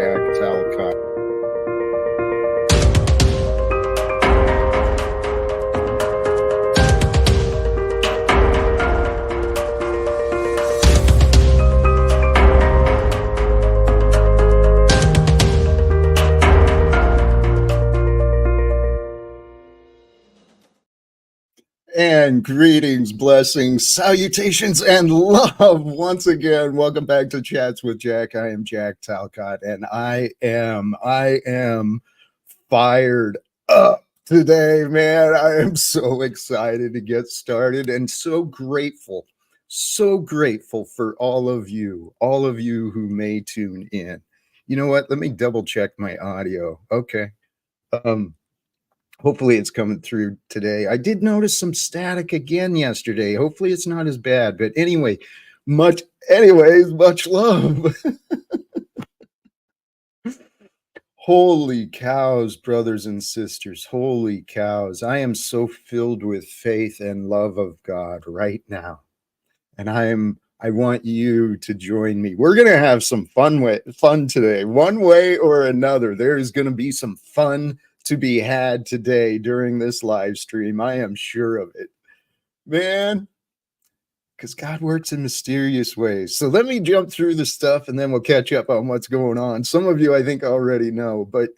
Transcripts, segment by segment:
Jack Talcott. And greetings, blessings, salutations, and love once again. Welcome back to Chats with Jack. I am Jack Talcott, and I am fired up today, man. I am so excited to get started and so grateful for all of you who may tune in. You know what? Let me double check my audio. Okay. Hopefully it's coming through today. I did notice some static again yesterday. Hopefully it's not as bad. But much love. Holy cows, brothers and sisters. Holy cows. I am so filled with faith and love of God right now. And I want you to join me. We're going to have some fun today. One way or another, there is going to be some fun to be had today during this live stream. I am sure of it, man, because God works in mysterious ways. So let me jump through the stuff and then we'll catch up on what's going on. Some of you I think already know, but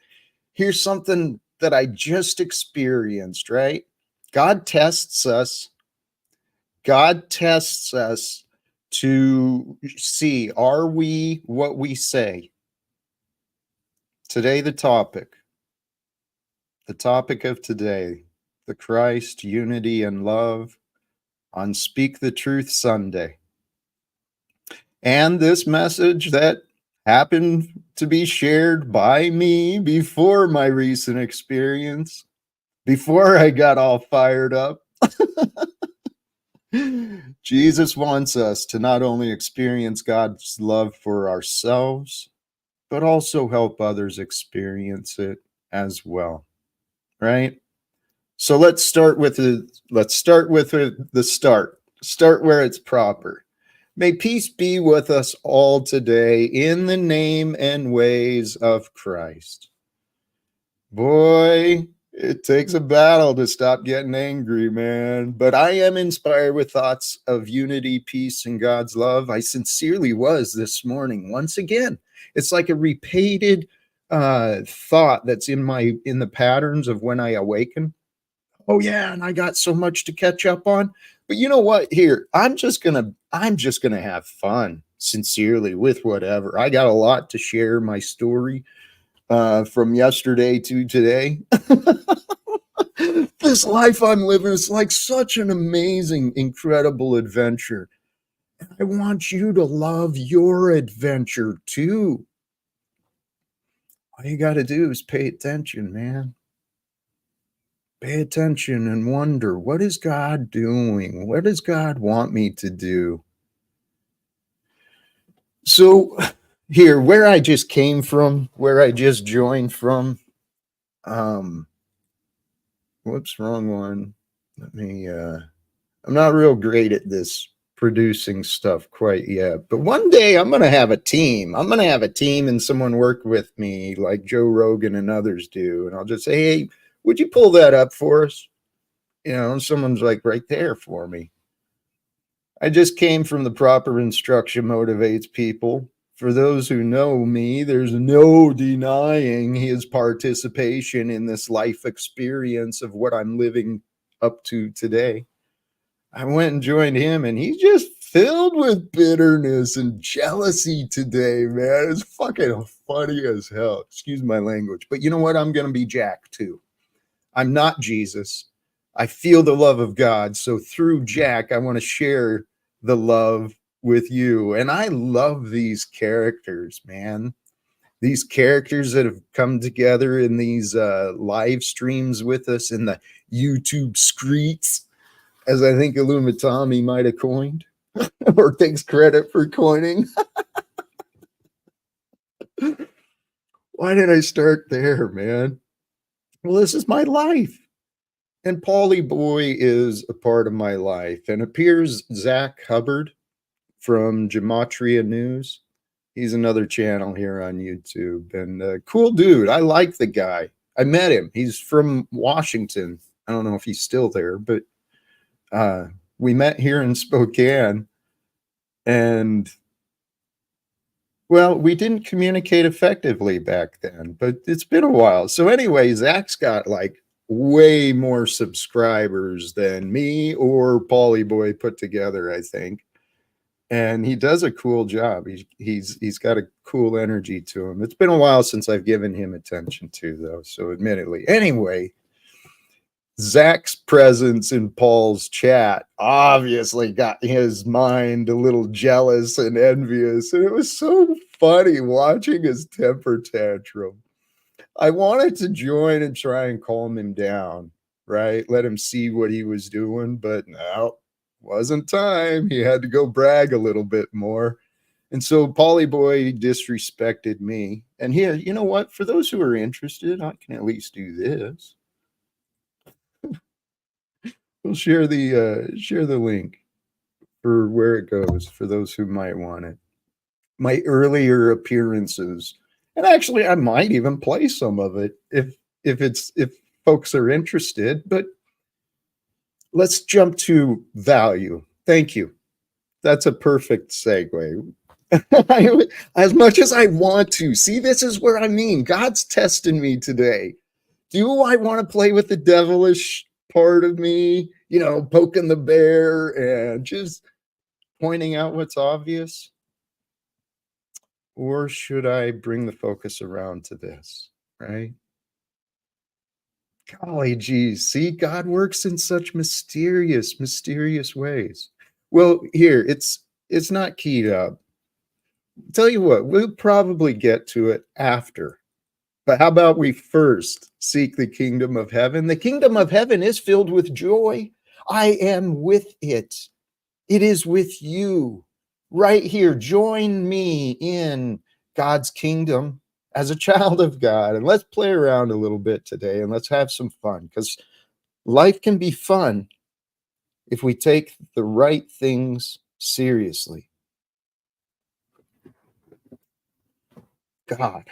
here's something that I just experienced, right? God tests us to see, are we what we say? Today, the topic of today, the Christ, unity, and love on Speak the Truth Sunday. And this message that happened to be shared by me before my recent experience, before I got all fired up. Jesus wants us to not only experience God's love for ourselves, but also help others experience it as well. Right? So let's start with the start. Start where it's proper. May peace be with us all today in the name and ways of Christ. Boy, it takes a battle to stop getting angry, man. But I am inspired with thoughts of unity, peace, and God's love. I sincerely was this morning. Once again, it's like a repeated thought that's in the patterns of when I awaken. Oh yeah, and I got so much to catch up on. But you know what? Here, I'm just gonna have fun, sincerely, with whatever. I got a lot to share my story from yesterday to today. This life I'm living is like such an amazing, incredible adventure. I want you to love your adventure too. All you got to do is pay attention, man. Pay attention and wonder, what is God doing? What does God want me to do? So here, where I just came from, where I just joined from, whoops, wrong one. Let me, I'm not real great at this producing stuff quite yet, but one day I'm going to have a team. I'm going to have a team and someone work with me like Joe Rogan and others do. And I'll just say, hey, would you pull that up for us? You know, someone's like right there for me. I just came from the proper instruction motivates people. For those who know me, there's no denying his participation in this life experience of what I'm living up to today. I went and joined him, and he's just filled with bitterness and jealousy today, man. It's fucking funny as hell. Excuse my language. But you know what? I'm going to be Jack, too. I'm not Jesus. I feel the love of God. So through Jack, I want to share the love with you. And I love these characters, man. These characters that have come together in these live streams with us in the YouTube streets, as I think Illumitami might have coined or takes credit for coining. Why did I start there, man? Well, this is my life. And Paulie Boy is a part of my life. And appears Zach Hubbard from Gematria News. He's another channel here on YouTube, and cool dude. I like the guy. I met him. He's from Washington. I don't know if he's still there, but uh, we met here in Spokane, and well, we didn't communicate effectively back then, but it's been a while. So anyway, Zach's got like way more subscribers than me or Pauly Boy put together, I think. And he does a cool job. He's got a cool energy to him. It's been a while since I've given him attention to, though. So admittedly, anyway, Zach's presence in Paul's chat obviously got his mind a little jealous and envious, and it was so funny watching his temper tantrum. I wanted to join and try and calm him down, right? Let him see what he was doing, but no, wasn't time. He had to go brag a little bit more. And so Pauly Boy disrespected me. And here, you know what? For those who are interested, I can at least do this. We'll share the link for where it goes for those who might want it. My earlier appearances, and actually, I might even play some of it if folks are interested. But let's jump to value. Thank you. That's a perfect segue. As much as I want to see, this is where I mean God's testing me today. Do I want to play with the devilish part of me, you know, poking the bear and just pointing out what's obvious? Or should I bring the focus around to this, right? Golly geez, see, God works in such mysterious ways. Well, here, it's not keyed up. Tell you what, we'll probably get to it after. But how about we first seek the kingdom of heaven? The kingdom of heaven is filled with joy. I am with it. It is with you right here. Join me in God's kingdom as a child of God. And let's play around a little bit today and let's have some fun, because life can be fun if we take the right things seriously. God.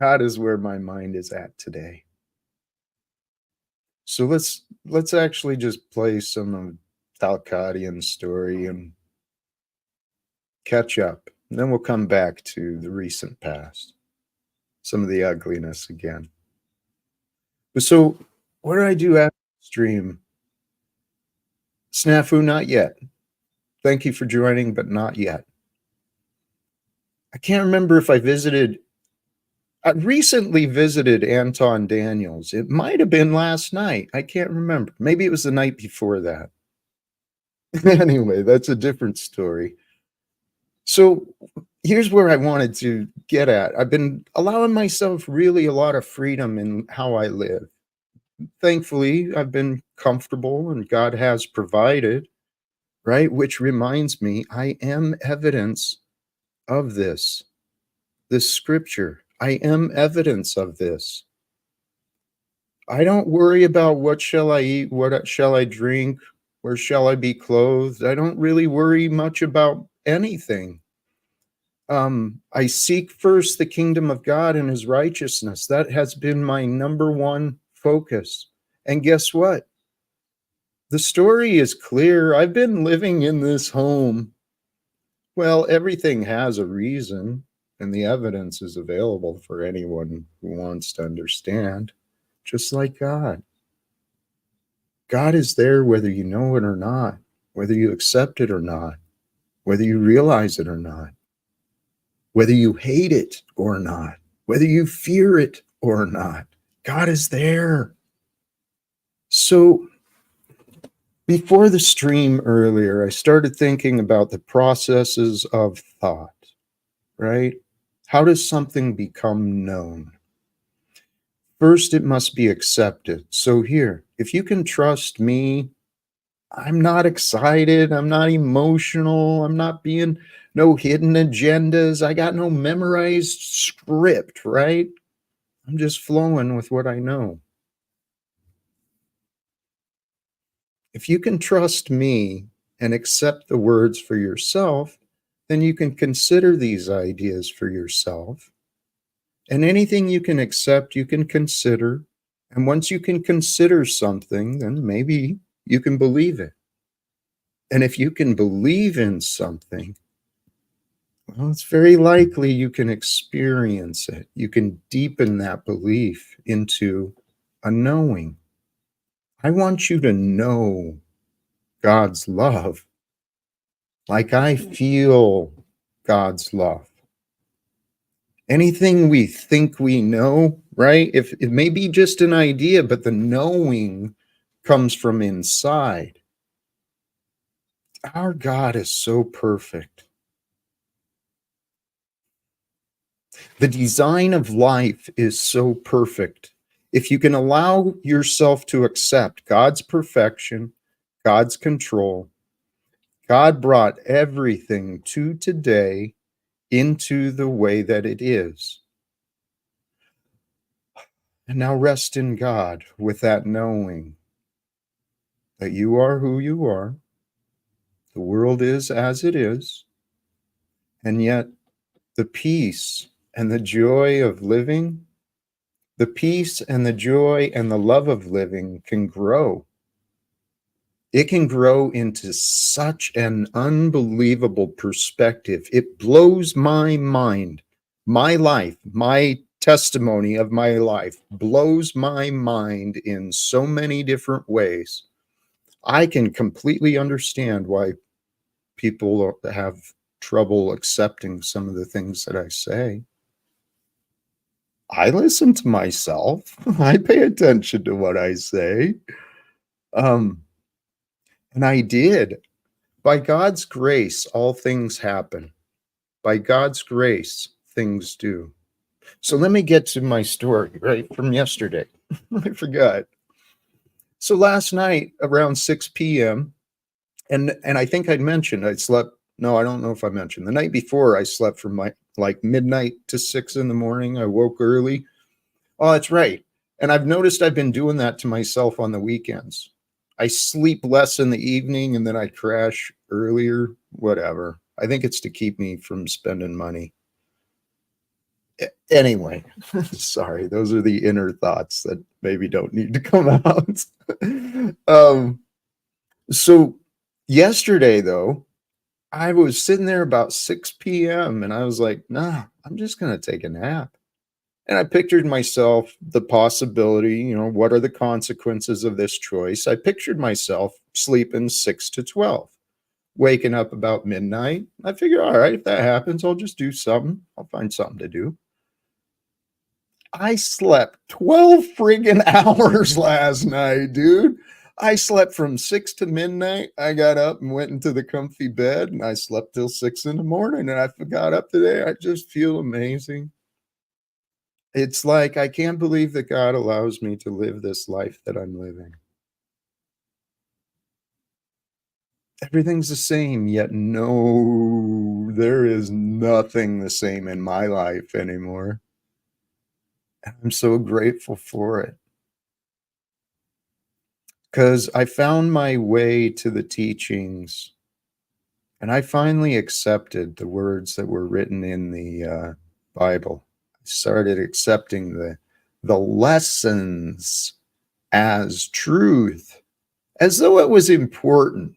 God is where my mind is at today. So let's actually just play some of Talcottian's story and catch up. And then we'll come back to the recent past, some of the ugliness again. But so what did I do after the stream? Snafu, not yet. Thank you for joining, but not yet. I can't remember if I recently visited Anton Daniels. It might have been last night. I can't remember. Maybe it was the night before that. Anyway, that's a different story. So here's where I wanted to get at. I've been allowing myself really a lot of freedom in how I live. Thankfully, I've been comfortable and God has provided, right? Which reminds me, I am evidence of this scripture. I am evidence of this. I don't worry about what shall I eat, what shall I drink, where shall I be clothed. I don't really worry much about anything. I seek first the kingdom of God and his righteousness. That has been my number one focus. And guess what? The story is clear. I've been living in this home. Well, everything has a reason, and the evidence is available for anyone who wants to understand, just like God. God is there whether you know it or not, whether you accept it or not, whether you realize it or not, whether you hate it or not, whether you fear it or not. God is there. So before the stream earlier, I started thinking about the processes of thought, right? How does something become known? First, it must be accepted. So here, if you can trust me, I'm not excited. I'm not emotional. I'm not being no hidden agendas. I got no memorized script, right? I'm just flowing with what I know. If you can trust me and accept the words for yourself, then you can consider these ideas for yourself. And anything you can accept, you can consider. And once you can consider something, then maybe you can believe it. And if you can believe in something, well, it's very likely you can experience it. You can deepen that belief into a knowing. I want you to know God's love like I feel God's love. Anything we think we know, right? If it may be just an idea, but the knowing comes from inside. Our God is so perfect. The design of life is so perfect. If you can allow yourself to accept God's perfection, God's control, God brought everything to today into the way that it is. And now rest in God with that knowing that you are who you are, the world is as it is, and yet the peace and the joy of living, the peace and the joy and the love of living can grow. It can grow into such an unbelievable perspective. It blows my mind. My life, my testimony of my life blows my mind in so many different ways. I can completely understand why people have trouble accepting some of the things that I say. I listen to myself. I pay attention to what I say. And I did. By God's grace, all things happen. By God's grace, things do. So let me get to my story, right, from yesterday. I forgot. So last night around 6 p.m., and I think I'd mentioned I slept. No, I don't know if I mentioned. The night before, I slept from like midnight to 6 in the morning. I woke early. Oh, that's right. And I've noticed I've been doing that to myself on the weekends. I sleep less in the evening and then I crash earlier, whatever. I think it's to keep me from spending money. Anyway, sorry, those are the inner thoughts that maybe don't need to come out. So yesterday, though, I was sitting there about 6 p.m. and I was like, nah, I'm just going to take a nap. And I pictured myself the possibility, what are the consequences of this choice? I pictured myself sleeping 6 to 12, waking up about midnight. I figured, all right, if that happens, I'll just do something. I'll find something to do. I slept 12 friggin' hours last night, dude. I slept from 6 to midnight. I got up and went into the comfy bed and I slept till 6 in the morning and I got up today. I just feel amazing. It's like, I can't believe that God allows me to live this life that I'm living. Everything's the same, yet no, there is nothing the same in my life anymore. And I'm so grateful for it. Because I found my way to the teachings and I finally accepted the words that were written in the Bible. I started accepting the lessons as truth, as though it was important.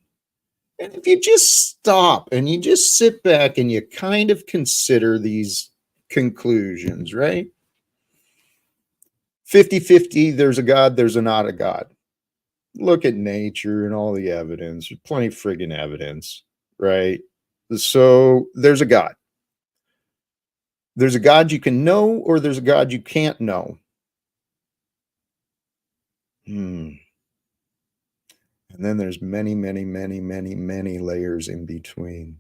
And if you just stop and you just sit back and you kind of consider these conclusions, right? 50-50, there's a God, there's not a God. Look at nature and all the evidence. There's plenty of friggin' evidence, right? So there's a God. There's a God you can know or there's a God you can't know. And then there's many, many, many, many, many layers in between.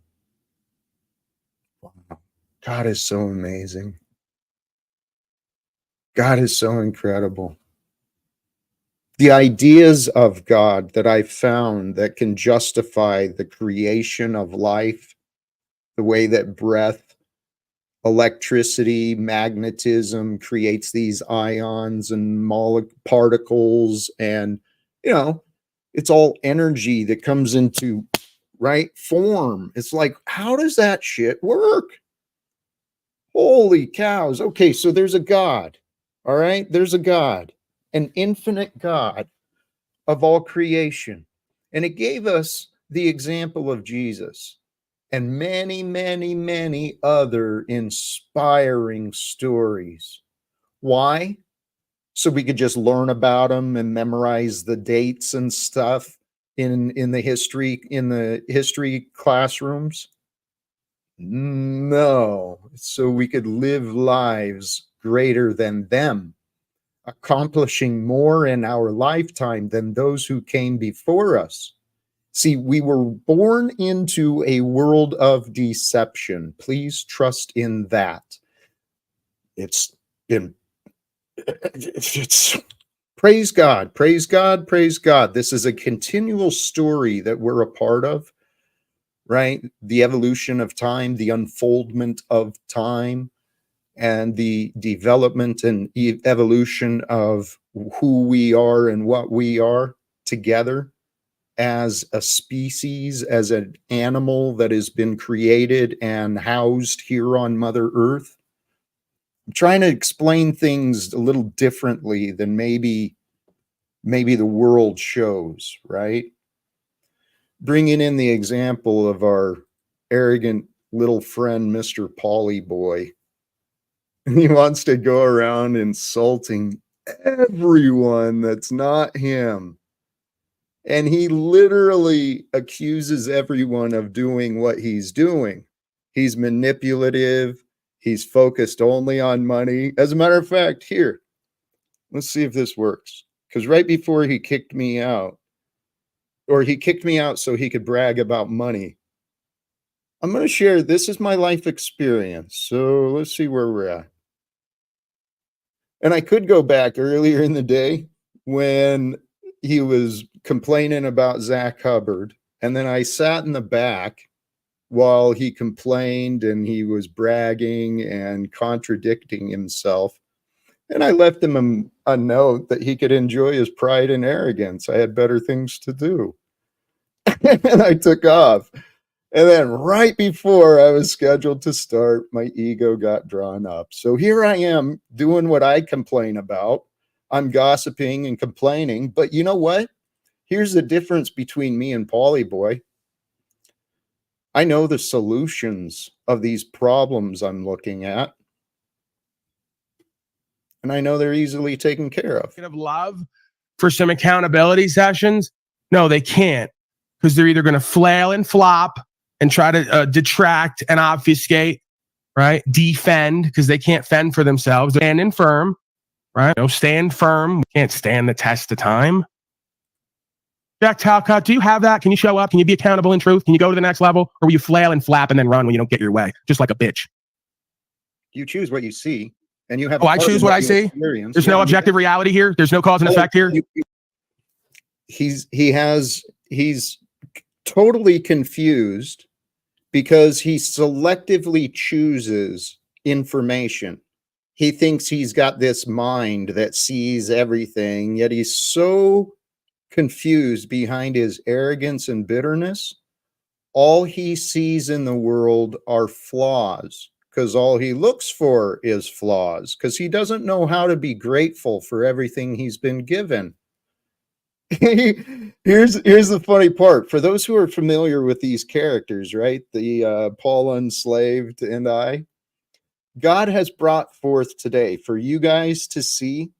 Wow. God is so amazing. God is so incredible. The ideas of God that I found that can justify the creation of life, the way that breath, electricity, magnetism creates these ions and particles, and it's all energy that comes into right? Form. It's like, how does that shit work? Holy cows. Okay, so there's a God. All right, there's a God, an infinite God of all creation. And it gave us the example of Jesus and many, many, many other inspiring stories. Why? So we could just learn about them and memorize the dates and stuff in the history classrooms? No. So we could live lives greater than them, accomplishing more in our lifetime than those who came before us. See, we were born into a world of deception. Please trust in that. It's been, it's, praise God, praise God, praise God. This is a continual story that we're a part of, right? The evolution of time, the unfoldment of time, and the development and evolution of who we are and what we are together as a species, as an animal that has been created and housed here on Mother Earth. I'm trying to explain things a little differently than maybe the world shows, right? Bringing in the example of our arrogant little friend, Mr. Polly Boy. He wants to go around insulting everyone that's not him. And he literally accuses everyone of doing what he's doing. He's manipulative. He's focused only on money. As a matter of fact, here, let's see if this works. Because right before he kicked me out, or he kicked me out so he could brag about money, I'm going to share, this is my life experience. So let's see where we're at. And I could go back earlier in the day when he was complaining about Zach Hubbard. And then I sat in the back while he complained and he was bragging and contradicting himself. And I left him a note that he could enjoy his pride and arrogance. I had better things to do. And I took off. And then right before I was scheduled to start, my ego got drawn up. So here I am doing what I complain about. I'm gossiping and complaining. But you know what? Here's the difference between me and Paulie Boy. I know the solutions of these problems I'm looking at. And I know they're easily taken care of. Of love for some accountability sessions? No, they can't, because they're either going to flail and flop and try to detract and obfuscate, right? Defend, because they can't fend for themselves. Stand in firm, right? Stand firm. We can't stand the test of time. Jack Talcott, do you have that? Can you show up? Can you be accountable in truth? Can you go to the next level? Or will you flail and flap and then run when you don't get your way, just like a bitch? You choose what you see, and you have. Oh, I choose what I see. There's no objective reality here. There's no cause and effect here. He's totally confused because he selectively chooses information. He thinks he's got this mind that sees everything, yet he's so confused behind his arrogance and bitterness. All he sees in the world are flaws, because all he looks for is flaws, because he doesn't know how to be grateful for everything he's been given. Here's the funny part. For those who are familiar with these characters, right? The Paul Unslaved and I, God has brought forth today for you guys to see.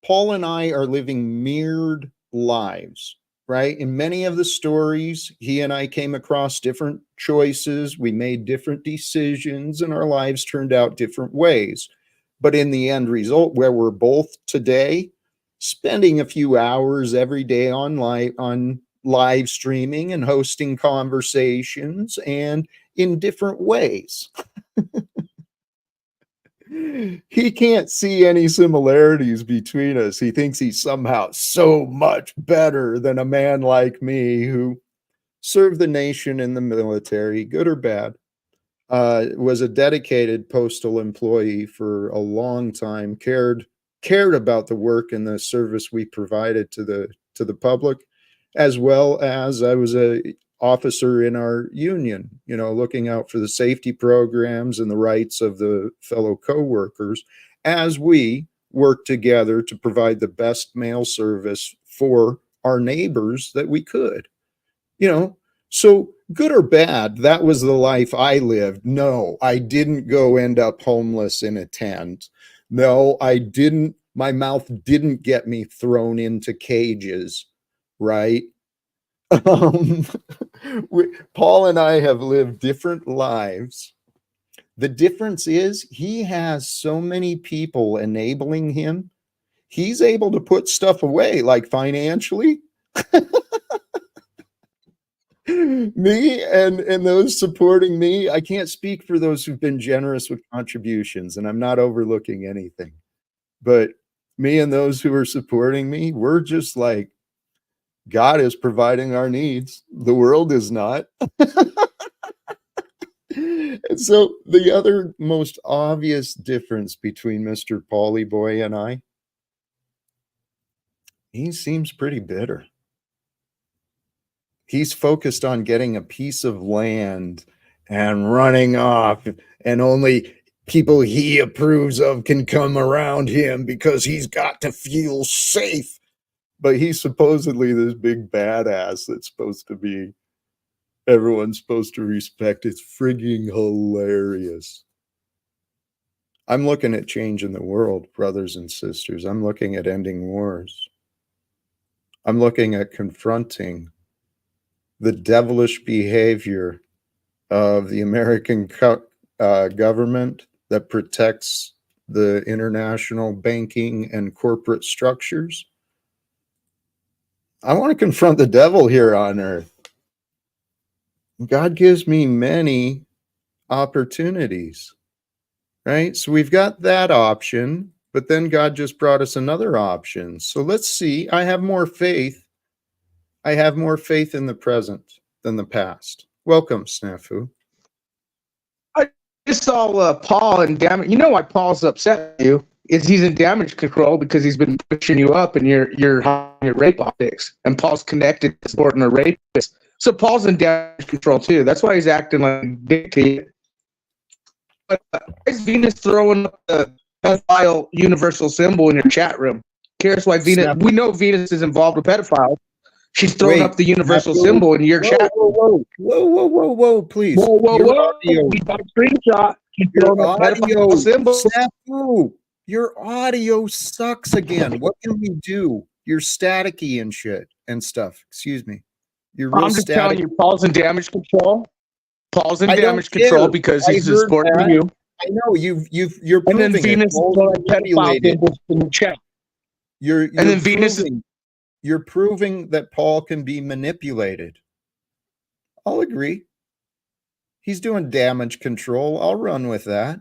Paul and I are living mirrored lives, right? In many of the stories, he and I came across different choices. We made different decisions and our lives turned out different ways. But in the end result, where we're both today, spending a few hours every day on live streaming and hosting conversations and in different ways. He can't see any similarities between us. He thinks he's somehow so much better than a man like me who served the nation in the military, good or bad, was a dedicated postal employee for a long time, cared about the work and the service we provided to the public, as well as I was a officer in our union, you know, looking out for the safety programs and the rights of the fellow coworkers as we work together to provide the best mail service for our neighbors that we could, you know. So good or bad, that was the life I lived. No, I didn't go end up homeless in a tent. No, I didn't. My mouth didn't get me thrown into cages, right? Um, Paul and I have lived different lives. The difference is he has so many people enabling him. He's able to put stuff away, like financially. Me and those supporting me, I can't speak for those who've been generous with contributions, and I'm not overlooking anything. But me and those who are supporting me, we're just like, God is providing our needs. The world is not. And so the other most obvious difference between Mr. Pauly Boy and I, he seems pretty bitter. He's focused on getting a piece of land and running off, and only people he approves of can come around him because he's got to feel safe. But he's supposedly this big badass that's supposed to be, everyone's supposed to respect. It's frigging hilarious. I'm looking at change in the world, brothers and sisters. I'm looking at ending wars. I'm looking at confronting the devilish behavior of the American government that protects the international banking and corporate structures. I want to confront the devil here on earth. God gives me many opportunities, right? So we've got that option, but then God just brought us another option. So let's see. I have more faith. I have more faith in the present than the past. Welcome, Snafu. I just saw Paul and damage. You know why Paul's upset with you is he's in damage control because he's been pushing you up and you're hiding your rape optics, and Paul's connected to supporting a rapist. So Paul's in damage control too. That's why he's acting like a dick to you. But why is Venus throwing up the pedophile universal symbol in your chat room? Curious why Venus? Snap. We know Venus is involved with pedophiles. She's throwing up the universal Snafu. symbol in your chat. Whoa, please. Whoa, Your whoa. audio, We got a screenshot. She's your throwing up audio, pedophile symbols. Snafu. Your audio sucks again. What can we do? You're staticky and shit and stuff. Excuse me. You're real I'm just telling static. you, Paul's in damage control. Paul's in I don't damage control care. because I he's heard supporting that. you. I know you're And proving then it. Venus is Paul's throwing pedophile manipulated. symbols in the chat. You're And then Venus is proving, you're proving that Paul can be manipulated. I'll agree. He's doing damage control. I'll run with that.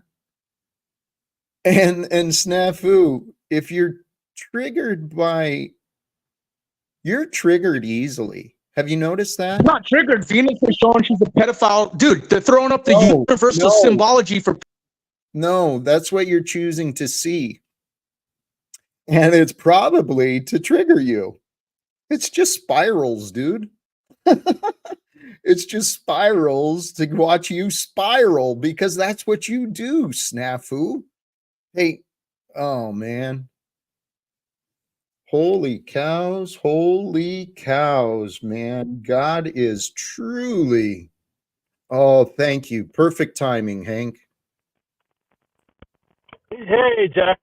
And Snafu, if you're triggered by, you're triggered easily. Have you noticed that? not triggered. Venus is showing she's a pedophile. Dude, they're throwing up the No, universal no. symbology for. No, that's what you're choosing to see. And it's probably to trigger you. It's just spirals, dude. It's just spirals to watch you spiral because that's what you do, Snafu. Hey, oh man. Holy cows, man. God is truly. Oh, thank you. Perfect timing, Hank. Hey, Jack.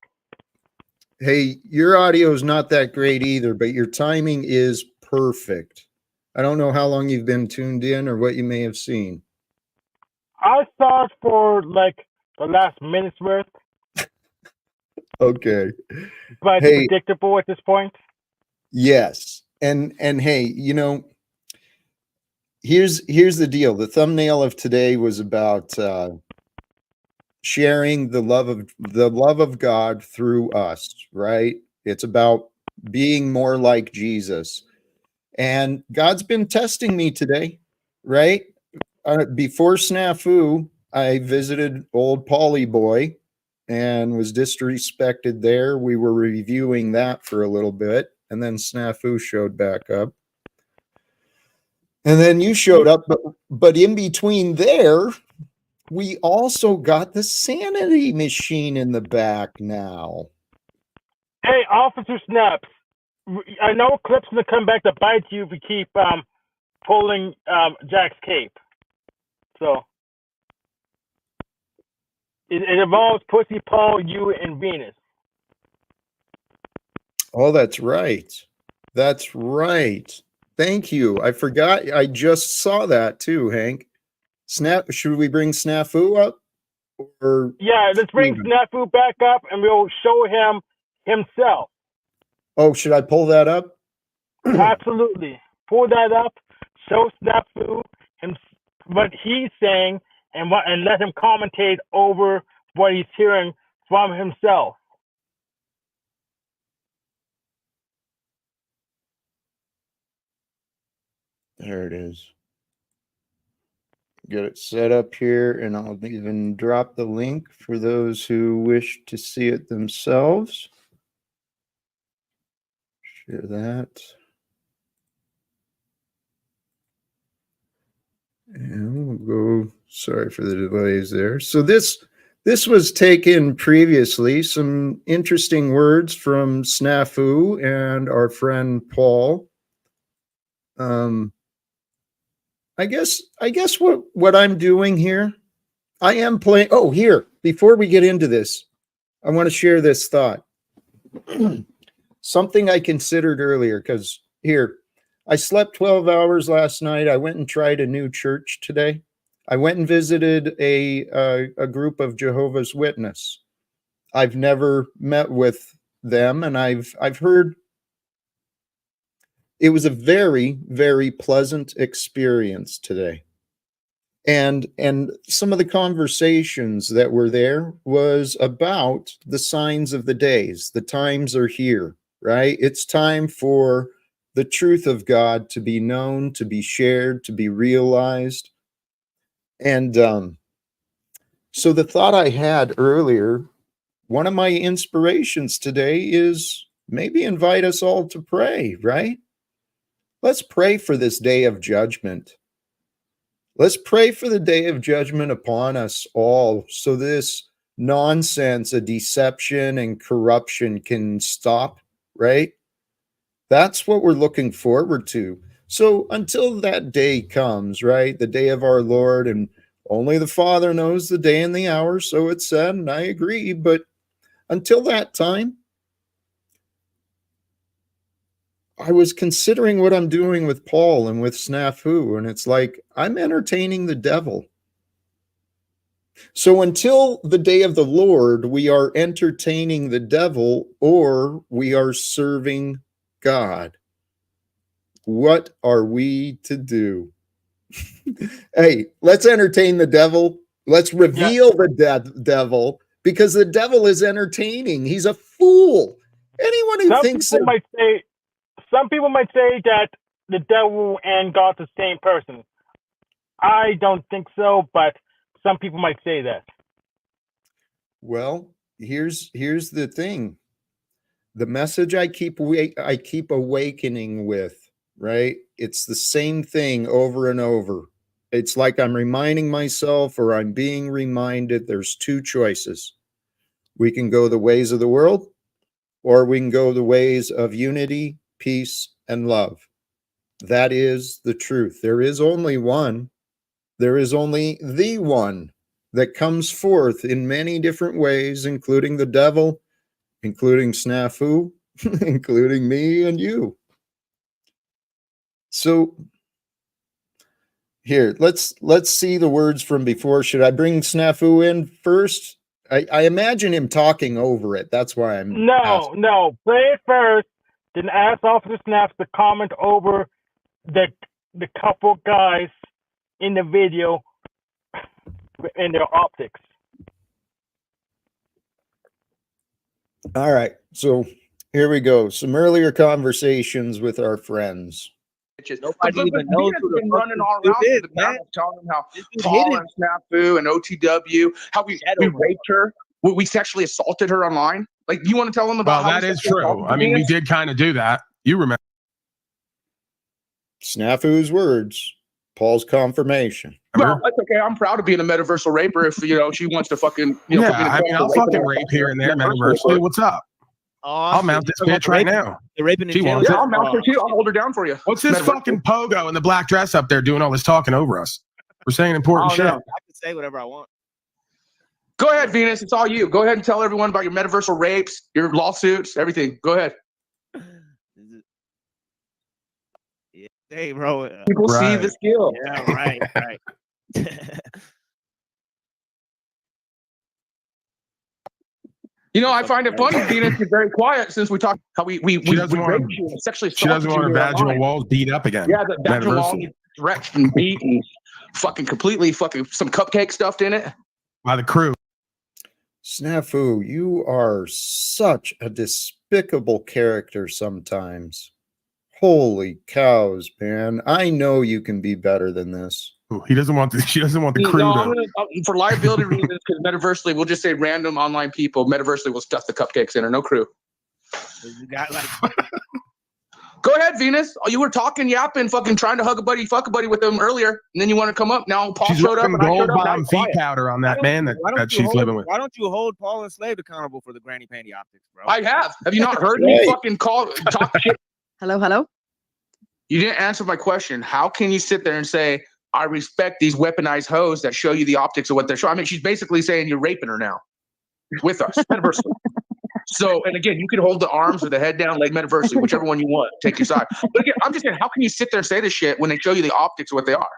Hey, your audio is not that great either, but your timing is perfect. I don't know how long you've been tuned in or what you may have seen. I saw it for like the last minute's worth, Okay. but Hey, predictable at this point. yes. And hey, you know, here's the deal. The thumbnail of today was about sharing the love of God through us, right? It's about being more like Jesus. And God's been testing me today, right? Before Snafu, I visited old Pauly Boy and was disrespected there. We were reviewing that for a little bit, and then Snafu showed back up. And then you showed up, but in between there, we also got the sanity machine in the back now. Hey, Officer Snaps. I know Clip's gonna come back to bite you if you keep pulling Jack's cape. So it involves Pussy Paul, you, and Venus. Oh, that's right. That's right. Thank you. I forgot. I just saw that too, Hank. Should we bring Snafu up? Or Yeah, let's bring Snafu back up and we'll show him himself. Oh, should I pull that up? Absolutely. Pull that up, show Snafu what he's saying and let him commentate over what he's hearing from himself. There it is. Get it set up here, and I'll even drop the link for those who wish to see it themselves. Share that. And we'll go, sorry for the delays there. So this was taken previously, some interesting words from Snafu and our friend Paul. I guess what I'm doing here, I am playing. Oh, here, before we get into this, I want to share this thought. Something I considered earlier, because here, I slept 12 hours last night. I went and tried a new church today. I went and visited a group of Jehovah's Witness. I've never met with them, and I've heard it was a very, very pleasant experience today. And some of the conversations that were there was about the signs of the days. The times are here, right? It's time for the truth of God to be known, to be shared, to be realized. And so the thought I had earlier, one of my inspirations today is maybe invite us all to pray, right? Let's pray for this day of judgment. Let's pray for the day of judgment upon us all, so this nonsense of deception and corruption can stop, right? That's what we're looking forward to. So until that day comes, right, the day of our Lord, and only the Father knows the day and the hour, so it's said, and I agree, but until that time, I was considering what I'm doing with Paul and with Snafu, and it's like I'm entertaining the devil. So until the day of the Lord, we are entertaining the devil or we are serving God. What are we to do? Hey, let's entertain the devil. Let's reveal the devil, because the devil is entertaining. He's a fool. Anyone who thinks that... Some people might say that the devil and God's the same person. I don't think so, but some people might say that. Well, here's the thing. The message I keep awakening with, right? It's the same thing over and over. It's like I'm reminding myself, or I'm being reminded, there's two choices. We can go the ways of the world, or we can go the ways of unity, peace, and love. That is the truth. There is only one. There is only the one that comes forth in many different ways, including the devil, including Snafu, including me and you. So here, let's see the words from before. Should I bring Snafu in first? I imagine him talking over it. That's why I'm asking. No. Play it first, then ask Officer Snaps to comment over the couple guys in the video and their optics. All right, so here we go. Some earlier conversations with our friends. Nobody even knows who the running all around the panel, telling them how Paul and Snafu and OTW, how we raped her, we sexually assaulted her online. Like, you want to tell them about? Well, that is true. I mean, we did kind of do that. You remember? Snafu's words, Paul's confirmation. Well, that's okay. I'm proud of being a metaversal raper. If she wants to fucking put me in I mean, I'll fucking rape here and there, metaversally. What's up? I'll mount this bitch right now. They're raping in She jail. wants Yeah, it. I'll mount her too. I'll hold her down for you. What's this fucking pogo in the black dress up there doing all this talking over us? We're saying important shit. I can say whatever I want. Go ahead, Venus. It's all you. Go ahead and tell everyone about your metaversal rapes, your lawsuits, everything. Go ahead. Yeah. Hey, bro. People see the skill. Yeah, right. I find it funny. Venus is very quiet since we talked how we doesn't want raped you and sexually She doesn't want her vaginal walls beat up again. Yeah, the vaginal wall stretched and beat and fucking completely some cupcake stuffed in it. By the crew. Snafu, you are such a despicable character sometimes. Holy cows, man. I know you can be better than this. Ooh, she doesn't want the crew to. For liability reasons, because metaversally, we'll just say random online people. Metaversally will stuff the cupcakes in her. No crew. You got Go ahead, Venus. Oh, you were talking, yapping, fucking trying to hug a buddy, fuck a buddy with them earlier, and then you want to come up. Now Paul She's showed up, and I gold showed up. bomb feet powder on that man that she's living with. Why don't you hold Paul and Slave accountable for the granny panty optics, bro? I have. Have you not heard me fucking talk shit? Hello. You didn't answer my question. How can you sit there and say, I respect these weaponized hoes that show you the optics of what they're showing? I mean, she's basically saying you're raping her now with us, metaversally. So, and again, you can hold the arms or the head down, leg metaversally, whichever one you want. Take your side. But again, I'm just saying, how can you sit there and say this shit when they show you the optics of what they are?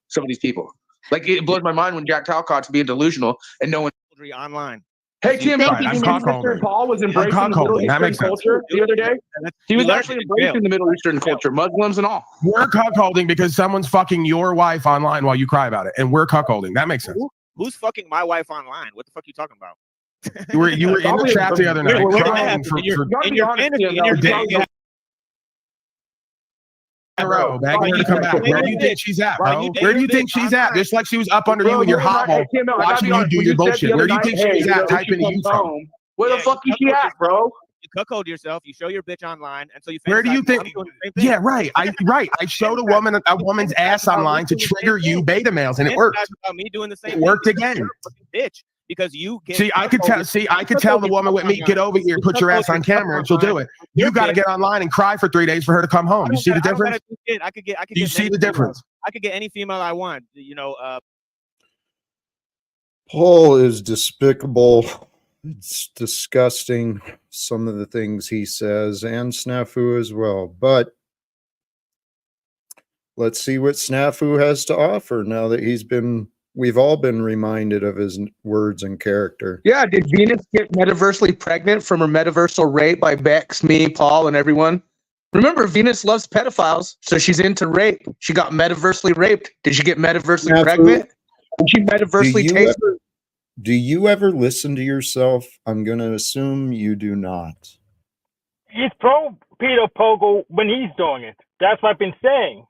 Some of these people. Like, it blows my mind when Jack Talcott's being delusional and no one. Online. Hey, Tim, Thank did you, you Tim. know Mr. Paul was embracing the Middle That Eastern makes sense. culture the other day? He was actually embracing the Middle Eastern culture, Muslims and all. We're cuckolding because someone's fucking your wife online while you cry about it, and we're cuckolding. That makes sense. Who's fucking my wife online? What the fuck are you talking about? You were in the chat the other night crying for bro, begging her to come back. Where do you think she's at, bro? Where do you think she's at? Just like she was up under you in your hovel, watching you do your bullshit. Where do you think she's at? Type in you from. Where the fuck is she at, bro? You cuckold yourself. You show your bitch online, and so you. Where do you think? Yeah, right. I showed a woman's ass online to trigger you beta males, and it worked. About me doing the same. It worked again. Bitch. Because you get I could tell the woman with me, get over here, put your ass on camera, and she'll do it. You got to get online and cry for 3 days for her to come home. You see the difference? I could get. You see the difference? I could get any female I want. Paul is despicable. It's disgusting, some of the things he says, and Snafu as well. But let's see what Snafu has to offer now that we've all been reminded of his words and character. Yeah, did Venus get metaversally pregnant from her metaversal rape by Bex, me, Paul, and everyone? Remember, Venus loves pedophiles, so she's into rape. She got metaversally raped. Did she get metaversally pregnant? Did she metaversally taste? Do you ever listen to yourself? I'm going to assume you do not. He's pro Peter Pogo when he's doing it. That's what I've been saying.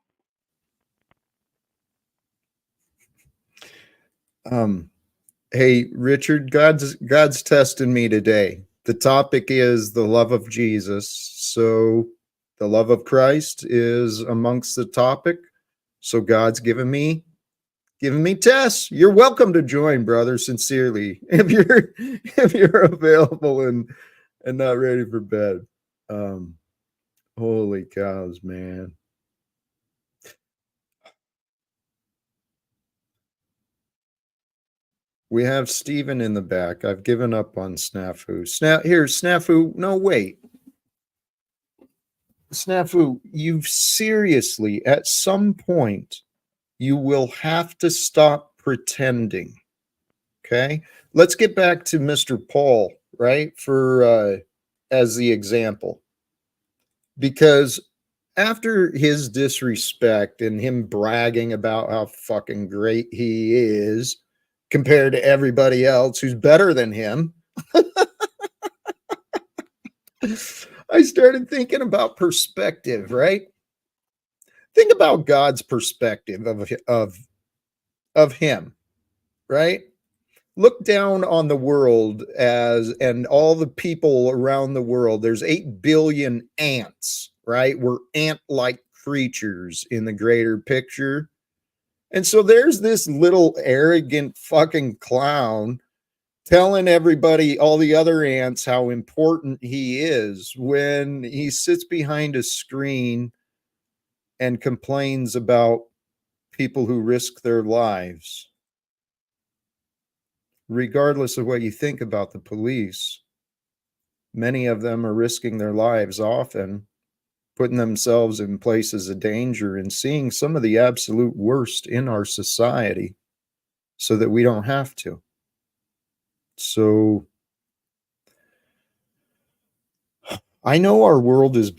Hey, Richard, God's testing me today. The topic is the love of Jesus. So the love of Christ is amongst the topic. So God's given me tests. You're welcome to join, brother, sincerely. If you're available and not ready for bed. Holy cows, man. We have Steven in the back. I've given up on Snafu. Snafu. No, wait. Snafu, you've seriously, at some point, you will have to stop pretending. Okay? Let's get back to Mr. Paul, right? As the example. Because after his disrespect and him bragging about how fucking great he is, compared to everybody else who's better than him, I started thinking about perspective, right? Think about God's perspective of him, right? Look down on the world and all the people around the world. There's 8 billion ants, right? We're ant-like creatures in the greater picture. And so there's this little arrogant fucking clown telling everybody, all the other ants, how important he is when he sits behind a screen and complains about people who risk their lives. Regardless of what you think about the police, many of them are risking their lives often, putting themselves in places of danger and seeing some of the absolute worst in our society so that we don't have to. So I know our world is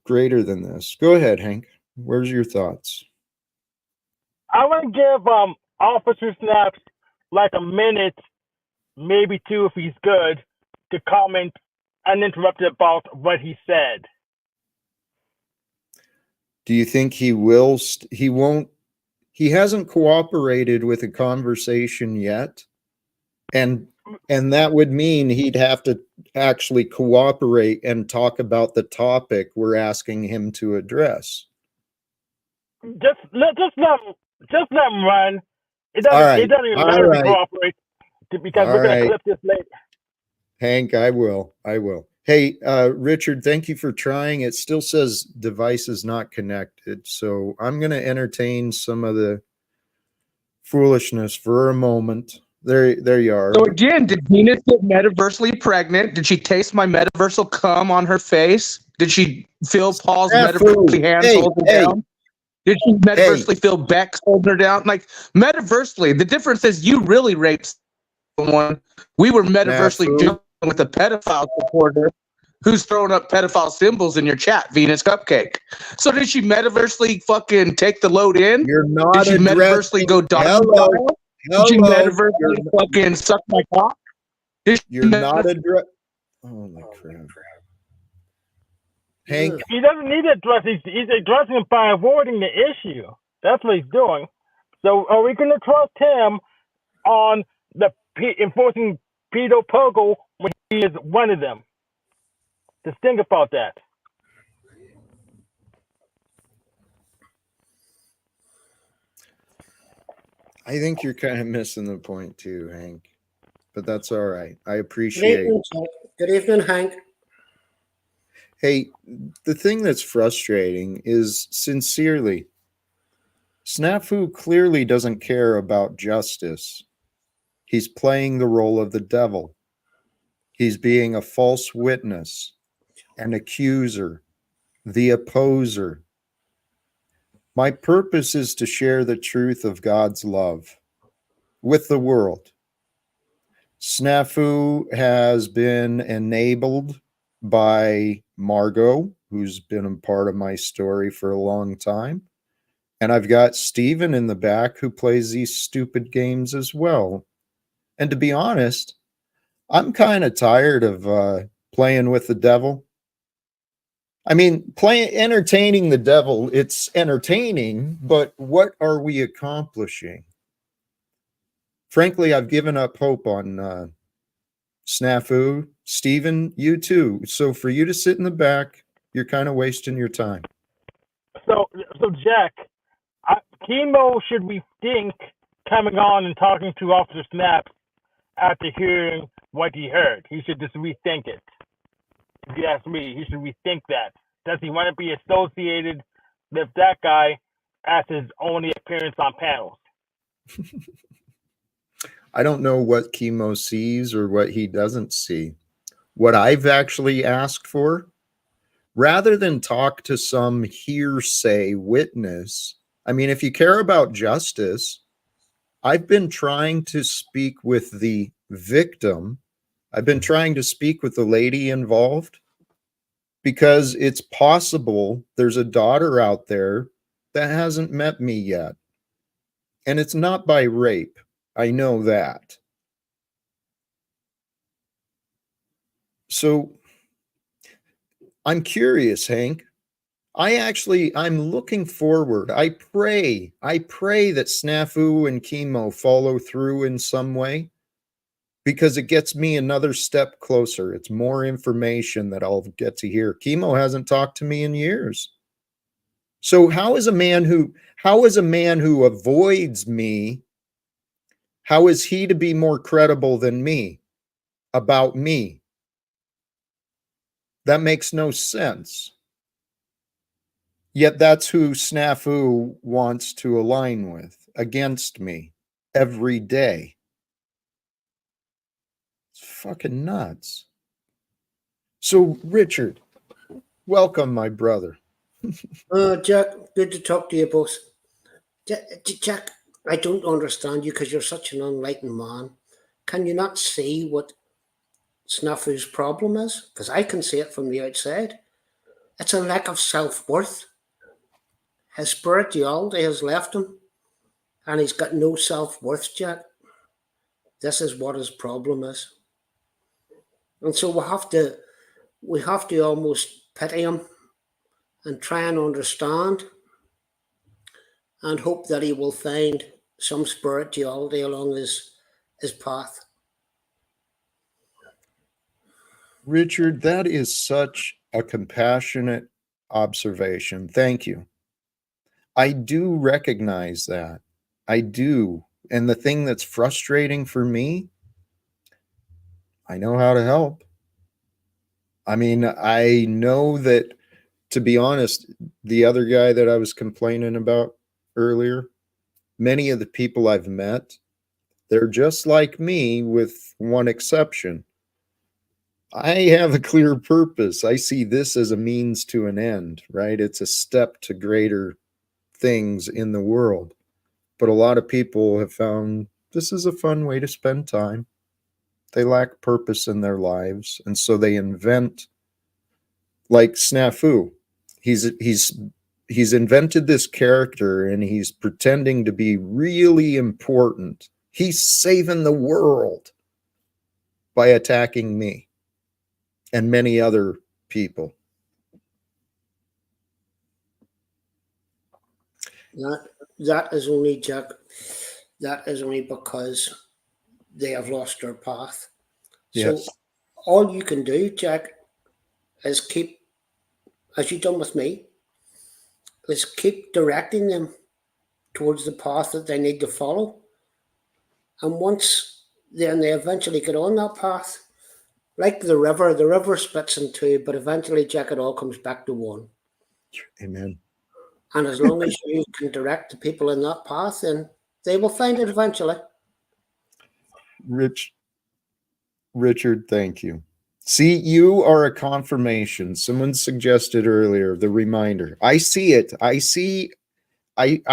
greater than this. Go ahead, Hank. Where's your thoughts? I want to give Officer Snaps like a minute, maybe two if he's good, to comment uninterrupted about what he said. Do you think he will? He won't. He hasn't cooperated with a conversation yet, and that would mean he'd have to actually cooperate and talk about the topic we're asking him to address. Just let him run. It doesn't even matter to cooperate because we're gonna clip this later. Hank, I will. Hey, Richard, thank you for trying. It still says device is not connected, so I'm going to entertain some of the foolishness for a moment. There you are. So again, did Venus get metaversally pregnant? Did she taste my metaversal cum on her face? Did she feel Paul's metaversally hands holding her down? Did she metaversally feel Beck's holding her down? Like, metaversally, the difference is you really raped someone. We were metaversally dealing with a pedophile supporter who's throwing up pedophile symbols in your chat, Venus Cupcake. So did she metaversally fucking take the load in? You're not. Did she metaversely go dog style? Did she metaversally fucking suck my cock? You're not addressing. Holy crap. Hank, he doesn't need to address. He's addressing it by avoiding the issue. That's what he's doing. So are we going to trust him on the enforcing pedo pogo when he is one of them? Just think about that. I think you're kind of missing the point too, Hank. But that's all right. I appreciate it. Good evening, Hank. Hey, the thing that's frustrating is, sincerely, Snafu clearly doesn't care about justice. He's playing the role of the devil. He's being a false witness, an accuser, the opposer. My purpose is to share the truth of God's love with the world. Snafu has been enabled by Margot, who's been a part of my story for a long time. And I've got Steven in the back who plays these stupid games as well. And to be honest, I'm kind of tired of playing with the devil. I mean, entertaining the devil, it's entertaining, but what are we accomplishing? Frankly, I've given up hope on Snafu. Steven, you too. So for you to sit in the back, you're kind of wasting your time. So Jack, Chemo should rethink coming on and talking to Officer Snaps after hearing what he heard. He should just rethink it. If you ask me, he should rethink that. Does he want to be associated with that guy as his only appearance on panels? I don't know what Chemo sees or what he doesn't see. What I've actually asked for, rather than talk to some hearsay witness, I mean, if you care about justice, I've been trying to speak with the victim. I've been trying to speak with the lady involved because it's possible there's a daughter out there that hasn't met me yet. And it's not by rape. I know that. So I'm curious, Hank. I'm looking forward. I pray that Snafu and Chemo follow through in some way, because it gets me another step closer. It's more information that I'll get to hear. Chemo hasn't talked to me in years. So how is a man who avoids me, how is he to be more credible than me about me? That makes no sense. Yet that's who Snafu wants to align with, against me, every day. It's fucking nuts. So, Richard, welcome, my brother. Jack, good to talk to you both. Jack, I don't understand you because you're such an enlightened man. Can you not see what Snafu's problem is? Because I can see it from the outside. It's a lack of self-worth. His spirituality has left him, and he's got no self-worth, Jack. This is what his problem is. And so we have to almost pity him and try and understand and hope that he will find some spirituality along his path. Richard, that is such a compassionate observation. Thank you. I do recognize that. I do. And the thing that's frustrating for me, I know how to help. I mean, I know that, to be honest, the other guy that I was complaining about earlier, many of the people I've met, they're just like me with one exception. I have a clear purpose. I see this as a means to an end, right? It's a step to greater things in the world. But a lot of people have found this is a fun way to spend time. They lack purpose in their lives, and so they invent, like Snafu. He's invented this character, and he's pretending to be really important. He's saving the world by attacking me and many other people. That is only, Jack, that is only because they have lost their path. Yes. So all you can do, Jack, is keep, as you've done with me, is keep directing them towards the path that they need to follow. And once then they eventually get on that path, like the river splits in two, but eventually, Jack, it all comes back to one. Amen. And as long as you can direct the people in that path, then they will find it eventually. Richard, thank you. See, you are a confirmation. Someone suggested earlier the reminder. I see it. I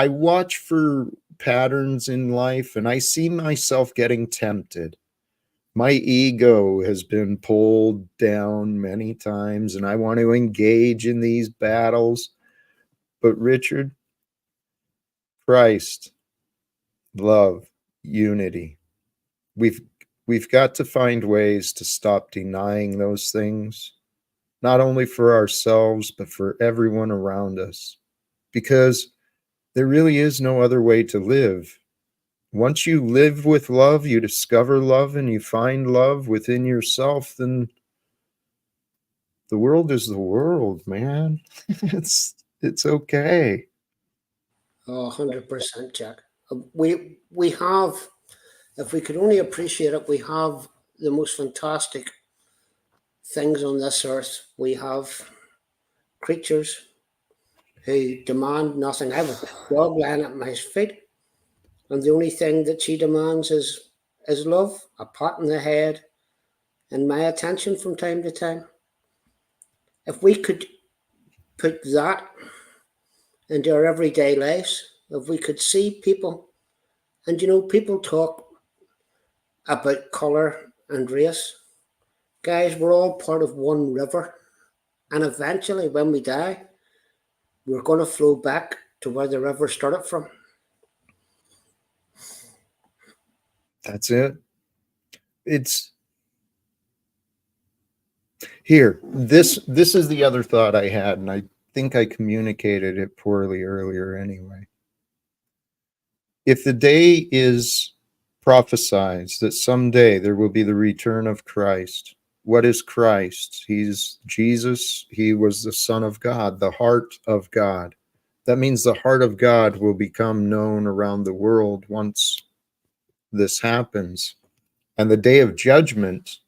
watch for patterns in life, and I see myself getting tempted. My ego has been pulled down many times, and I want to engage in these battles. But Richard, Christ, love, unity. We've got to find ways to stop denying those things, not only for ourselves, but for everyone around us, because there really is no other way to live. Once you live with love, you discover love, and you find love within yourself, then the world is the world, man. It's okay. Oh, 100%, Jack. We have, if we could only appreciate it, we have the most fantastic things on this earth. We have creatures who demand nothing. I have a dog lying at my feet, and the only thing that she demands is love, a pat on the head, and my attention from time to time. If we could put that into our everyday lives, if we could see people, and people talk about colour and race. Guys, we're all part of one river, and eventually when we die, we're going to flow back to where the river started from. That's it. It's here. This is the other thought I had, and I think I communicated it poorly earlier anyway. If the day is prophesied that someday there will be the return of Christ, what is Christ? He's Jesus. He was the Son of God, the heart of God. That means the heart of God will become known around the world once this happens. And the day of judgment,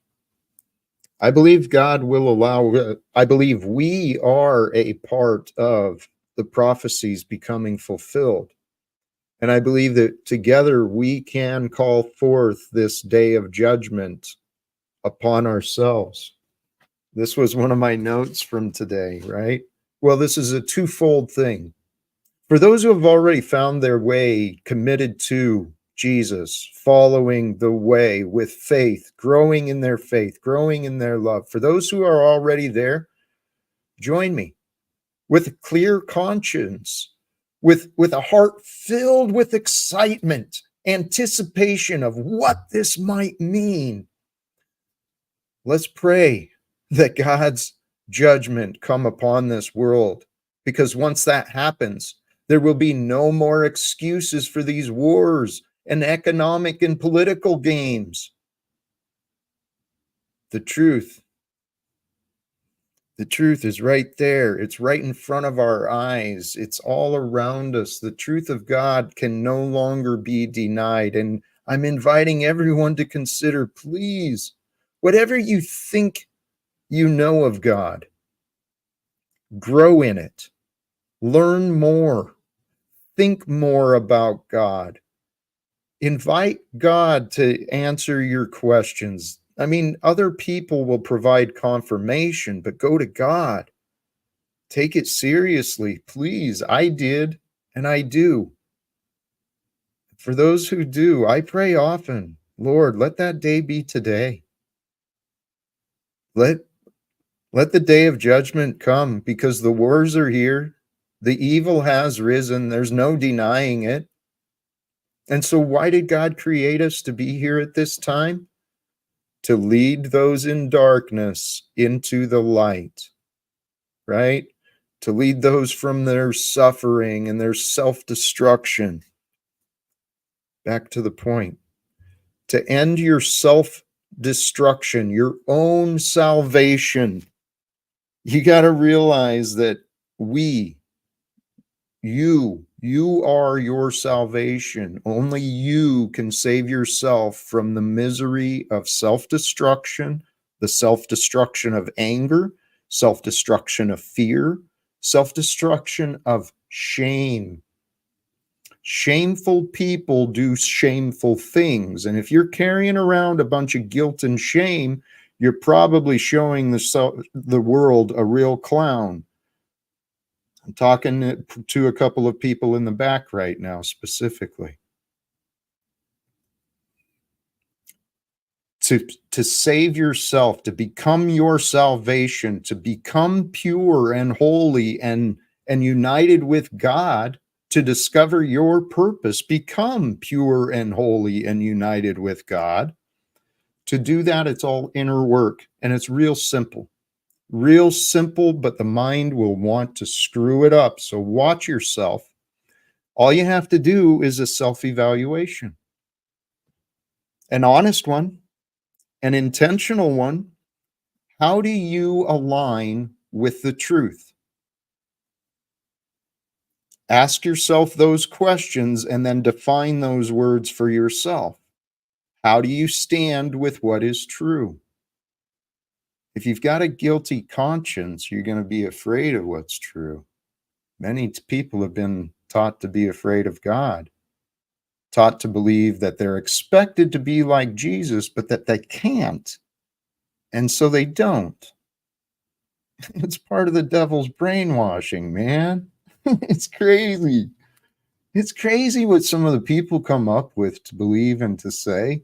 I believe God will allow, I believe we are a part of the prophecies becoming fulfilled. And I believe that together we can call forth this day of judgment upon ourselves. This was one of my notes from today, right? Well, this is a twofold thing. For those who have already found their way, committed to Jesus, following the way with faith, growing in their faith, growing in their love, for those who are already there, join me with a clear conscience, with a heart filled with excitement, anticipation of what this might mean. Let's pray that God's judgment come upon this world, because once that happens, there will be no more excuses for these wars and economic and political games. The truth is right there. It's right in front of our eyes. It's all around us. The truth of God can no longer be denied. And I'm inviting everyone to consider, please, whatever you think you know of God, grow in it, learn more, think more about God, invite God to answer your questions. I mean, other people will provide confirmation, but go to God. Take it seriously, please. I did, and I do. For those who do, I pray often, Lord, let that day be today. Let the day of judgment come, because the wars are here. The evil has risen. There's no denying it. And so why did God create us to be here at this time? To lead those in darkness into the light, right? To lead those from their suffering and their self-destruction. Back to the point. To end your self-destruction, your own salvation. You got to realize that you are your salvation. Only you can save yourself from the misery of self-destruction, the self-destruction of anger, self-destruction of fear, self-destruction of shame. Shameful people do shameful things. And if you're carrying around a bunch of guilt and shame, you're probably showing the world a real clown. I'm talking to a couple of people in the back right now, specifically. To save yourself, to become your salvation, to become pure and holy and united with God, to discover your purpose, become pure and holy and united with God. To do that, it's all inner work, and it's real simple. Real simple, but the mind will want to screw it up. So watch yourself. All you have to do is a self-evaluation. An honest one, an intentional one. How do you align with the truth? Ask yourself those questions and then define those words for yourself. How do you stand with what is true? If you've got a guilty conscience, you're going to be afraid of what's true. Many people have been taught to be afraid of God, taught to believe that they're expected to be like Jesus, but that they can't. And so they don't. It's part of the devil's brainwashing, man. It's crazy. It's crazy what some of the people come up with to believe and to say.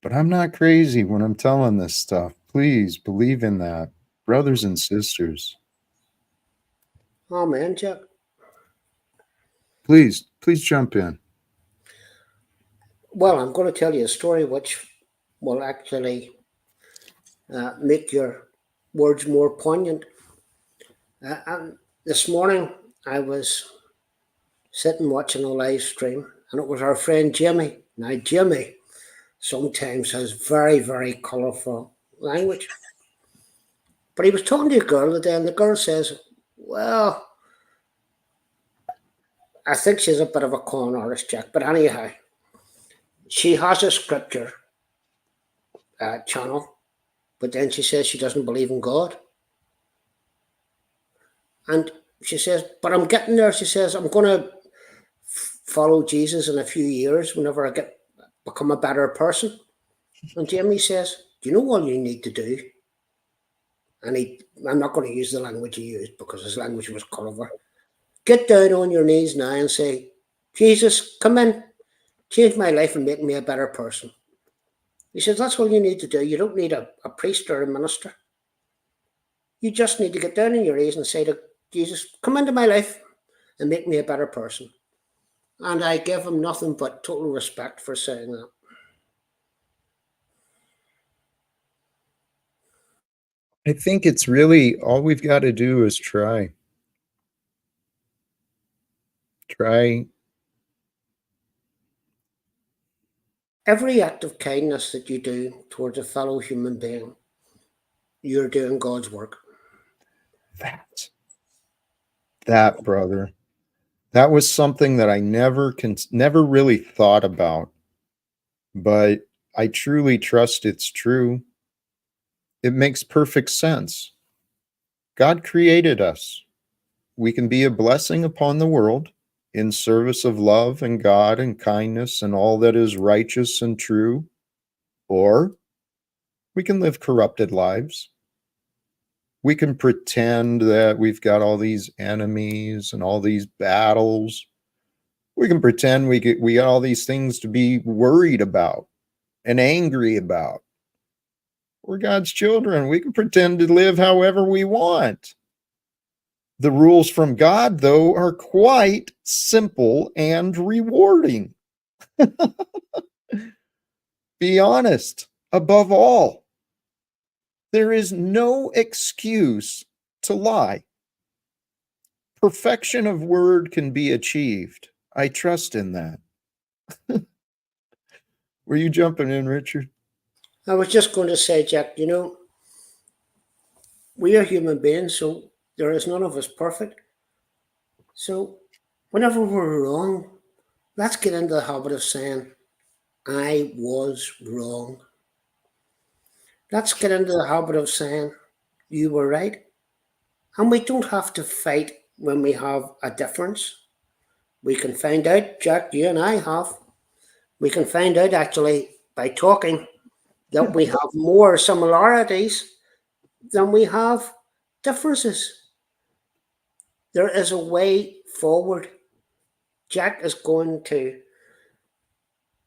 But I'm not crazy when I'm telling this stuff. Please believe in that, brothers and sisters. Amen, Chuck. Please jump in. Well, I'm going to tell you a story which will actually make your words more poignant. And this morning, I was sitting watching a live stream, and it was our friend Jimmy. Now, Jimmy sometimes has very, very colourful language. But he was talking to a girl today, and the girl says, Well, I think she's a bit of a con artist, Jack. But anyhow, she has a scripture channel, but then she says she doesn't believe in God. And she says, but I'm getting there. She says, I'm going to follow Jesus in a few years whenever I become a better person. And Jamie says, do you know what you need to do? And I'm not going to use the language he used because his language was clever. Get down on your knees now and say, Jesus, come in, change my life and make me a better person. He says, that's all you need to do. You don't need a priest or a minister. You just need to get down on your knees and say to Jesus, come into my life and make me a better person. And I give him nothing but total respect for saying that. I think it's really all we've got to do is try. Try. Every act of kindness that you do towards a fellow human being, you're doing God's work. That, brother. That was something that I never really thought about, but I truly trust it's true. It makes perfect sense. God created us. We can be a blessing upon the world in service of love and God and kindness and all that is righteous and true, or we can live corrupted lives. We can pretend that we've got all these enemies and all these battles. We can pretend we got all these things to be worried about and angry about. We're God's children. We can pretend to live however we want. The rules from God, though, are quite simple and rewarding. Be honest, above all. There is no excuse to lie. Perfection of word can be achieved. I trust in that. Were you jumping in, Richard? I was just going to say, Jack, we are human beings, so there is none of us perfect. So whenever we're wrong, let's get into the habit of saying, I was wrong. Let's get into the habit of saying, you were right. And we don't have to fight when we have a difference. We can find out, Jack, you and I have. We can find out actually by talking that we have more similarities than we have differences. There is a way forward. Jack is going to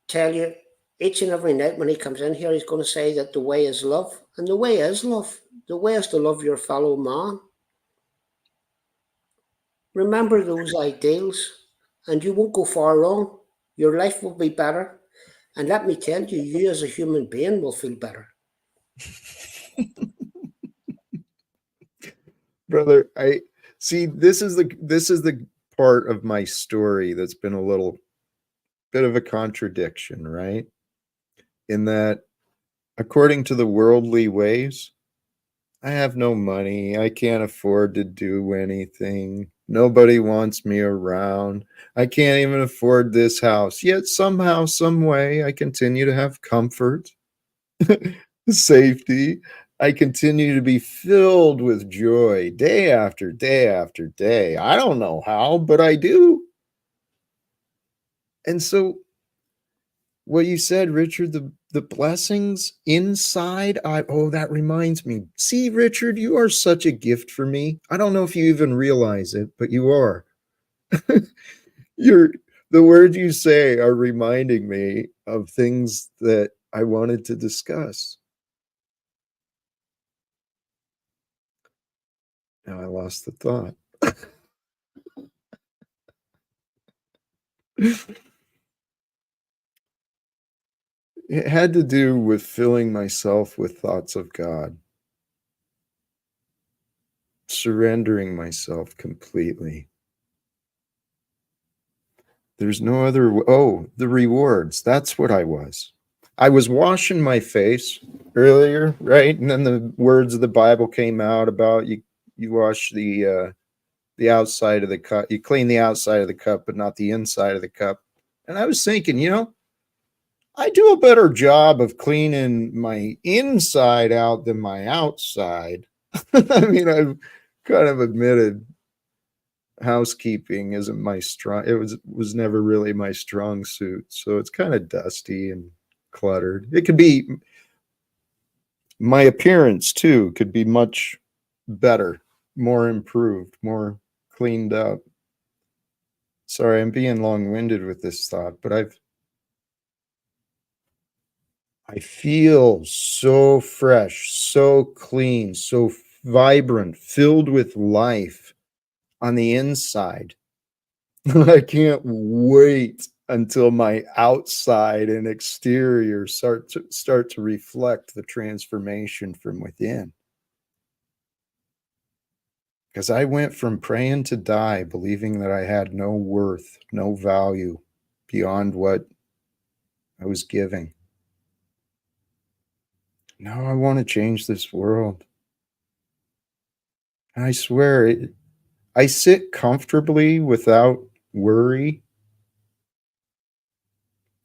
tell you each and every night when he comes in here, he's going to say that the way is love. And the way is love. The way is to love your fellow man. Remember those ideals and you won't go far wrong. Your life will be better. And let me tell you, you as a human being will feel better. Brother, I see this is the part of my story that's been a little bit of a contradiction, right? In that, according to the worldly ways, I have no money. I can't afford to do anything. Nobody wants me around. I can't even afford this house. Yet somehow, some way, I continue to have comfort, safety. I continue to be filled with joy day after day after day. I don't know how, but I do. And so what you said, Richard, the blessings inside, that reminds me. See, Richard, you are such a gift for me. I don't know if you even realize it, but you are. The words you say are reminding me of things that I wanted to discuss. Now I lost the thought. It had to do with filling myself with thoughts of God, surrendering myself completely. There's no other. The rewards. That's what I was. I was washing my face earlier, right? And then the words of the Bible came out about you wash the the outside of the cup. You clean the outside of the cup, but not the inside of the cup. And I was thinking, I do a better job of cleaning my inside out than my outside. I mean, I've kind of admitted housekeeping isn't my strong. It was never really my strong suit. So it's kind of dusty and cluttered. It could be my appearance too. Could be much better, more improved, more cleaned up. Sorry, I'm being long-winded with this thought, but I feel so fresh, so clean, so vibrant, filled with life on the inside. I can't wait until my outside and exterior start to reflect the transformation from within. Because I went from praying to die, believing that I had no worth, no value beyond what I was giving. Now I want to change this world. And I swear, I sit comfortably without worry.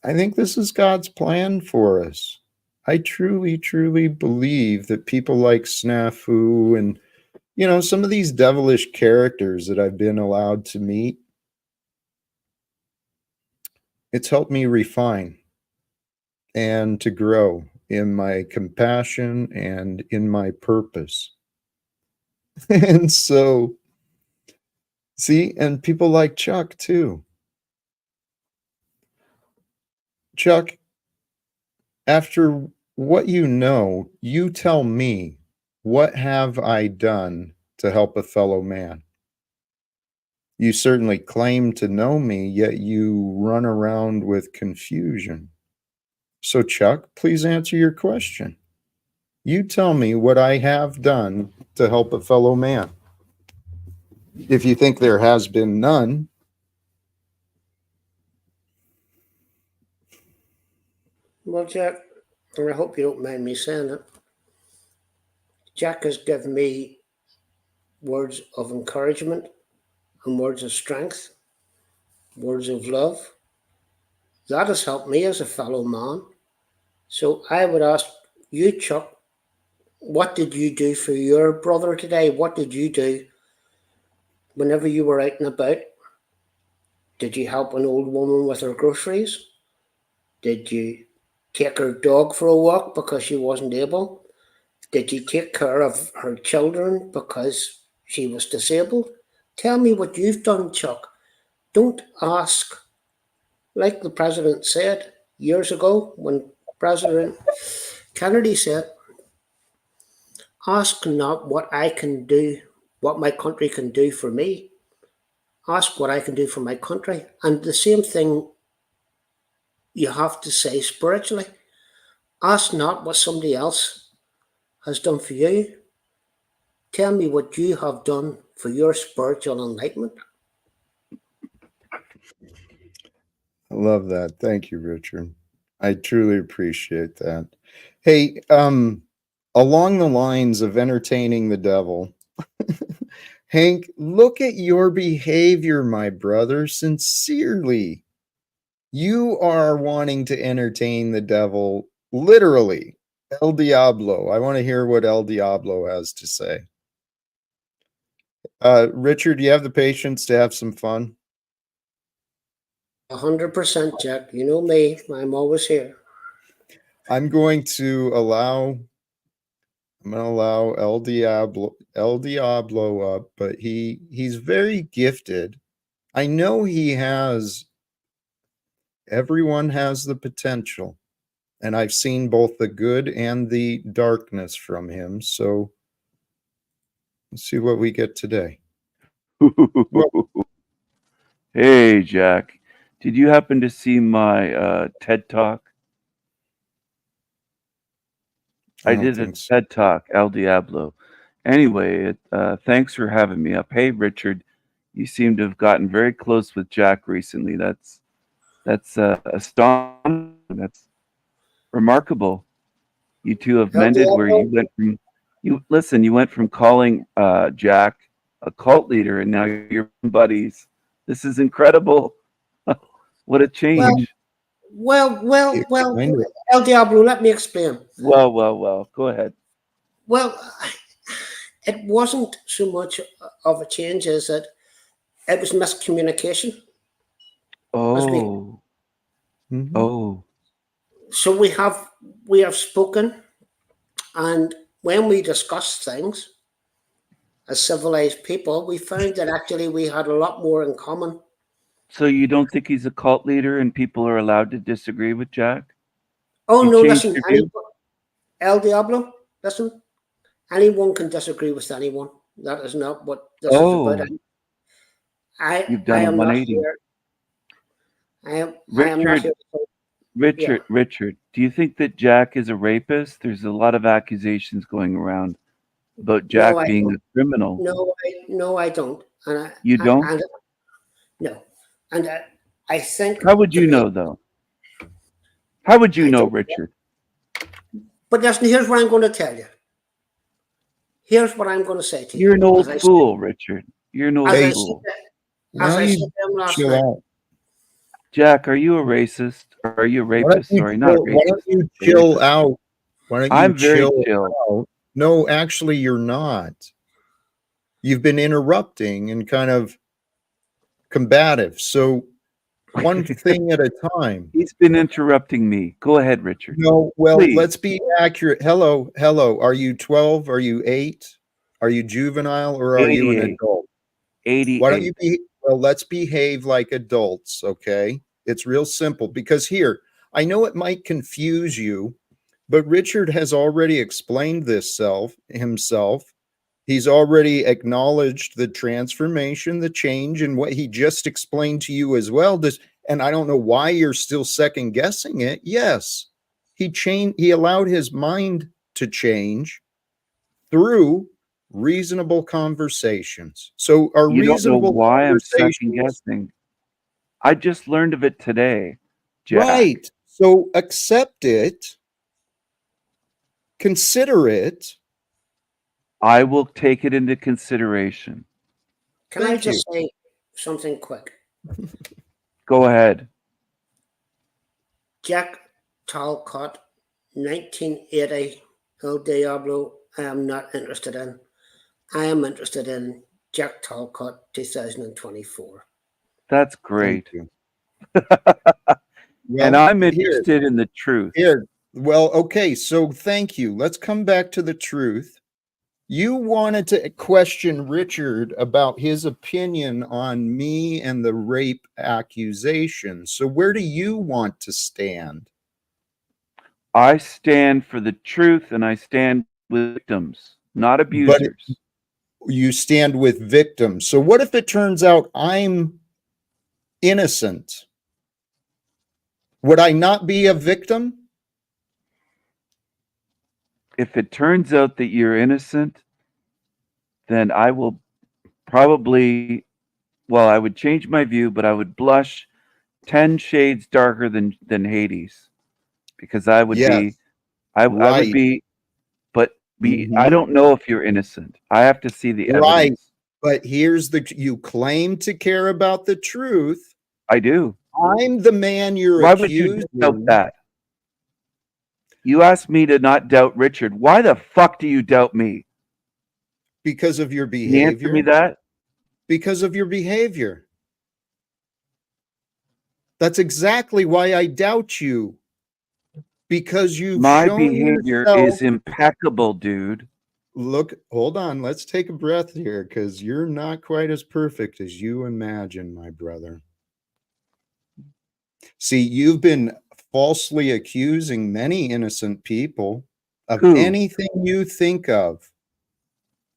I think this is God's plan for us. I truly, truly believe that people like Snafu and, some of these devilish characters that I've been allowed to meet, it's helped me refine and to grow in my compassion and in my purpose. And so, see, and people like Chuck too. Chuck, after what you tell me, what have I done to help a fellow man? You certainly claim to know me, yet you run around with confusion. So, Chuck, please answer your question. You tell me what I have done to help a fellow man. If you think there has been none. Well, Jack, and I hope you don't mind me saying it, Jack has given me words of encouragement and words of strength, words of love. That has helped me as a fellow man. So I would ask you, Chuck, what did you do for your brother today? What did you do whenever you were out and about? Did you help an old woman with her groceries? Did you take her dog for a walk because she wasn't able? Did you take care of her children because she was disabled? Tell me what you've done, Chuck. Don't ask, like the president said years ago when President Kennedy said, ask not what I can do, what my country can do for me. Ask what I can do for my country. And the same thing you have to say spiritually. Ask not what somebody else has done for you. Tell me what you have done for your spiritual enlightenment. I love that. Thank you, Richard. I truly appreciate that. Hey, along the lines of entertaining the devil, Hank, look at your behavior, my brother, sincerely. You are wanting to entertain the devil, literally. El Diablo. I want to hear what El Diablo has to say. Richard, do you have the patience to have some fun? 100%, Jack. You know me. I'm always here. I'm going to allow El Diablo up, but he's very gifted. I know everyone has the potential, and I've seen both the good and the darkness from him. So let's see what we get today. Hey, Jack. Did you happen to see my TED Talk? I did a TED Talk, El Diablo. Anyway, thanks for having me up. Hey, Richard, you seem to have gotten very close with Jack recently. That's astonishing. That's remarkable. You two have mended where you went from. You went from calling Jack a cult leader, and now you're buddies. This is incredible. What a change. Well, El Diablo, let me explain. Well. Go ahead. Well, it wasn't so much of a change as that it was miscommunication. Oh. Mhm. Oh. So we have spoken, and when we discussed things as civilized people, we found that actually we had a lot more in common. So you don't think he's a cult leader and people are allowed to disagree with Jack? Oh You no, changed listen, your view? El Diablo, listen, anyone can disagree with anyone. That is not what this is about. Oh, you've I done a am not 180. here. I am not here. Yeah. Richard, do you think that Jack is a rapist? There's a lot of accusations going around about No, Jack I being don't. a criminal. No, I don't. You don't? And no, and I think How would the you know, though? How would you I know, don't. Richard? But listen, here's what I'm going to tell you. Here's what I'm going to say to you. You're an old As I fool, Richard. You're an old as I fool. said, as Now I said you to him last chill night. out. Jack, are you a racist? Or are you a rapist? Sorry, not a Why don't racist. you A chill rapist. out? Why don't you I'm very chill chill. out? No, actually, you're not. You've been interrupting and kind of combative. So one thing at a time. He's been interrupting me. Go ahead, Richard. No, well, Please. let's be accurate. Hello. Are you 12? Are you 8? Are you juvenile or are you an 88. adult? 88. Why don't you be well, let's behave like adults, okay? It's real simple because here, I know it might confuse you, but Richard has already explained this himself. He's already acknowledged the transformation, the change, and what he just explained to you as well. And I don't know why you're still second guessing it. Yes, he allowed his mind to change through reasonable conversations. So are You don't know reasonable why I'm second conversations guessing. I just learned of it today, Jack. right? So accept it, consider it. I will take it into consideration. Can I just say something quick? Go ahead. Jack Talcott, 1980, El Diablo, I am not interested in. I am interested in Jack Talcott 2024. That's great. Well, and I'm interested in the truth. Well, okay, so thank you. Let's come back to the truth. You wanted to question Richard about his opinion on me and the rape accusation. So where do you want to stand? I stand for the truth and I stand with victims, not abusers. But you stand with victims. So what if it turns out I'm innocent? Would I not be a victim? If it turns out that you're innocent, then I will probably, well, I would change my view, but I would blush 10 shades darker than Hades, because I would be, I would be, but I don't know if you're innocent. I have to see the evidence. Right. But here's you claim to care about the truth. I do. I'm the man you're Why accusing. would you doubt that? You asked me to not doubt Richard. Why the fuck do you doubt me? Because of your behavior. Can you answer me that? Because of your behavior. That's exactly why I doubt you. Because you've my shown behavior yourself, is impeccable, dude. Look, hold on. Let's take a breath here because you're not quite as perfect as you imagine, my brother. See, you've been falsely accusing many innocent people of anything you think of.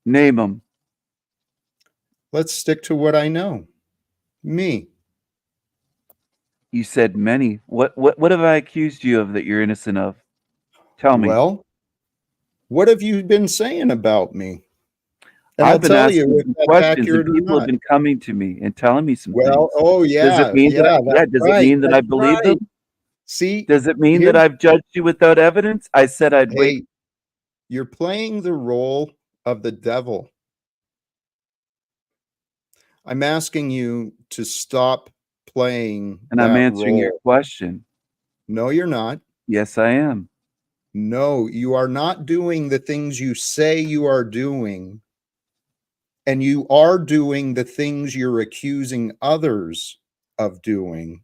Name them. Let's stick to what I know. Me. You said many. What have I accused you of that you're innocent of? Tell me. Well, what have you been saying about me? And I've I'll been tell asking you if some that's questions, accurate and people or have not. been coming to me and telling me some Well, things. oh yeah. Does it mean does it mean that I believe them? See, does it mean that I've judged you without evidence? I said I'd wait. You're playing the role of the devil. I'm asking you to stop playing And I'm that answering your role. question. No, you're not. Yes, I am. No, you are not doing the things you say you are doing. And you are doing the things you're accusing others of doing.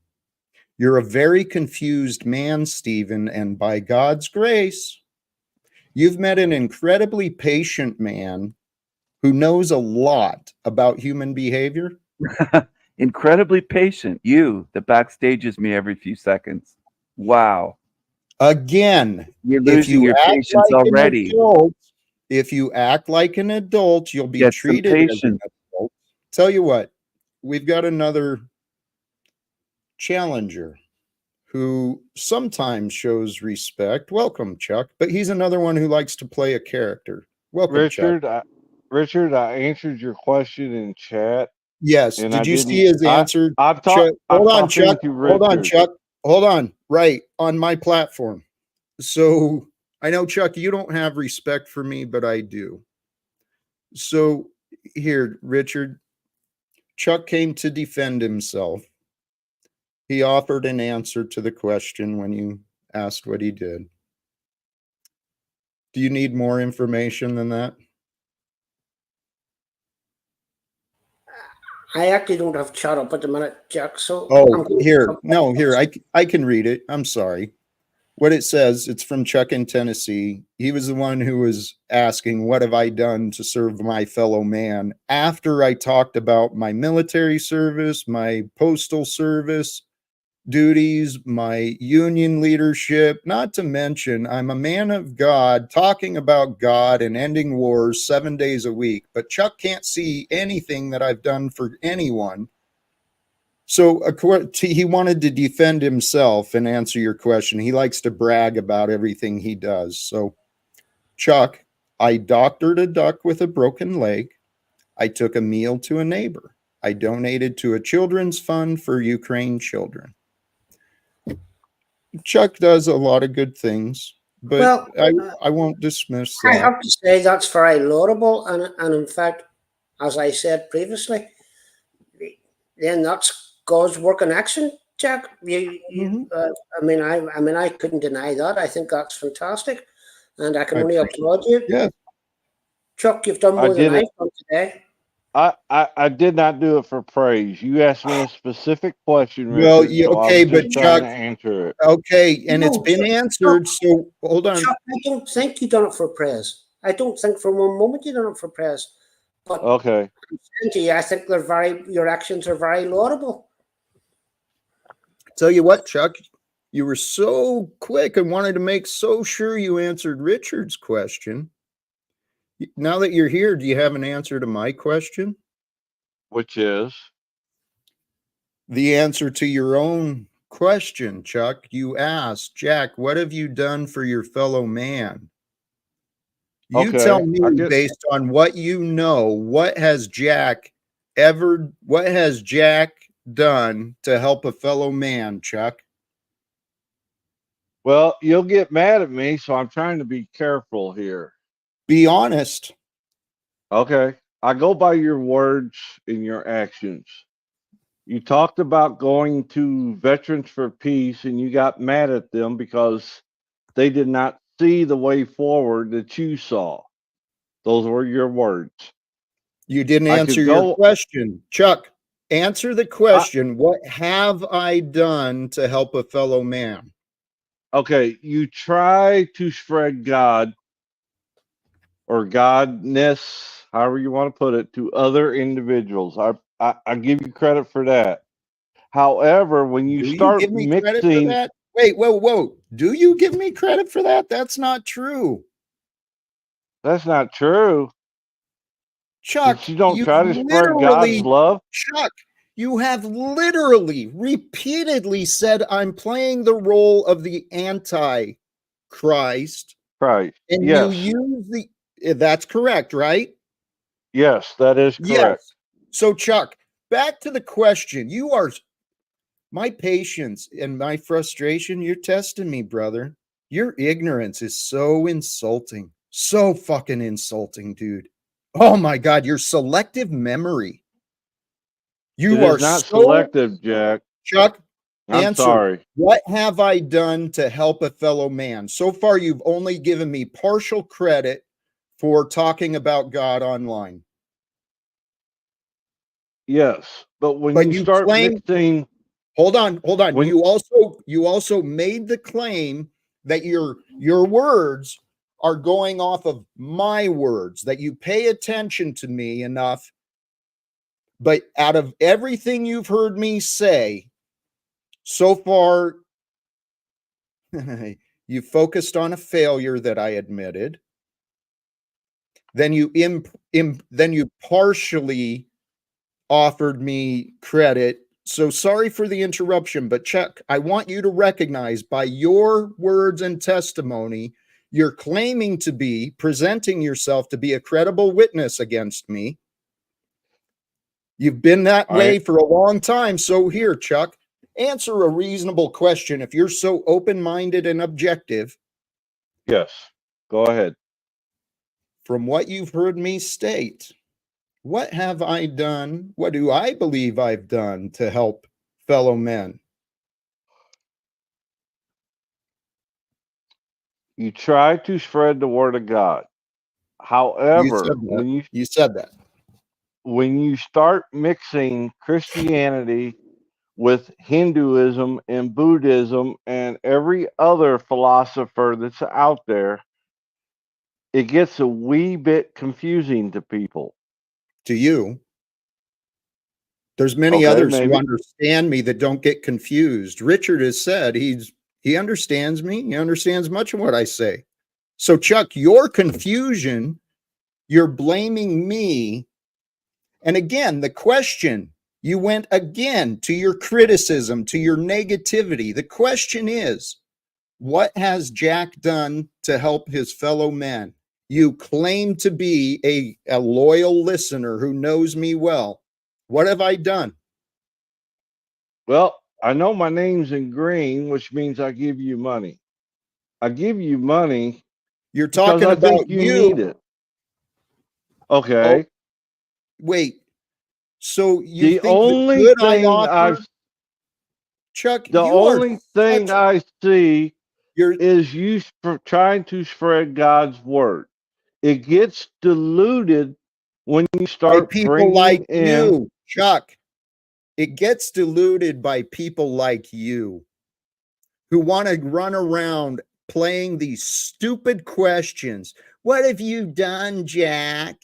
You're a very confused man, Stephen, and by God's grace, you've met an incredibly patient man who knows a lot about human behavior. Incredibly patient. You that backstages me every few seconds. Wow. Again, You're if losing you your act patience like an already. adult, if you act like an adult, you'll be Get some treated as an patience. adult. Tell you what, we've got another challenger who sometimes shows respect. Welcome, Chuck. But he's another one who likes to play a character. Welcome, Chuck. Richard, I answered your question in chat, Yes. and I Did you didn't. see his answer? Chuck, I'm hold on, talking Chuck. to Hold on, Richard. Chuck. Hold on. Right on my platform. So I know, Chuck, you don't have respect for me, but I do. So here, Richard, Chuck came to defend himself. He offered an answer to the question when you asked what he did. Do you need more information than that? I actually don't have chat up at the minute, Jack. So Oh, I'm going here. No, here. I can read it. I'm sorry. What it says, it's from Chuck in Tennessee. He was the one who was asking, what have I done to serve my fellow man? After I talked about my military service, my postal service duties, my union leadership, not to mention I'm a man of God talking about God and ending wars 7 days a week. But Chuck can't see anything that I've done for anyone. So he wanted to defend himself and answer your question. He likes to brag about everything he does. So, Chuck, I doctored a duck with a broken leg. I took a meal to a neighbor. I donated to a children's fund for Ukraine children. Chuck does a lot of good things, but well. I won't dismiss I that. have to say that's very laudable, and in fact, as I said previously, then that's God's work in action, Jack. I mean, I couldn't deny that. I think that's fantastic, and I can I only applaud you. Yeah. Chuck, you've done I more than did it. I've done today. I did not do it for praise. You asked me a specific question, Well, Richard, so I okay, was but just trying Chuck, to answer it. okay, and it's No, been Chuck, answered. So hold on. Chuck, I don't think you done it for praise. I don't think for one moment you done it for praise. But Okay. I'm saying to you, I think your actions are very laudable. Tell you what, Chuck, you were so quick and wanted to make so sure you answered Richard's question. Now that you're here, do you have an answer to my question? Which is? The answer to your own question, Chuck. You asked, Jack, what have you done for your fellow man? You tell Okay. me, I get. based on what you know, what has Jack done to help a fellow man, Chuck? Well, you'll get mad at me, so I'm trying to be careful here. Be honest. Okay. I go by your words and your actions. You talked about going to Veterans for Peace and you got mad at them because they did not see the way forward that you saw. Those were your words. You didn't I answer could your go. question. Chuck, answer the question. What have I done to help a fellow man? Okay. You try to spread God or godness, however you want to put it, to other individuals. I give you credit for that. However, when you Do you start give me credit for mixing, that? Wait, whoa. Do you give me credit for that? That's not true. that's not true. Chuck, That you don't try to spread God's love. Chuck, you have literally repeatedly said I'm playing the role of the Antichrist. Christ. And you Yes. use that's correct, right? Yes, that is correct. Yes. So, Chuck, back to the question. My patience and my frustration, you're testing me, brother. Your ignorance is so insulting. So fucking insulting, dude. Oh my God, your selective memory. You It are is not so, selective, Jack. Chuck, I'm answer. sorry. What have I done to help a fellow man? So far, you've only given me partial credit for talking about God online. Yes, but when But you you start claim, hold on. when You also made the claim that your words are going off of my words, that you pay attention to me enough. But out of everything you've heard me say so far, you focused on a failure that I admitted. Then you partially offered me credit. So sorry for the interruption, but Chuck, I want you to recognize by your words and testimony, you're claiming to be presenting yourself to be a credible witness against me. You've been that way for a long time. So here, Chuck, answer a reasonable question. If you're so open-minded and objective, yes, go ahead. from what you've heard me state, what have I done? What do I believe I've done to help fellow men? You try to spread the word of God. You However, said that. You said that. when you start mixing Christianity with Hinduism and Buddhism and every other philosopher that's out there, it gets a wee bit confusing to people. To you, there's many Okay, others who maybe. understand me that don't get confused. Richard has said he understands me. He understands much of what I say. So Chuck, your confusion, you're blaming me. And again, the question, you went again to your criticism, to your negativity. The question is, what has Jack done to help his fellow men? You claim to be a loyal listener who knows me well. What have I done? Well, I know my name's in green, which means I give you money. I give you money You're because talking I about think you need you. it. Oh, Okay. wait. So you The think the only good I thing offer, I've Chuck, the you are only thing such, I see you're is you trying to spread God's word. It gets diluted when you by start people bringing like in. you, Chuck. It gets diluted by people like you who want to run around playing these stupid questions. What have you done, Jack?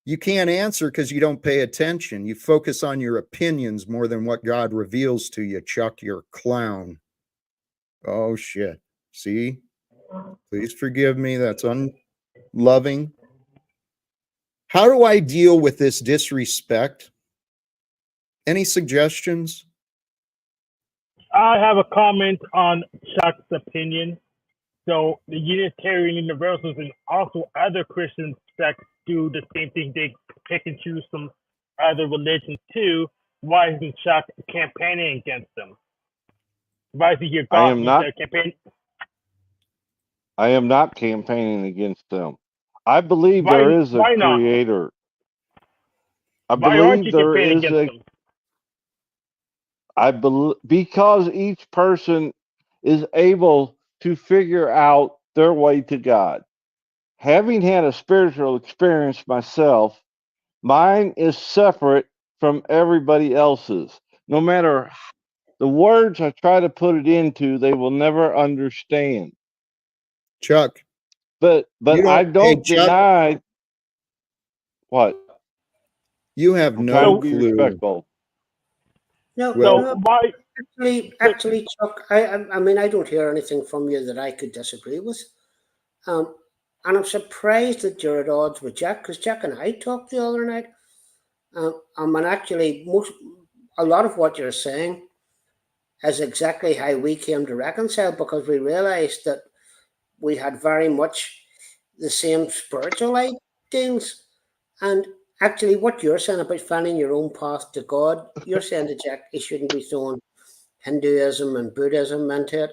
You can't answer because you don't pay attention. You focus on your opinions more than what God reveals to you, Chuck. You're a clown. Oh, shit. See? Please forgive me. That's unloving. How do I deal with this disrespect? Any suggestions? I have a comment on Chuck's opinion. So the Unitarian Universalists and also other Christian sects do the same thing. They pick and choose some other religions too. Why isn't Chuck campaigning against them? Why is he here I am gossiping not. instead of campaigning? I am not campaigning against them. I believe Why? there is a Why not? creator. I Why aren't believe you there campaigning is against a. them? I believe because each person is able to figure out their way to God. Having had a spiritual experience myself, mine is separate from everybody else's. No matter the words I try to put it into, they will never understand. Chuck, But you I don't, hey, don't Chuck, deny what. you have I'm trying no to be clue. respectful. No, Well, So no, why? actually, Chuck, I mean, I don't hear anything from you that I could disagree with. Um, and I'm surprised that you're at odds with Jack, because Jack and I talked the other night. And actually, a lot of what you're saying is exactly how we came to reconcile, because we realized that we had very much the same spiritual ideals. And actually, what you're saying about finding your own path to God, you're saying to Jack, he shouldn't be throwing Hinduism and Buddhism into it.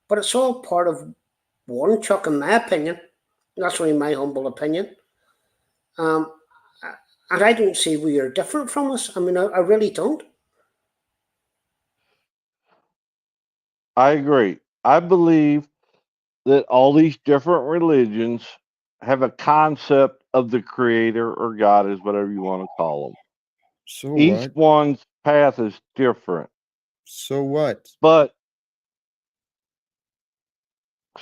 But it's all part of one, Chuck, in my opinion. That's only my humble opinion. Um, And I don't see where you're different from us. I mean, I really don't. I agree. I believe that all these different religions have a concept of the creator or God, is whatever you want to call them. So Each what? one's path is different. So what? But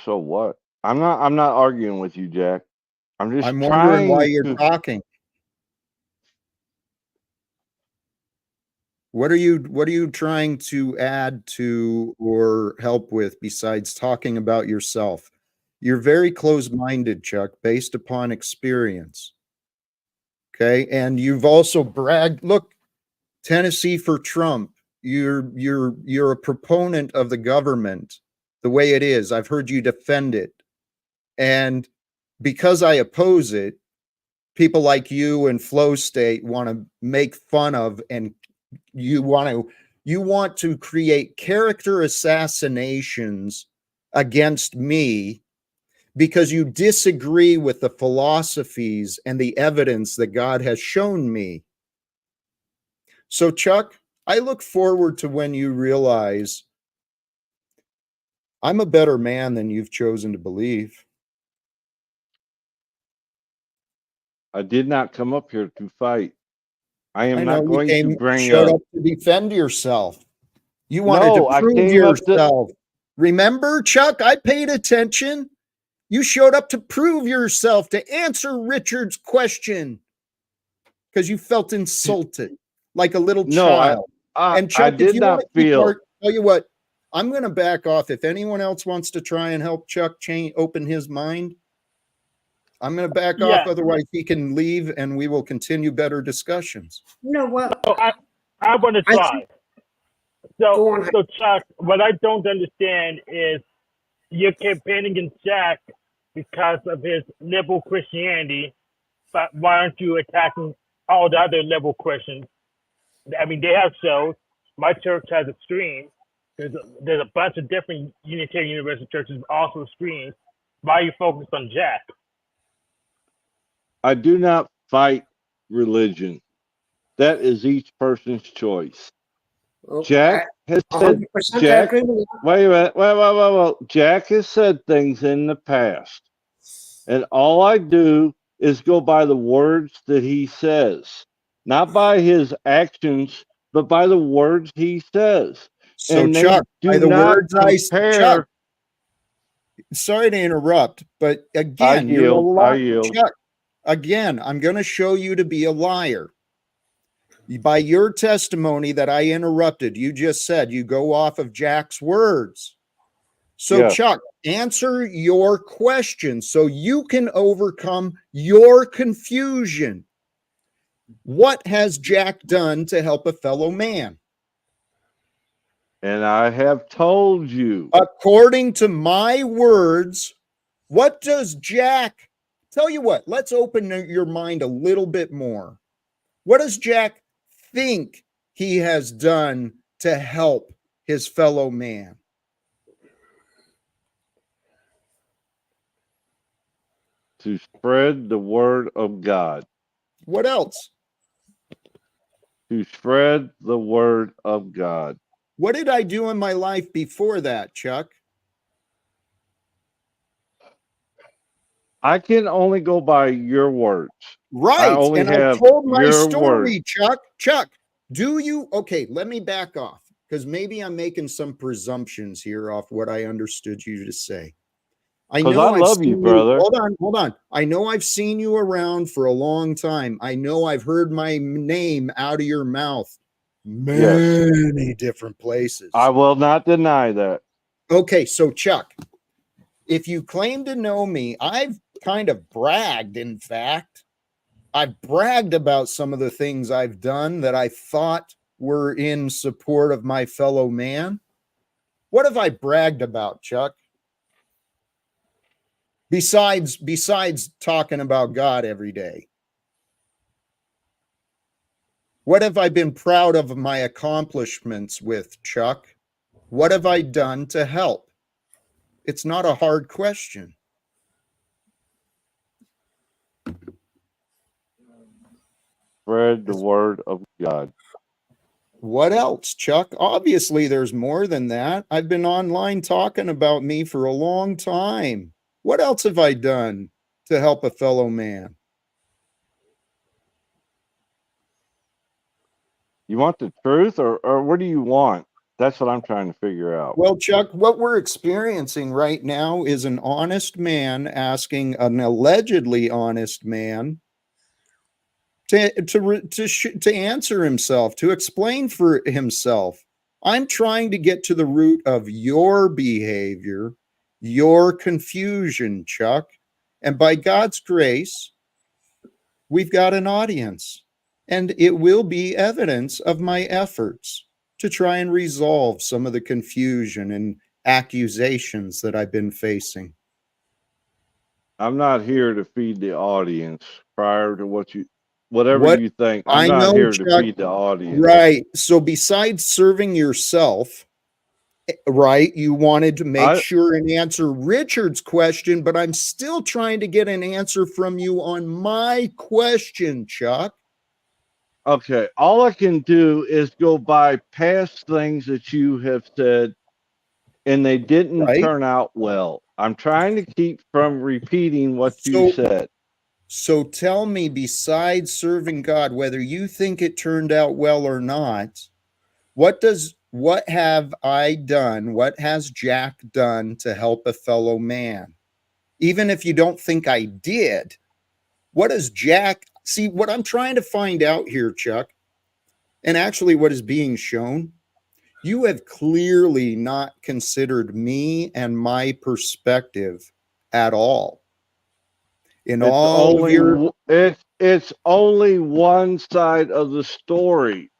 so what? I'm not arguing with you, Jack. I'm just I'm wondering why trying you're to. talking. What are you trying to add to or help with besides talking about yourself? You're very closed-minded, Chuck, based upon experience. Okay? And you've also bragged, look, Tennessee for Trump. You're a proponent of the government the way it is. I've heard you defend it. And because I oppose it, people like you and Flow State want to make fun of, and you want to create character assassinations against me because you disagree with the philosophies and the evidence that God has shown me. So, Chuck, I look forward to when you realize I'm a better man than you've chosen to believe. I did not come up here to fight. I am I know not you going to bring showed up. up to defend yourself. You wanted to No, I prove came up to. yourself. Remember, Chuck, I paid attention. You showed up to prove yourself, to answer Richard's question because you felt insulted like a little No, child. And I Chuck, if did you want not to keep feel. tell you what, I'm going to back off. If anyone else wants to try and help Chuck open his mind, I'm going to back off. Yeah. Otherwise, he can leave and we will continue better discussions. You know what? So I want to I try. think, So go on. so Chuck, what I don't understand is you're campaigning against Jack because of his liberal Christianity, but why aren't you attacking all the other liberal Christians? I mean, they have shows. My church has a stream. There's a bunch of different Unitarian Universal churches also streams. Why are you focused on Jack? I do not fight religion. That is each person's choice. Oh, Jack has said. 100% I Jack. agree with you. Wait a minute. Wait. Jack has said things in the past, and all I do is go by the words that he says, not by his actions, but by the words he says. So, And they Chuck, by do the not words Chuck, compare. sorry to interrupt, but I again, you're a yield. I liar. yield. Chuck, again, I'm going to show you to be a liar. By your testimony that I interrupted, you just said you go off of Jack's words. So, Yes. Chuck, answer your question so you can overcome your confusion. What has Jack done to help a fellow man? And I have told you. According to my words, what does Jack tell you what? Let's open your mind a little bit more. What does Jack think he has done to help his fellow man? To spread the word of God. What else? To spread the word of God. What did I do in my life before that, Chuck? I can only go by your words. I Right. only And I have told my your word. story, Chuck. Chuck, do you? Okay, let me back off because maybe I'm making some presumptions here off what I understood you to say. I Because know I I've love you, seen brother. Hold on. I know I've seen you around for a long time. I know I've heard my name out of your mouth many different places. I will not deny that. Okay, so Chuck, if you claim to know me, I've kind of bragged, in fact. I've bragged about some of the things I've done that I thought were in support of my fellow man. What have I bragged about, Chuck? Besides talking about God every day. What have I been proud of my accomplishments with, Chuck? What have I done to help? It's not a hard question. spread the word of God. What else, Chuck? Obviously, there's more than that. I've been online talking about me for a long time. What else have I done to help a fellow man? You want the truth, or what do you want? That's what I'm trying to figure out. Well, Chuck, what we're experiencing right now is an honest man asking an allegedly honest man to answer himself, to explain for himself. I'm trying to get to the root of your behavior, your confusion, Chuck. And by God's grace, we've got an audience, and it will be evidence of my efforts to try and resolve some of the confusion and accusations that I've been facing. I'm not here to feed the audience prior to whatever What you think. I'm I not know, here to Chuck, feed the audience. right. So besides serving yourself, right, you wanted to make sure and answer Richard's question, but I'm still trying to get an answer from you on my question, Chuck. Okay, all I can do is go by past things that you have said, and they didn't Right. turn out well. I'm trying to keep from repeating what you said. So tell me, besides serving God, whether you think it turned out well or not, what have I done? What has Jack done to help a fellow man? Even if you don't think I did, what does Jack see? What I'm trying to find out here, Chuck, and actually what is being shown, you have clearly not considered me and my perspective at all. In It's all of your, it's only one side of the story.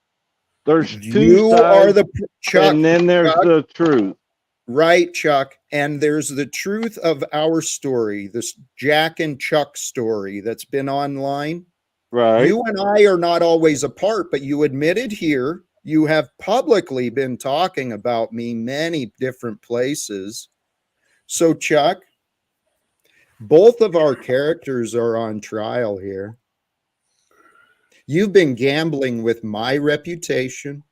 There's two you are sides, the Chuck, and then there's Chuck, the truth. right, Chuck? And there's the truth of our story, this Jack and Chuck story that's been online. Right. You and I are not always apart, but you admitted here you have publicly been talking about me many different places. So, Chuck, both of our characters are on trial here. You've been gambling with my reputation,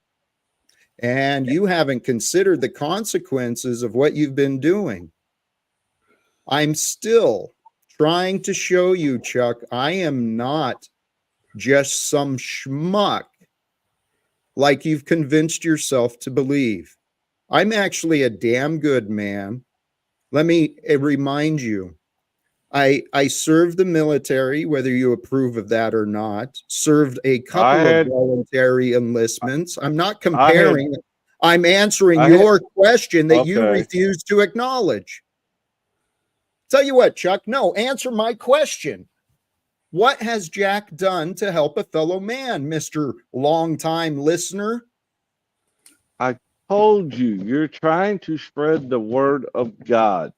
and you haven't considered the consequences of what you've been doing. I'm still trying to show you, Chuck, I am not just some schmuck like you've convinced yourself to believe. I'm actually a damn good man. Let me remind you, I served the military, whether you approve of that or not, served a couple of voluntary enlistments. I'm not comparing. I'm answering your question that you refuse to acknowledge. Tell you what, Chuck, no, answer my question. What has Jack done to help a fellow man, Mr. Longtime listener? I told you, you're trying to spread the word of God,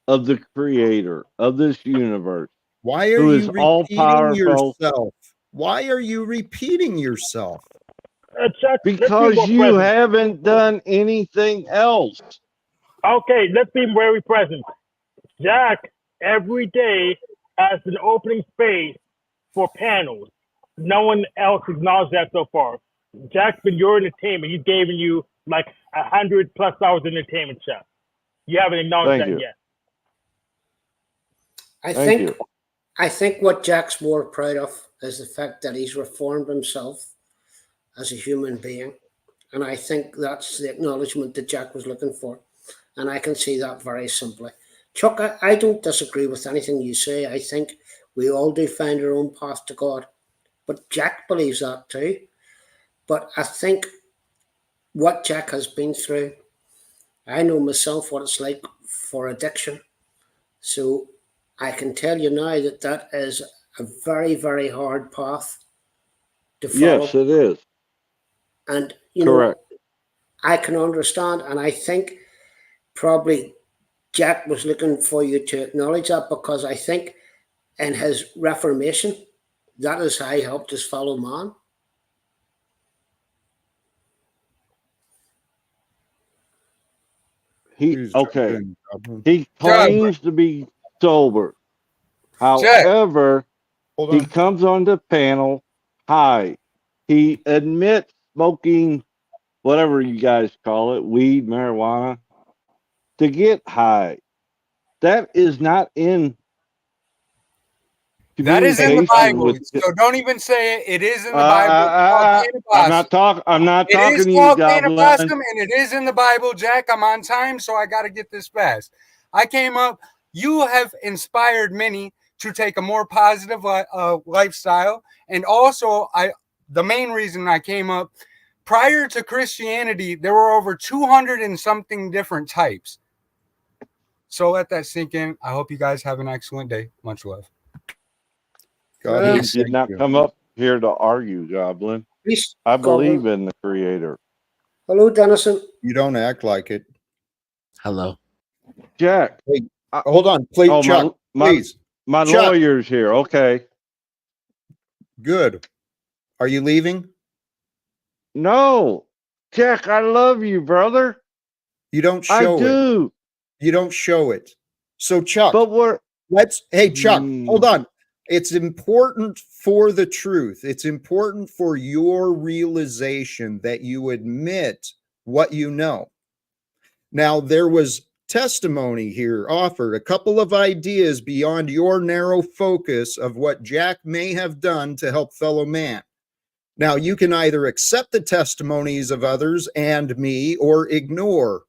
of the creator of this universe. Why are you repeating yourself? Why are you repeating yourself? Chuck, because you haven't done anything else. Okay, let's be very present. Jack every day has an opening space for panels. No one else acknowledged that so far. Jack's been your entertainment. He's given you like 100+ hours of entertainment, Chuck. You haven't acknowledged that yet. I think what Jack's more proud of is the fact that he's reformed himself as a human being. And I think that's the acknowledgement that Jack was looking for. And I can see that very simply. Chuck, I don't disagree with anything you say. I think we all do find our own path to God. But Jack believes that too. But I think what Jack has been through, I know myself what it's like for addiction. So I can tell you now that is a very, very hard path to follow. Yes, it is. And, you know, I can understand. And I think probably Jack was looking for you to acknowledge that, because I think in his reformation, that is how he helped his fellow man. He claims to be sober. However, he comes on the panel high. He admits smoking whatever you guys call it, weed, marijuana, to get high. That is not in That is in the communication Bible. with. So don't even say it. It is in the Bible. It's called I'm cannabis. not talking. I'm not It is talking to you, called Goblin. cannabis, and it is in the Bible, Jack. I'm on time, so I got to get this fast. I came up. You have inspired many to take a more positive lifestyle, and also the main reason I came up, prior to Christianity, there were over 200 and something different types. So let that sink in. I hope you guys have an excellent day. Much love. God, We thank did not you. come up here to argue, Goblin. Peace, I Goblin. believe in the Creator. Hello, Dennison. You don't act like it. Hello. Jack. Hey, hold on, please, Oh, Chuck. Please, my Chuck. lawyer's here. Okay. Good. Are you leaving? No, Jack, I love you, brother. You don't I show it. do. You don't show it. So, Chuck, But we're. hey, Chuck, hold on. It's important for the truth. It's important for your realization that you admit what you know. Now, there was testimony here offered, a couple of ideas beyond your narrow focus of what Jack may have done to help fellow man. Now, you can either accept the testimonies of others and me or ignore.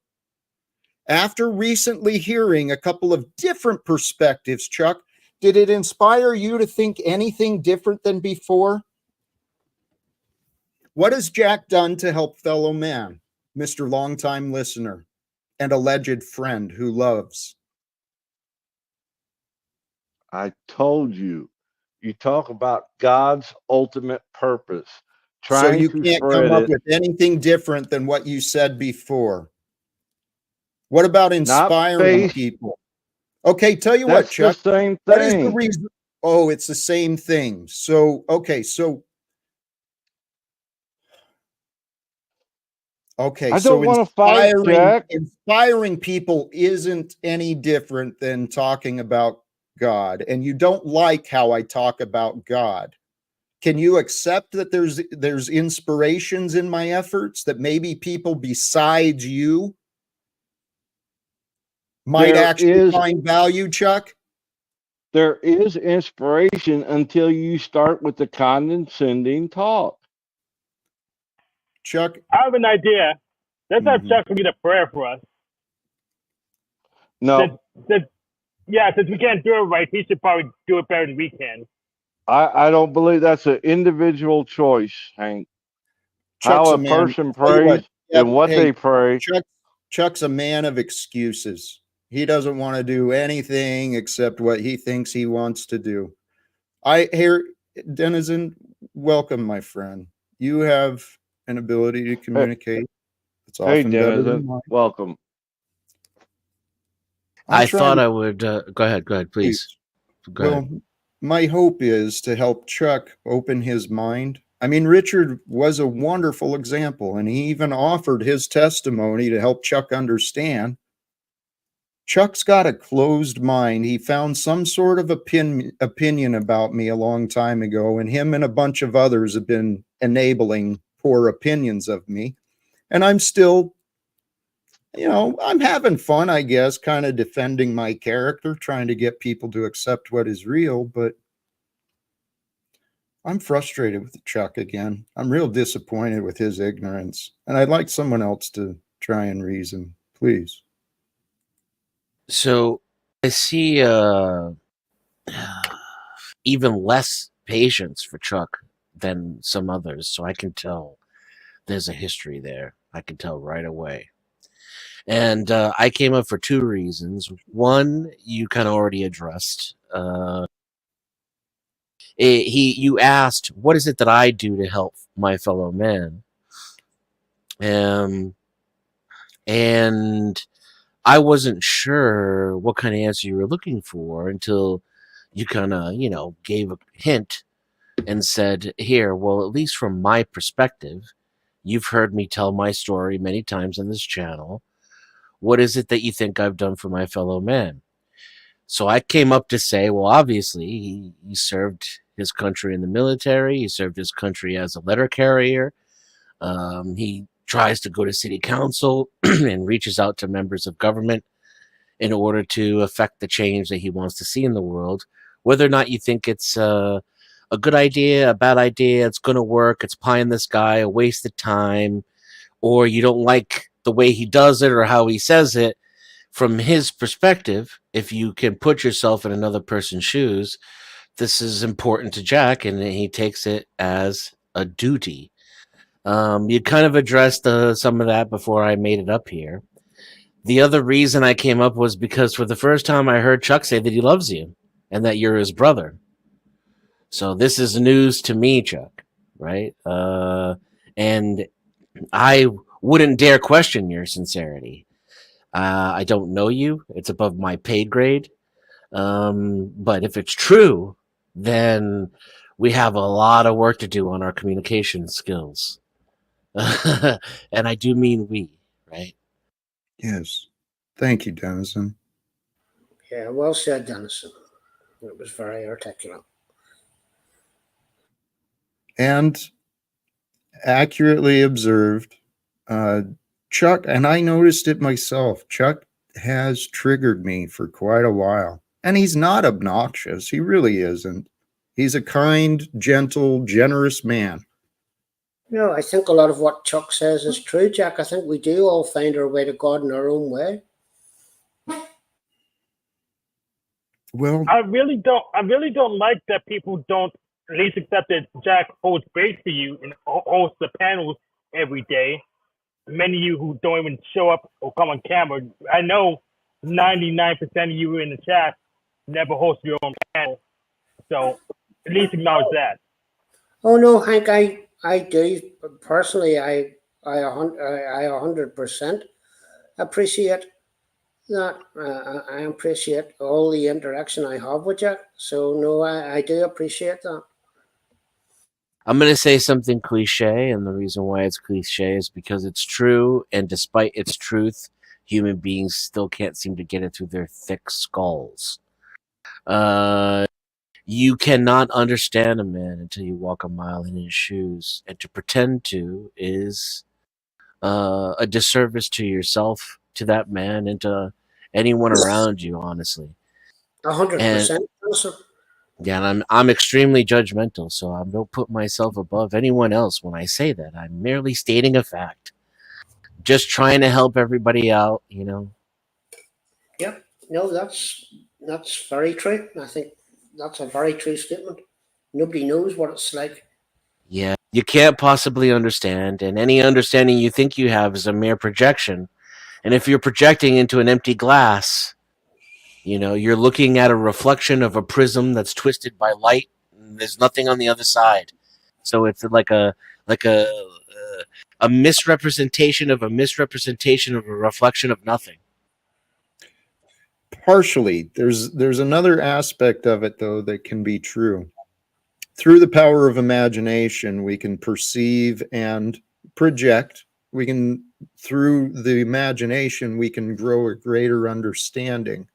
After recently hearing a couple of different perspectives, Chuck, did it inspire you to think anything different than before? What has Jack done to help fellow man, Mr. Longtime Listener and alleged friend who loves? I told you. You talk about God's ultimate purpose. So Trying you to can't come spread up it. with anything different than what you said before. What about inspiring people? Okay, tell you what, That's Chuck. the same What is the thing. reason? Oh, it's the same thing. So, okay, so I don't want to fight, Jack. inspiring people isn't any different than talking about God. And you don't like how I talk about God. Can you accept that there's inspirations in my efforts, that maybe people besides you might actually find value, Chuck? There is inspiration until you start with the condescending talk. Chuck, I have an idea. Let's have Chuck read a prayer for us. No. Since we can't do it right, he should probably do it better than we can. I don't believe that's an individual choice, Hank. Chuck's how a a man. person Tell you what, prays and what hey, they pray. Chuck's a man of excuses. He doesn't want to do anything except what he thinks he wants to do. I hear, Denizen, welcome, my friend. You have an ability to communicate. It's often better than mine. Welcome. I thought I would go ahead, please. Go well, ahead. My hope is to help Chuck open his mind. I mean, Richard was a wonderful example, and he even offered his testimony to help Chuck understand. Chuck's got a closed mind. He found some sort of opinion about me a long time ago, and him and a bunch of others have been enabling poor opinions of me. And I'm still, I'm having fun, I guess, kind of defending my character, trying to get people to accept what is real, but I'm frustrated with Chuck again. I'm real disappointed with his ignorance, and I'd like someone else to try and reason, please. So I see even less patience for Chuck than some others, so I can tell there's a history there. I can tell right away. And I came up for two reasons. One, you kind of already addressed. You asked, what is it that I do to help my fellow man? And I wasn't sure what kind of answer you were looking for until you kind of, gave a hint and said, here, well, at least from my perspective, you've heard me tell my story many times on this channel. What is it that you think I've done for my fellow man? So I came up to say, well, obviously he served his country in the military. He served his country as a letter carrier. He tries to go to city council and reaches out to members of government in order to affect the change that he wants to see in the world. Whether or not you think it's a good idea, a bad idea, it's going to work, it's pie in the sky, a waste of time, or you don't like the way he does it or how he says it, from his perspective, if you can put yourself in another person's shoes, this is important to Jack, and he takes it as a duty. You kind of addressed some of that before I made it up here. The other reason I came up was because for the first time I heard Chuck say that he loves you and that you're his brother. So this is news to me, Chuck, right? And I wouldn't dare question your sincerity. I don't know you. It's above my pay grade. But if it's true, then we have a lot of work to do on our communication skills. And I do mean we, right? Yes. Thank you, Dennison. Yeah, well said, Dennison. It was very articulate. And accurately observed, Chuck, and I noticed it myself, Chuck has triggered me for quite a while. And he's not obnoxious. He really isn't. He's a kind, gentle, generous man. No, I think a lot of what Chuck says is true, Jack. I think we do all find our way to God in our own way. Well, I really don't like that people don't at least accept that Jack holds space for you and hosts the panels every day. Many of you who don't even show up or come on camera, I know 99% of you in the chat never host your own panel. So at least acknowledge that. Oh no, Hank, I do personally. I 100% appreciate that. I appreciate all the interaction I have with you. So no, I do appreciate that. I'm going to say something cliche, and the reason why it's cliche is because it's true, and despite its truth, human beings still can't seem to get it through their thick skulls. You cannot understand a man until you walk a mile in his shoes, and to pretend to is a disservice to yourself, to that man, and to anyone around you, honestly. 100%. Yeah, and I'm extremely judgmental, so I don't put myself above anyone else when I say that. I'm merely stating a fact. Just trying to help everybody out, you know. Yep. No, that's very true. I think that's a very true statement. Nobody knows what it's like. Yeah, you can't possibly understand, and any understanding you think you have is a mere projection. And if you're projecting into an empty glass, you know, you're looking at a reflection of a prism that's twisted by light, and there's nothing on the other side. So it's like a misrepresentation of a misrepresentation of a reflection of nothing. Partially. There's another aspect of it, though, that can be true. Through the power of imagination, we can perceive and project. Through the imagination, we can grow a greater understanding.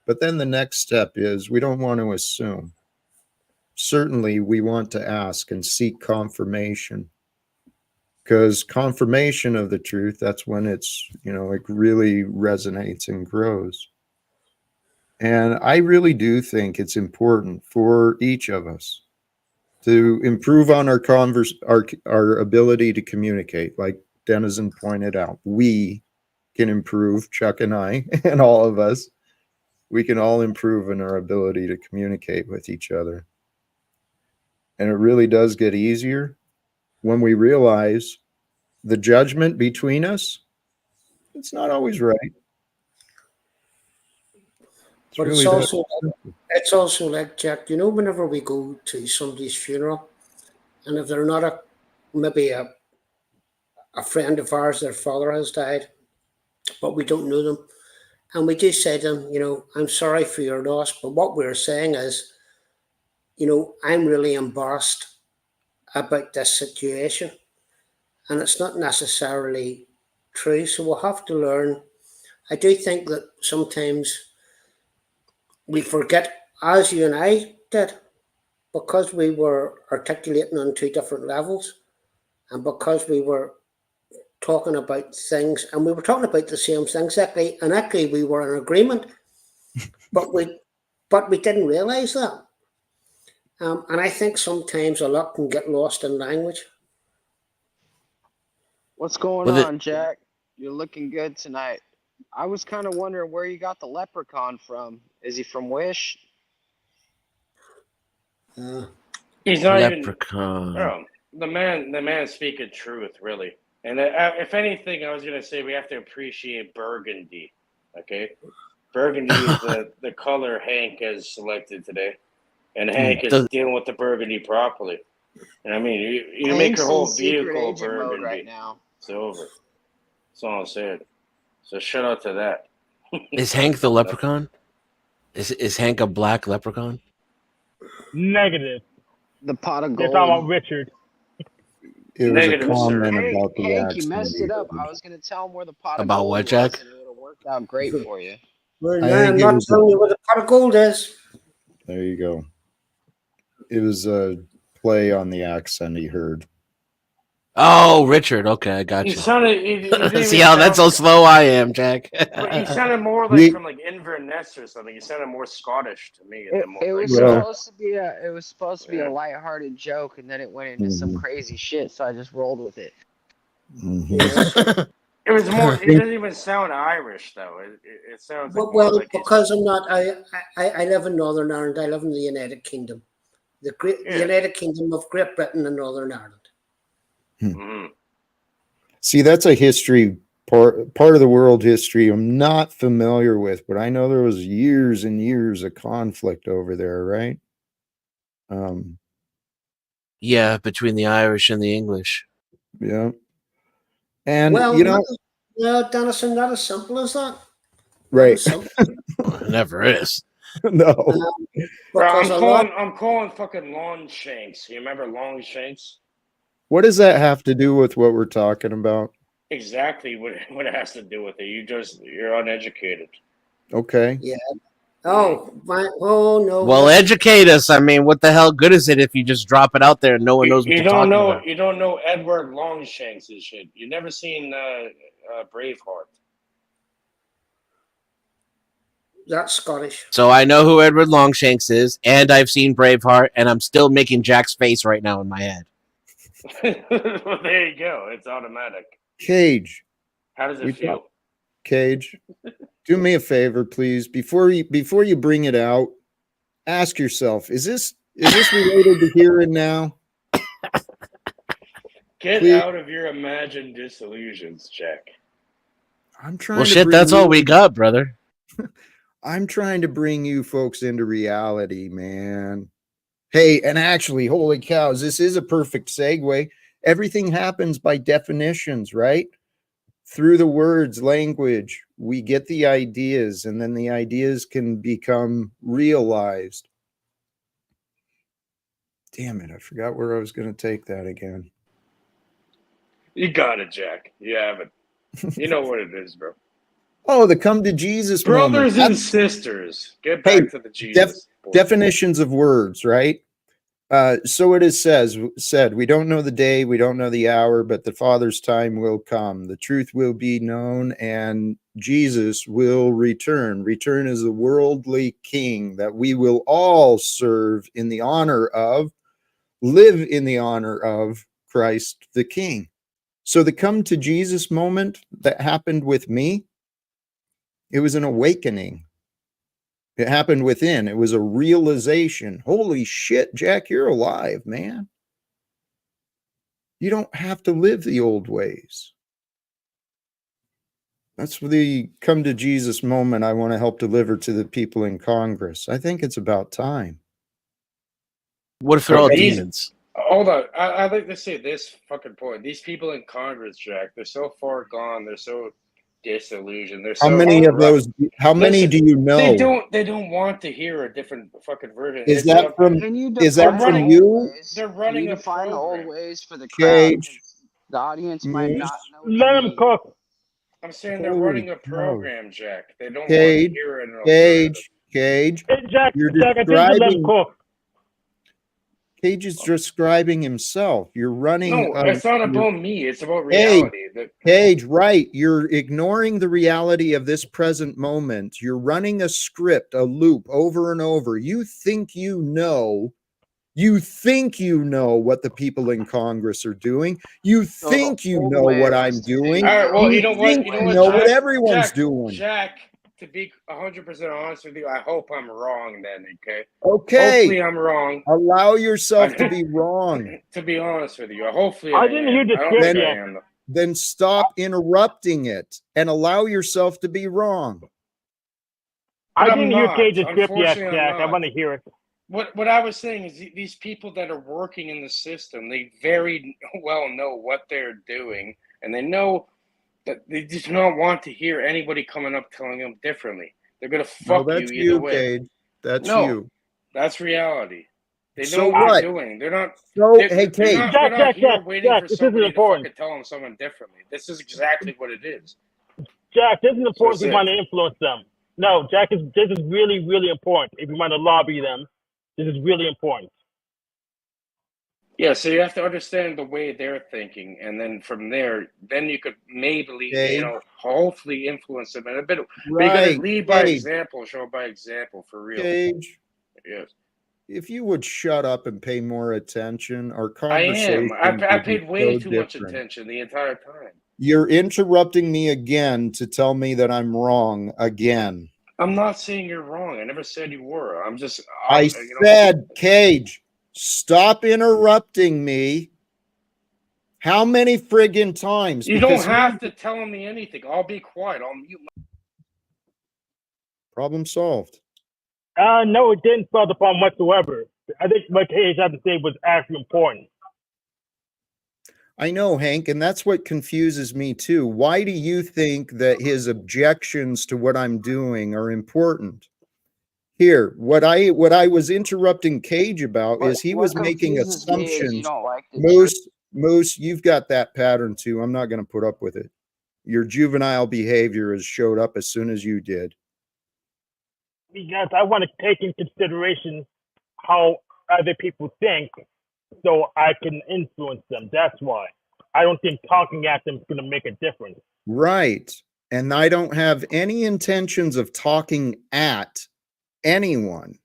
But then the next step is we don't want to assume. Certainly, we want to ask and seek confirmation. Because confirmation of the truth, that's when it's, it really resonates and grows. And I really do think it's important for each of us to improve on our ability to communicate. Like Dennison pointed out, we can improve, Chuck and I, and all of us. We can all improve in our ability to communicate with each other. And it really does get easier when we realize the judgment between us, it's not always right. But it's also like, Jack, whenever we go to somebody's funeral, and if they're not maybe a friend of ours, their father has died, but we don't know them, and we just say to them, I'm sorry for your loss, but what we're saying is, I'm really embarrassed about this situation, and it's not necessarily true. So we'll have to learn. I do think that sometimes we forget, as you and I did, because we were articulating on two different levels, and because we were talking about things, and we were talking about the same things, actually, and actually we were in agreement, but we didn't realize that. And I think sometimes a lot can get lost in language. What's going on, Jack? You're looking good tonight. I was kind of wondering where you got the leprechaun from. Is he from Wish? He's not Leprechaun. even. Oh, the man speaking truth, really. And if anything, I was gonna say we have to appreciate burgundy. Okay, burgundy is the color Hank has selected today, and Hank is dealing with the burgundy properly. And I mean, you make your whole vehicle burgundy right now. It's over. That's all I'm saying. So shout out to that. Is Hank the leprechaun? Is Hank a black leprechaun? Negative. The pot of They're gold. talking about Richard. It was a comment about the Hank, accent. you messed it up. I was going to tell him where the pot of About gold what, Jack? was, and it would have worked out great for you. Well, I'm not telling you what the pot of gold is. There you go. It was a play on the accent he heard. Oh, Richard. Okay, I got you. He didn't See how that's how slow I am, Jack. But he sounded more like from like Inverness or something. He sounded more Scottish to me. It was supposed to be a lighthearted joke, and then it went into some crazy shit. So I just rolled with it. It was more. It doesn't even sound Irish though. It sounds like well, because I'm not. I live in Northern Ireland. I live in the United Kingdom, the United Kingdom of Great Britain and Northern Ireland. See, that's a history part of the world history I'm not familiar with, but I know there was years and years of conflict over there, right? Yeah, between the Irish and the English. Yeah. And no, Dennison, not as simple as that. Right. It never is. No. Bro, I'm calling fucking Longshanks. You remember Longshanks? What does that have to do with what we're talking about? Exactly what it has to do with it. You're uneducated. Okay. Yeah. Oh no. Well, educate us. I mean, what the hell good is it if you just drop it out there and no one knows what you're talking about? You don't know Edward Longshanks and shit. You've never seen Braveheart. That's Scottish. So I know who Edward Longshanks is, and I've seen Braveheart, and I'm still making Jack's face right now in my head. Well, there you go. It's automatic. Cage. How does it feel? Cage, do me a favor, please. Before you bring it out, ask yourself: Is this related to here and now? Get out of your imagined disillusions, Jack. I'm trying. Well, shit, that's all we got, brother. I'm trying to bring you folks into reality, man. Hey, and actually, holy cows, this is a perfect segue. Everything happens by definitions, right? Through the words, language, we get the ideas, and then the ideas can become realized. Damn it, I forgot where I was going to take that again. You got it, Jack. You have it. You know what it is, bro. Oh, the come to Jesus brothers moment. And sisters. Get back to the Jesus. Definitions of words, right? So it is said, we don't know the day, we don't know the hour, but the Father's time will come. The truth will be known, and Jesus will return. Return as a worldly king that we will all serve in the honor of, live in the honor of Christ the King. So the come to Jesus moment that happened with me, it was an awakening. It happened within. It was a realization. Holy shit, Jack, you're alive, man. You don't have to live the old ways. That's the come to Jesus moment I want to help deliver to the people in Congress. I think it's about time. What if they're all demons? Hold on. I'd like to say this fucking point. These people in Congress, Jack, they're so far gone. They're so disillusioned. They're so how many of those? How many do you know? They don't want to hear a different fucking version. Is that from you? They're running to a find the program. old ways for the Cage. crowd. The audience might not know. Let them cook. I'm saying they're running a program, Jack. They don't Cage. want to hear it. Cage. Hey, Jack, You're Jack, I think you let them cook. Cage is describing himself. You're running. No, it's not about me. It's about Cage, reality. Cage, right. You're ignoring the reality of this present moment. You're running a script, a loop over and over. You think you know what the people in Congress are doing. You think you old know what man I'm was doing. All right. Well, You you know what? think You know you what, know what Jack? everyone's doing. Jack. To be 100% honest with you, I hope I'm wrong. Then, okay. Okay. Hopefully, I'm wrong. Allow yourself to be wrong. To be honest with you, hopefully I didn't hear the I don't script think I yet. am. Though. Then stop interrupting it and allow yourself to be wrong. I But I'm didn't hear not. Cage's script yet, Unfortunately, I'm Jack. I not. want to hear it. What I was saying is these people that are working in the system, they very well know what they're doing, and they know that they just do not want to hear anybody coming up telling them differently. They're gonna No, fuck you that's either you, way. Cage. That's No, you. that's reality. They know So what what? they're doing. They're not. So, hey, Cage. They're not here waiting Jack, for this isn't somebody to important. fucking tell them something differently. This is exactly what it is. Jack, this is important So if you want to influence them. No, Jack, this is really, really important. If you want to lobby them, this is really important. Yeah, so you have to understand the way they're thinking, and then from there, then you could maybe, hopefully influence them in a bit. But you got to lead by example, show by example, for real. Cage. Yes. If you would shut up and pay more attention, our I conversation. am. I paid way so too much different. attention the entire time. You're interrupting me again to tell me that I'm wrong again. I'm not saying you're wrong. I never said you were. I said, Cage, stop interrupting me. How many friggin' times? You don't have to tell me anything. I'll be quiet. I'll mute my. Problem solved. No, it didn't solve the problem whatsoever. I think what Cage had to say was actually important. I know, Hank, and that's what confuses me too. Why do you think that his objections to what I'm doing are important? Here, what I was interrupting Cage about is he was making assumptions. Moose, you've got that pattern too. I'm not going to put up with it. Your juvenile behavior has showed up as soon as you did. Because I want to take in consideration how other people think so I can influence them. That's why. I don't think talking at them is going to make a difference. Right. And I don't have any intentions of talking at anyone.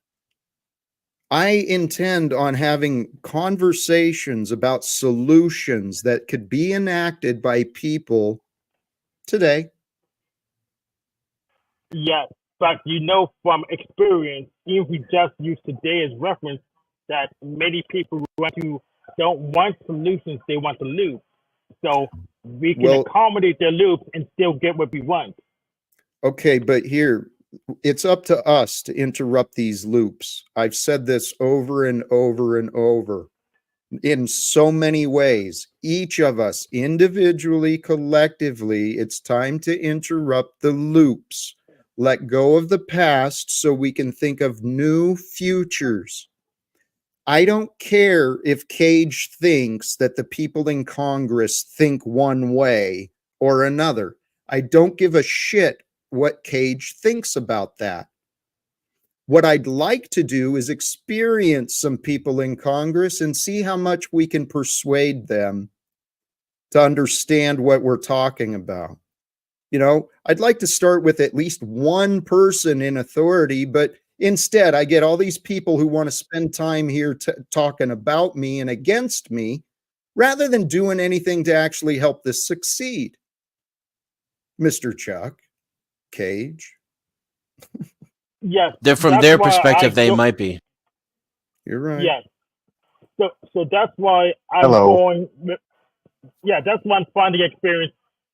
I intend on having conversations about solutions that could be enacted by people today. Yes, but you know from experience, if we just use today as reference, that many people don't want solutions, they want the loop. So we can accommodate their loop and still get what we want. Okay, but here, it's up to us to interrupt these loops. I've said this over and over and over in so many ways. Each of us, individually, collectively, it's time to interrupt the loops. Let go of the past so we can think of new futures. I don't care if Cage thinks that the people in Congress think one way or another. I don't give a shit what Cage thinks about that. What I'd like to do is experience some people in Congress and see how much we can persuade them to understand what we're talking about. You know, I'd like to start with at least one person in authority, but instead I get all these people who want to spend time here talking about me and against me rather than doing anything to actually help this succeed. Mr. Chuck, Cage. Yes. From their perspective, they might be. You're right. Yes. So that's why I'm going. Yeah, that's why I'm finding experience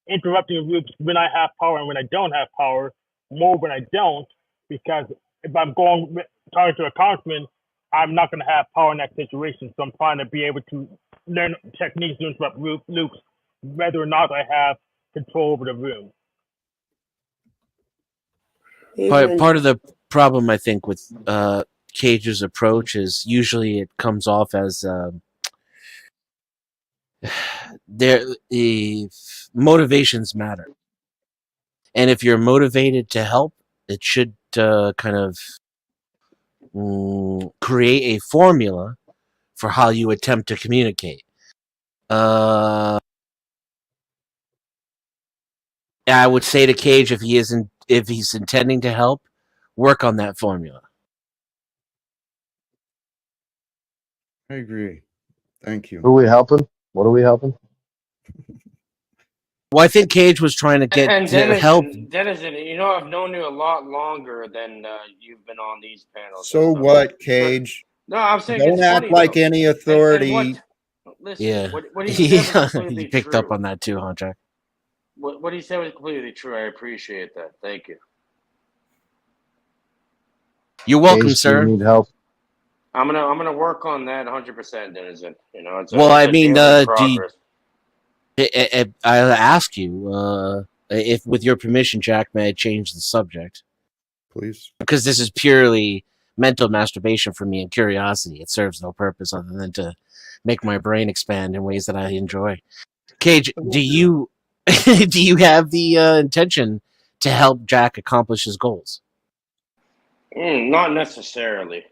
interrupting groups when I have power and when I don't have power, more when I don't, because if I'm talking to a congressman, I'm not going to have power in that situation. So I'm trying to be able to learn techniques to interrupt loops, whether or not I have control over the room. Part of the problem, I think, with Cage's approach is usually it comes off as the motivations matter, and if you're motivated to help, it should kind of create a formula for how you attempt to communicate. I would say to Cage, if he's intending to help, work on that formula. I agree. Thank you. Who are we helping? What are we helping? Well, I think Cage was trying to get And to help. Dennis, you know, I've known you a lot longer than you've been on these panels. So what, Cage? No, I'm saying Don't it's act funny, like though. any authority. Listen, Yeah, what he said was yeah, completely you picked true. up on that too, huh, Jack? What he said was completely true. I appreciate that. Thank you. You're welcome, Cage, do you sir. need help? I'm gonna work on that 100%, Denizen. You know, it's Well, a I mean, daily progress. I'll ask you if, with your permission, Jack, may I change the subject? Please. Because this is purely mental masturbation for me and curiosity. It serves no purpose other than to make my brain expand in ways that I enjoy. Cage, do you do you have the intention to help Jack accomplish his goals? Not necessarily.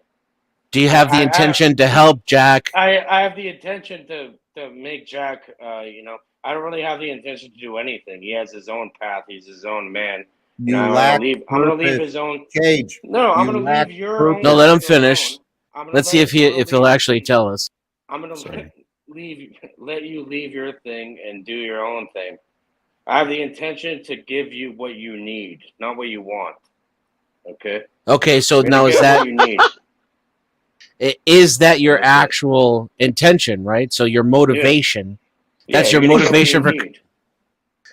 Do you have the intention to help Jack? I have the intention to make Jack. You know, I don't really have the intention to do anything. He has his own path. He's his own man. You I'm lack gonna leave purpose. his own. Cage. No, I'm you gonna lack leave your purpose. own. No, let him life finish. alone. I'm gonna Let's see if he'll actually tell us. I'm gonna Sorry. let you leave your thing and do your own thing. I have the intention to give you what you need, not what you want. Okay. Okay, so You're gonna now is get that what you need? is that your Okay. actual intention, right? So your motivation. That's your you're gonna get what motivation you for. need.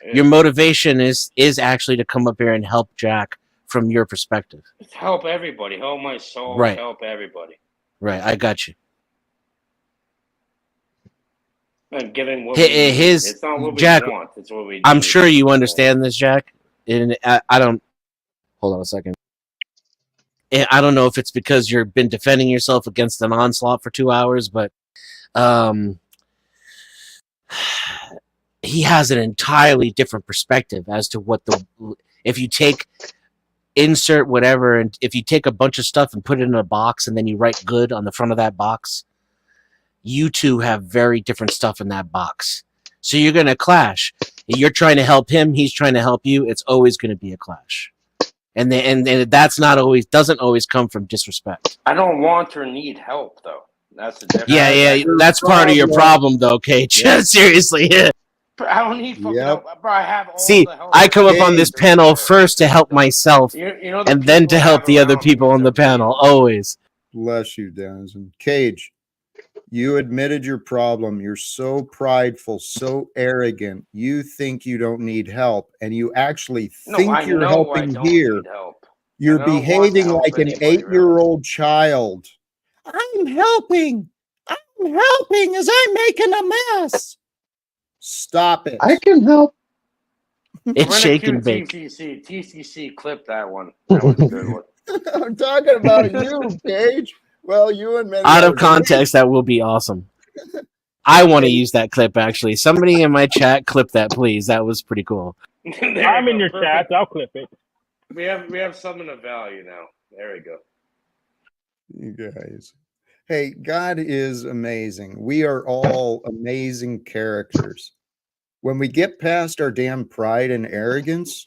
Yeah. Your motivation is actually to come up here and help Jack from your perspective. Help everybody. Help my soul. Right. Help everybody. Right, I got you. And giving what we need. It's not what Jack, we want. It's what we need. I'm sure you understand this, Jack. And I don't. Hold on a second. I don't know if it's because you've been defending yourself against an onslaught for 2 hours, but he has an entirely different perspective as to what if you take insert whatever, and if you take a bunch of stuff and put it in a box and then you write good on the front of that box, you two have very different stuff in that box. So you're going to clash. You're trying to help him. He's trying to help you. It's always going to be a clash. And that's not always, doesn't always come from disrespect. I don't want or need help, though. That's the difference. Yeah, that's part of your problem, though, Cage. Yep. Seriously. I don't need fucking help. Bro, I have all See, the help. I come up on this panel first to help myself, You know the and then to people I help have the other around people me on the that really panel. want. Always. Bless you, Denizen. Cage, you admitted your problem. You're so prideful, so arrogant. You think you don't need help, and you actually think I you're know I helping don't here. need help. You're And I don't want to behaving help like an anybody, 8-year-old child. I'm helping. I'm helping as I'm making a mess. Stop it. I can help. It's shake and bake. TCC, clip that one. That was a good one. I'm talking about you, Cage. Well, you and many Out of others. context, that will be awesome. I want to use that clip, actually. Somebody in my chat, clip that, please. That was pretty cool. I'm in your chat. I'll clip it. We have something of value now. There we go. You guys. Hey, God is amazing. We are all amazing characters. When we get past our damn pride and arrogance,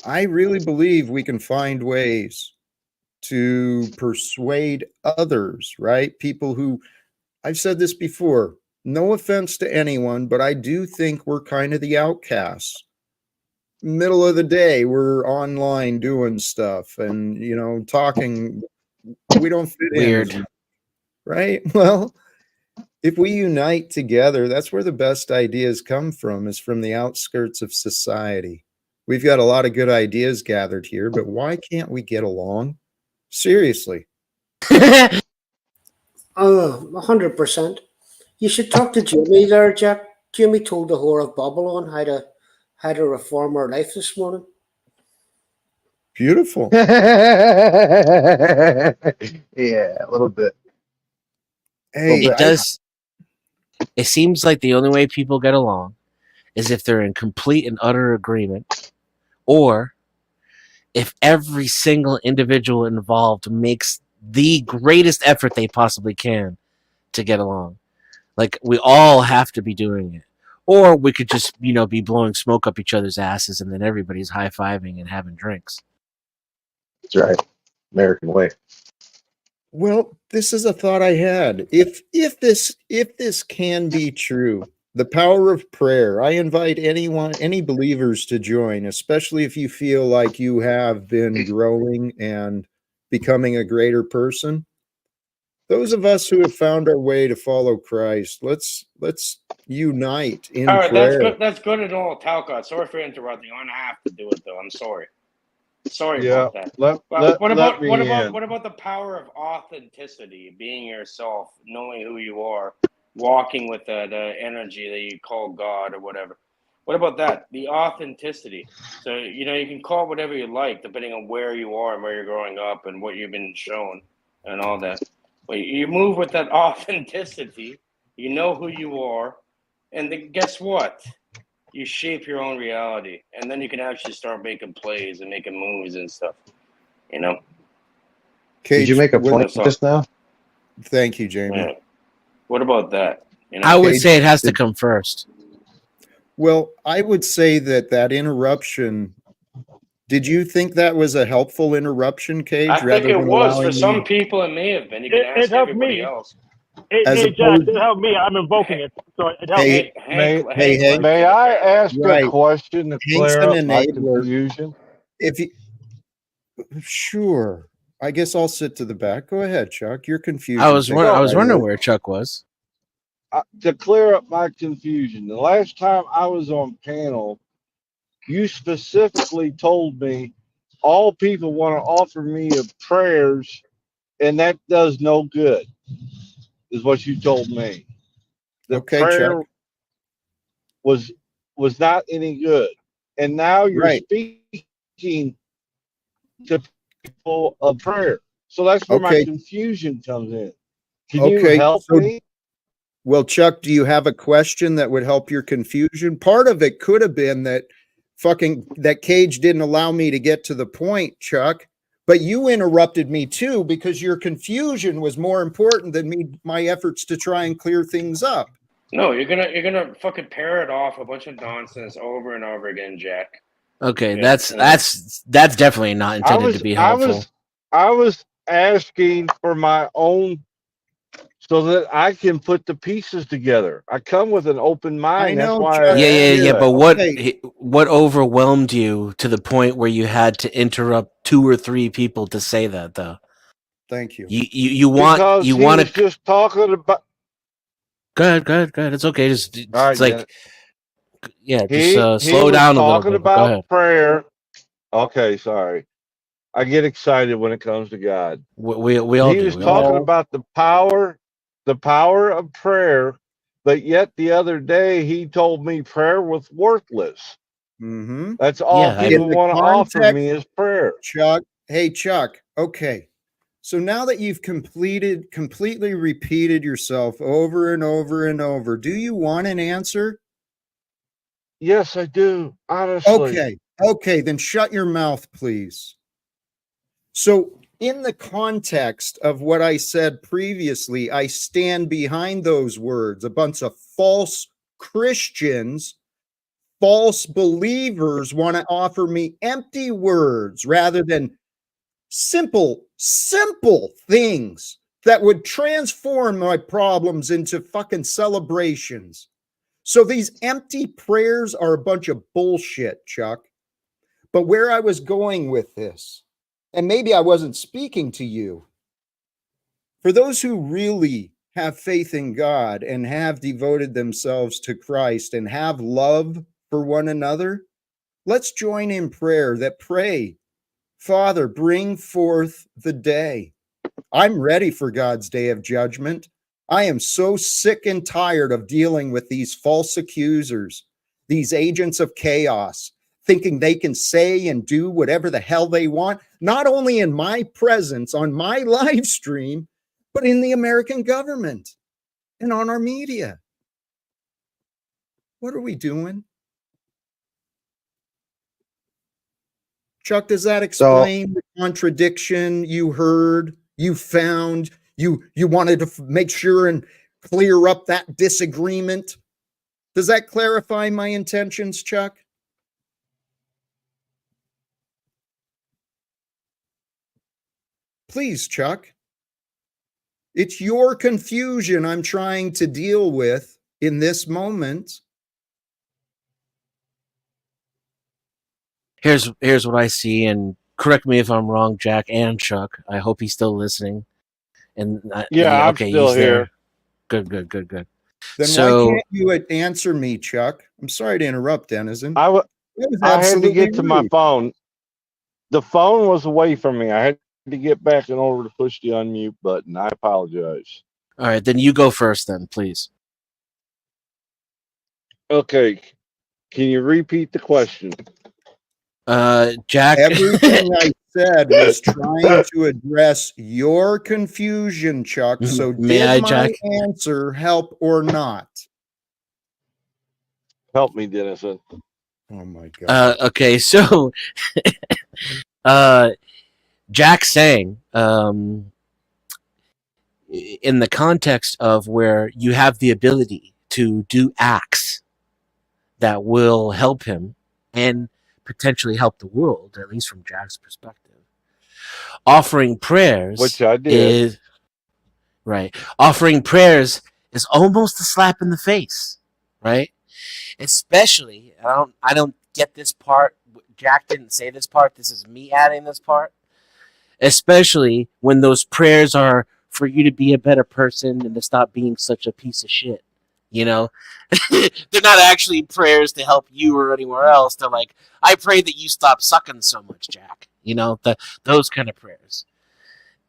I really believe we can find ways to persuade others, right? People who, I've said this before, no offense to anyone, but I do think we're kind of the outcasts. Middle of the day, we're online doing stuff and, talking. We don't fit Weird. in, right? Well, if we unite together, that's where the best ideas come from, is from the outskirts of society. We've got a lot of good ideas gathered here, but why can't we get along? Seriously. 100%. You should talk to Jimmy there, Jack. Jimmy told the whore of Babylon how to reform her life this morning. Beautiful. Yeah, a little bit. Hey, It does. It seems like the only way people get along is if they're in complete and utter agreement, or if every single individual involved makes the greatest effort they possibly can to get along. Like we all have to be doing it. Or we could just, be blowing smoke up each other's asses and then everybody's high-fiving and having drinks. That's right. American way. Well, this is a thought I had. If this can be true, the power of prayer, I invite any believers to join, especially if you feel like you have been growing and becoming a greater person. Those of us who have found our way to follow Christ, let's unite in All right, that's prayer. good. That's good and all, Talcott. Sorry for interrupting. I'm gonna have to do it though. I'm sorry. Sorry Yeah, about that. let What let me in. about the power of authenticity, being yourself, knowing who you are, walking with the energy that you call God or whatever? What about that? The authenticity. So you can call it whatever you like, depending on where you are and where you're growing up and what you've been shown and all that. But you move with that authenticity. You know who you are, and then guess what? You shape your own reality, and then you can actually start making plays and making moves and stuff. Did Cage, you make a what- point just now? Thank you, Jamie. Yeah. What about that? I would Cage, say it has to come first. Well, I would say that interruption. Did you think that was a helpful interruption, Cage? I think rather it than was for allowing some me, people. It may have been. You can It ask helped everybody me. else. as Hey, Jack, opposed? it helped me. I'm invoking it, so it helped Hey, me. Hank hey, liked May it I apparently. ask a right. question to Hank's clear an up my enabler. confusion? If you Sure, I guess I'll sit to the back. Go ahead, Chuck. Your confusion. I was Take it wondering right away. where Chuck was. To clear up my confusion, the last time I was on panel, you specifically told me all people want to offer me of prayers, and that does no good, is what you told me. That Okay, Chuck. prayer was not any good, and now you're Right. speaking to people of prayer. So that's where my Okay. confusion comes in. Can you Okay. help So, me? well, Chuck, do you have a question that would help your confusion? Part of it could have been that that Cage didn't allow me to get to the point, Chuck. But you interrupted me too because your confusion was more important than my efforts to try and clear things up. No, you're gonna fucking parrot off a bunch of nonsense over and over again, Jack. Okay, Okay, that's definitely not intended to be helpful. I was asking for my own so that I can put the pieces together. I come with an open mind. That's know, why Chuck. I asked Yeah. that. But Okay. what overwhelmed you to the point where you had to interrupt 2 or 3 people to say that, though? Thank you. You Because he want was to just talking about. Go ahead. It's okay. Just All right, it's like he slow was down a little talking bit. But go about ahead. prayer. Okay, sorry. I get excited when it comes to God. We all He do. was We all talking do. about the power of prayer, but yet the other day he told me prayer was worthless. Mm-hmm. That's all Yeah, people want to offer me is prayer. Chuck. Hey, Chuck. Okay. So now that you've completely repeated yourself over and over and over, do you want an answer? Yes, I do. Honestly. Okay, then shut your mouth, please. So, in the context of what I said previously, I stand behind those words. A bunch of false Christians, false believers want to offer me empty words rather than simple things that would transform my problems into fucking celebrations. So these empty prayers are a bunch of bullshit, Chuck. But where I was going with this, and maybe I wasn't speaking to you, for those who really have faith in God and have devoted themselves to Christ and have love for one another, let's join in prayer that pray, Father, bring forth the day. I'm ready for God's day of judgment. I am so sick and tired of dealing with these false accusers, these agents of chaos, thinking they can say and do whatever the hell they want, not only in my presence on my live stream, but in the American government and on our media. What are we doing? Chuck, does that explain the contradiction you heard, you found? You wanted to make sure and clear up that disagreement. Does that clarify my intentions, Chuck? Please, Chuck. It's your confusion I'm trying to deal with in this moment. Here's what I see, and correct me if I'm wrong, Jack and Chuck. I hope he's still listening. And Yeah, I'm okay, still he's here. there. Good. Then So, why can't you answer me, Chuck? I'm sorry to interrupt, Denizen. I was had to get to my rude. phone. The phone was away from me. I had to get back in order to push the unmute button. I apologize. all right, then you go first, then, please. Okay. Can you repeat the question? Jack. Everything I said was trying to address your confusion, Chuck. So May did I, my Jack? answer help or not? Help me, Dennison. Oh my God. Okay, so Jack saying, in the context of where you have the ability to do acts that will help him and potentially help the world, at least from Jack's perspective, offering prayers, which I did, is right. Offering prayers is almost a slap in the face, right? Especially, I don't get this part. Jack didn't say this part. This is me adding this part. Especially when those prayers are for you to be a better person and to stop being such a piece of shit. You know, they're not actually prayers to help you or anywhere else. They're like, I pray that you stop sucking so much, Jack. You know, those kind of prayers.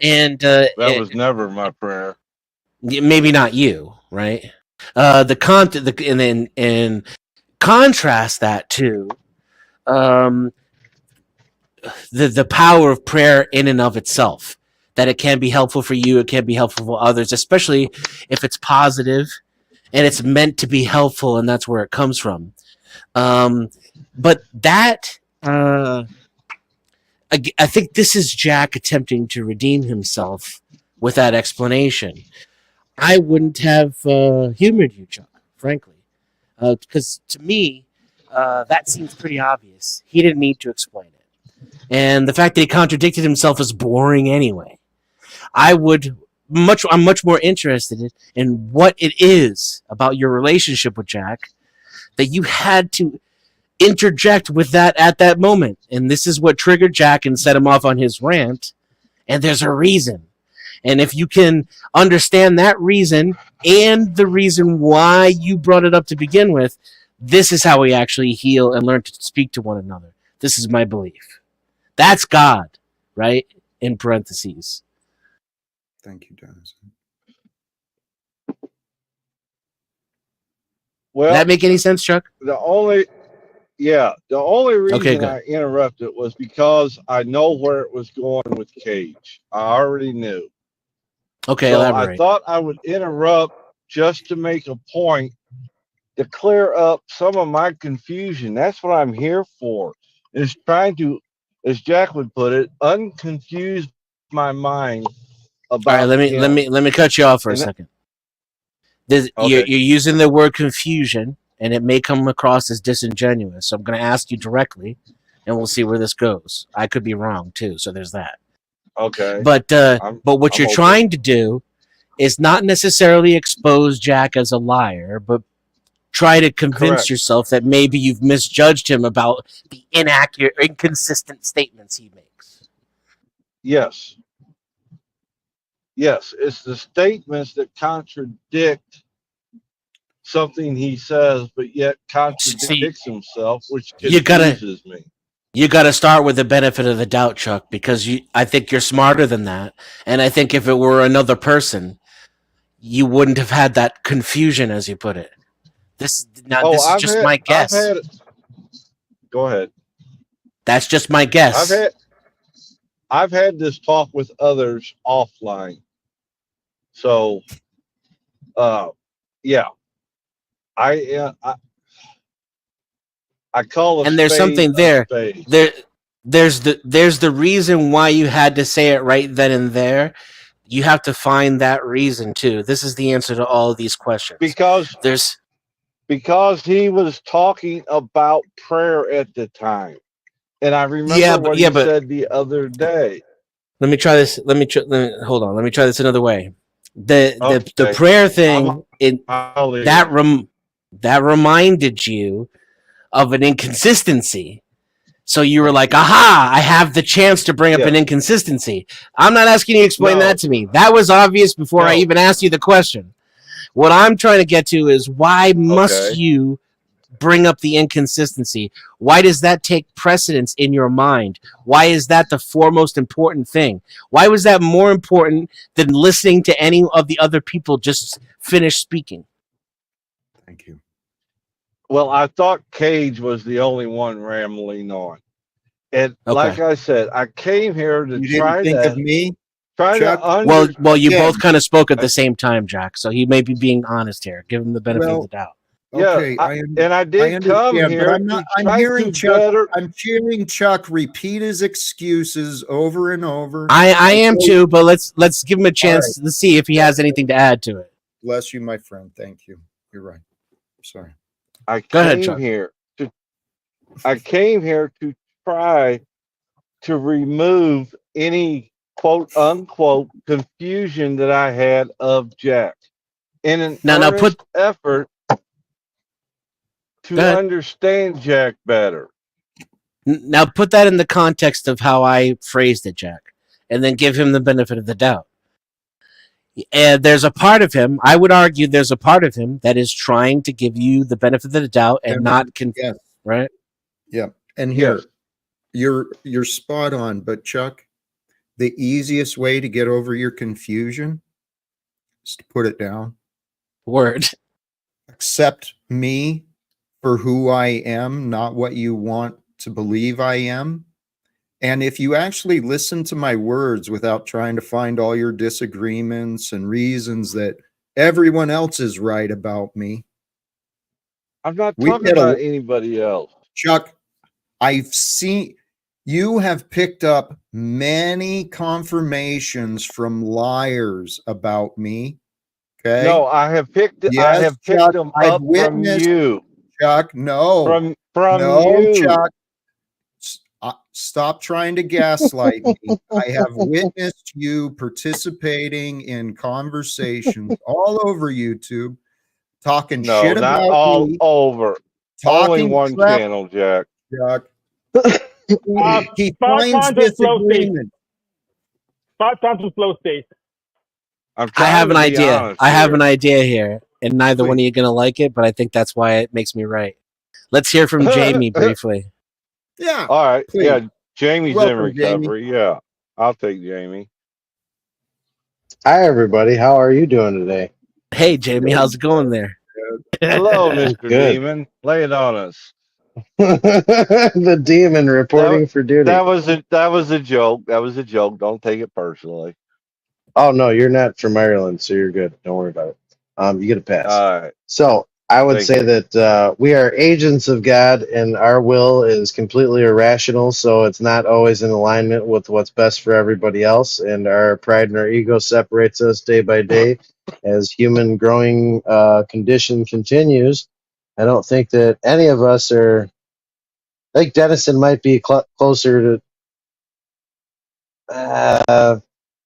And that was never my prayer. Maybe not you, right? And contrast that to the power of prayer in and of itself. That it can be helpful for you, it can be helpful for others, especially if it's positive and it's meant to be helpful, and that's where it comes from. But that, I think this is Jack attempting to redeem himself with that explanation. I wouldn't have humored you, Chuck, frankly, because to me, that seems pretty obvious. He didn't need to explain it. And the fact that he contradicted himself is boring anyway. I'm much more interested in what it is about your relationship with Jack that you had to interject with that at that moment. And this is what triggered Jack and set him off on his rant. And there's a reason. And if you can understand that reason and the reason why you brought it up to begin with, this is how we actually heal and learn to speak to one another. This is my belief. That's God, right? In parentheses. Thank you, Dennis. Well, did that make any sense, Chuck? The only reason good. I interrupted was because I know where it was going with Cage. I already knew. Okay, so elaborate. I thought I would interrupt just to make a point to clear up some of my confusion. That's what I'm here for. Is trying to, as Jack would put it, unconfuse my mind about. All right, let me cut you off for a second. You're using the word confusion, and it may come across as disingenuous. So I'm going to ask you directly, and we'll see where this goes. I could be wrong too, so there's that. Okay. But what you're trying to do is not necessarily expose Jack as a liar, but try to convince yourself that maybe you've misjudged him about the inaccurate, inconsistent statements he makes. Yes. Yes, it's the statements that contradict something he says, but yet contradicts himself, which confuses me. You got to start with the benefit of the doubt, Chuck, because I think you're smarter than that. And I think if it were another person, you wouldn't have had that confusion, as you put it. This is just my guess. Go ahead. That's just my guess. I've had this talk with others offline. So, yeah, I call and there's something there. There's the reason why you had to say it right then and there. you have to find that reason too. This is the answer to all of these questions. Because There's he was talking about prayer at the time. And I remember what he but said the other day. let me try this. Hold on. Let me try this another way. The Okay. prayer thing I'll leave that it. that reminded you of an inconsistency. So you were like, aha, I have the chance to bring up an Yes. inconsistency. I'm not asking you to explain No. that to me. That was obvious before I No. even asked you the question. What I'm trying to get to is why must Okay. you bring up the inconsistency? Why does that take precedence in your mind? Why is that the foremost important thing? Why was that more important than listening to any of the other people just finish speaking? Thank you. Well, I thought Cage was the only one rambling on. And like Okay. I said, I came here to You didn't try think of that. me, Try Chuck? to Well, you both Again, kind of spoke at the same time, Jack. So he may be being honest here. Give him the benefit of the well, doubt. okay, and I I did come understand, but here I'm not. to I'm try hearing to Chuck. better. I'm hearing Chuck repeat his excuses over and over. I am Okay, too, but let's give him a all chance right. to see if he has anything to add to it. Bless you, my friend. Thank you. You're right. Sorry. I Go ahead, came Chuck. here to try to remove any quote unquote confusion that I had of Jack in an Now put earnest effort go to ahead. understand Jack better. Now put that in the context of how I phrased it, Jack, and then give him the benefit of the doubt. And there's a part of him, I would argue there's a part of him that is trying to give you the benefit of the doubt and not Yes. right? Yeah. And Yes. here, you're spot on. But Chuck, the easiest way to get over your confusion is to put it down. Word. Accept me for who I am, not what you want to believe I am. And if you actually listen to my words without trying to find all your disagreements and reasons that everyone else is right about me, I'm not we talking get about a anybody else. Chuck. I've seen you have picked up many confirmations from liars about me. Okay. No, I have picked Yes, Chuck. them I've up from witnessed, you. Chuck. No, From no, you. Chuck. Stop trying to gaslight me. I have witnessed you participating in conversations all over YouTube, talking No, shit not about all me, over. Only talking one crap, channel, Jack. Chuck. He Spot finds on to flow state. disagreement. Spot on to flow state. I'm I have trying an to be idea. honest I have here. an idea here, and neither one of Please. you are gonna like it, but I think that's why it makes me right. Let's hear from Jamie briefly. Yeah. All right. Please. Yeah, Jamie's in Welcome, Jamie. recovery. Yeah, I'll take Jamie. Hi, everybody. How are you doing today? Hey, Jamie, how's it going there? Hello, Mr. Good. Demon. Lay it on us. The demon reporting for duty. That was a joke. That was a joke. Don't take it personally. Oh no, you're not from Ireland, so you're good. Don't worry about it. You get a pass. All right. So I would Thank say you. that we are agents of God, and our will is completely irrational, so it's not always in alignment with what's best for everybody else. And our pride and our ego separates us day by day as human growing condition continues. I don't think that any of us are. I think Dennison might be closer to.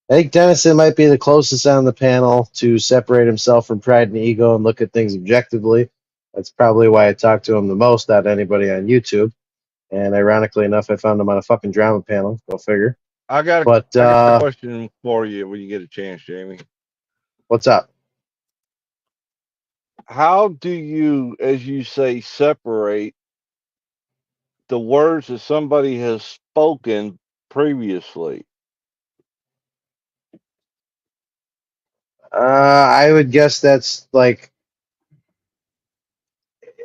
I think Dennison might be the closest on the panel to separate himself from pride and ego and look at things objectively. That's probably why I talked to him the most out of anybody on YouTube. And ironically enough, I found him on a fucking drama panel. Go figure. I got But a question for you when you get a chance, Jamie. what's up? How do you, as you say, separate the words that somebody has spoken previously? I would guess that's like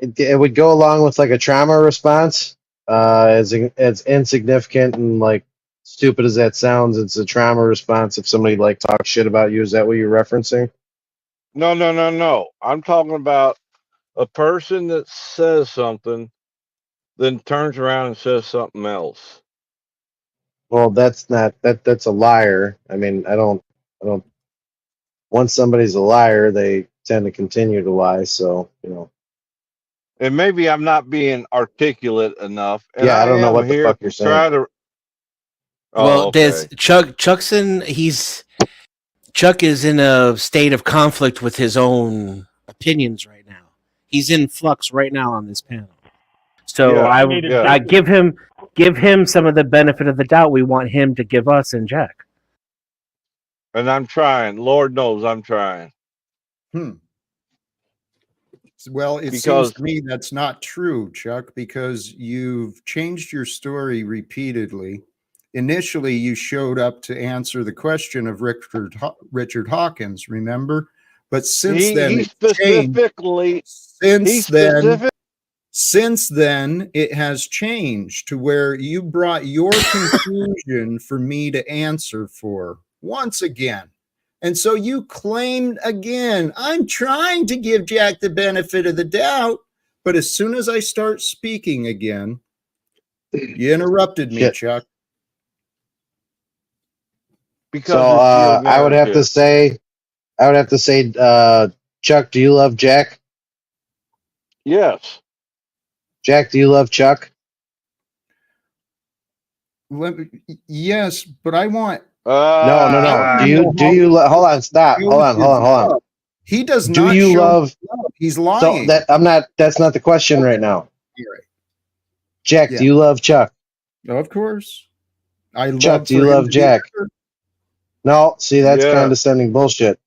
it would go along with like a trauma response. As insignificant and like stupid as that sounds, it's a trauma response if somebody like talks shit about you. Is that what you're referencing? No. I'm talking about a person that says something, then turns around and says something else. Well, that's not that's a liar. I mean, I don't once somebody's a liar, they tend to continue to lie. So, you know. And maybe I'm not being articulate enough, and Yeah, I I don't know am what the here fuck you're to saying. try to. Well, Oh, there's okay. Chuck is in a state of conflict with his own opinions right now. He's in flux right now on this panel. So Yeah, I yeah. give him some of the benefit of the doubt we want him to give us and Jack. And I'm trying. Lord knows I'm trying. Well, it seems Because to me that's not true, Chuck, because you've changed your story repeatedly. Initially, you showed up to answer the question of Richard Hawkins, remember? But since then, he it's changed. specifically Since then, it has changed to where you brought your conclusion for me to answer for once again. And so you claimed again, I'm trying to give Jack the benefit of the doubt. But as soon as I start speaking again, you interrupted me, Shit. Chuck. because So it's your I would have to say, Chuck, do you love Jack? Yes. Jack, do you love Chuck? Yes, but I want. No. Do you hold on? Stop. Hold on. He does Do not you show love? love. He's So lying. that's not the question right now. Jack, Yeah. do you love Chuck? Of course. I Chuck, love do you for him love to be Jack? better. No, see, that's Yeah. condescending bullshit.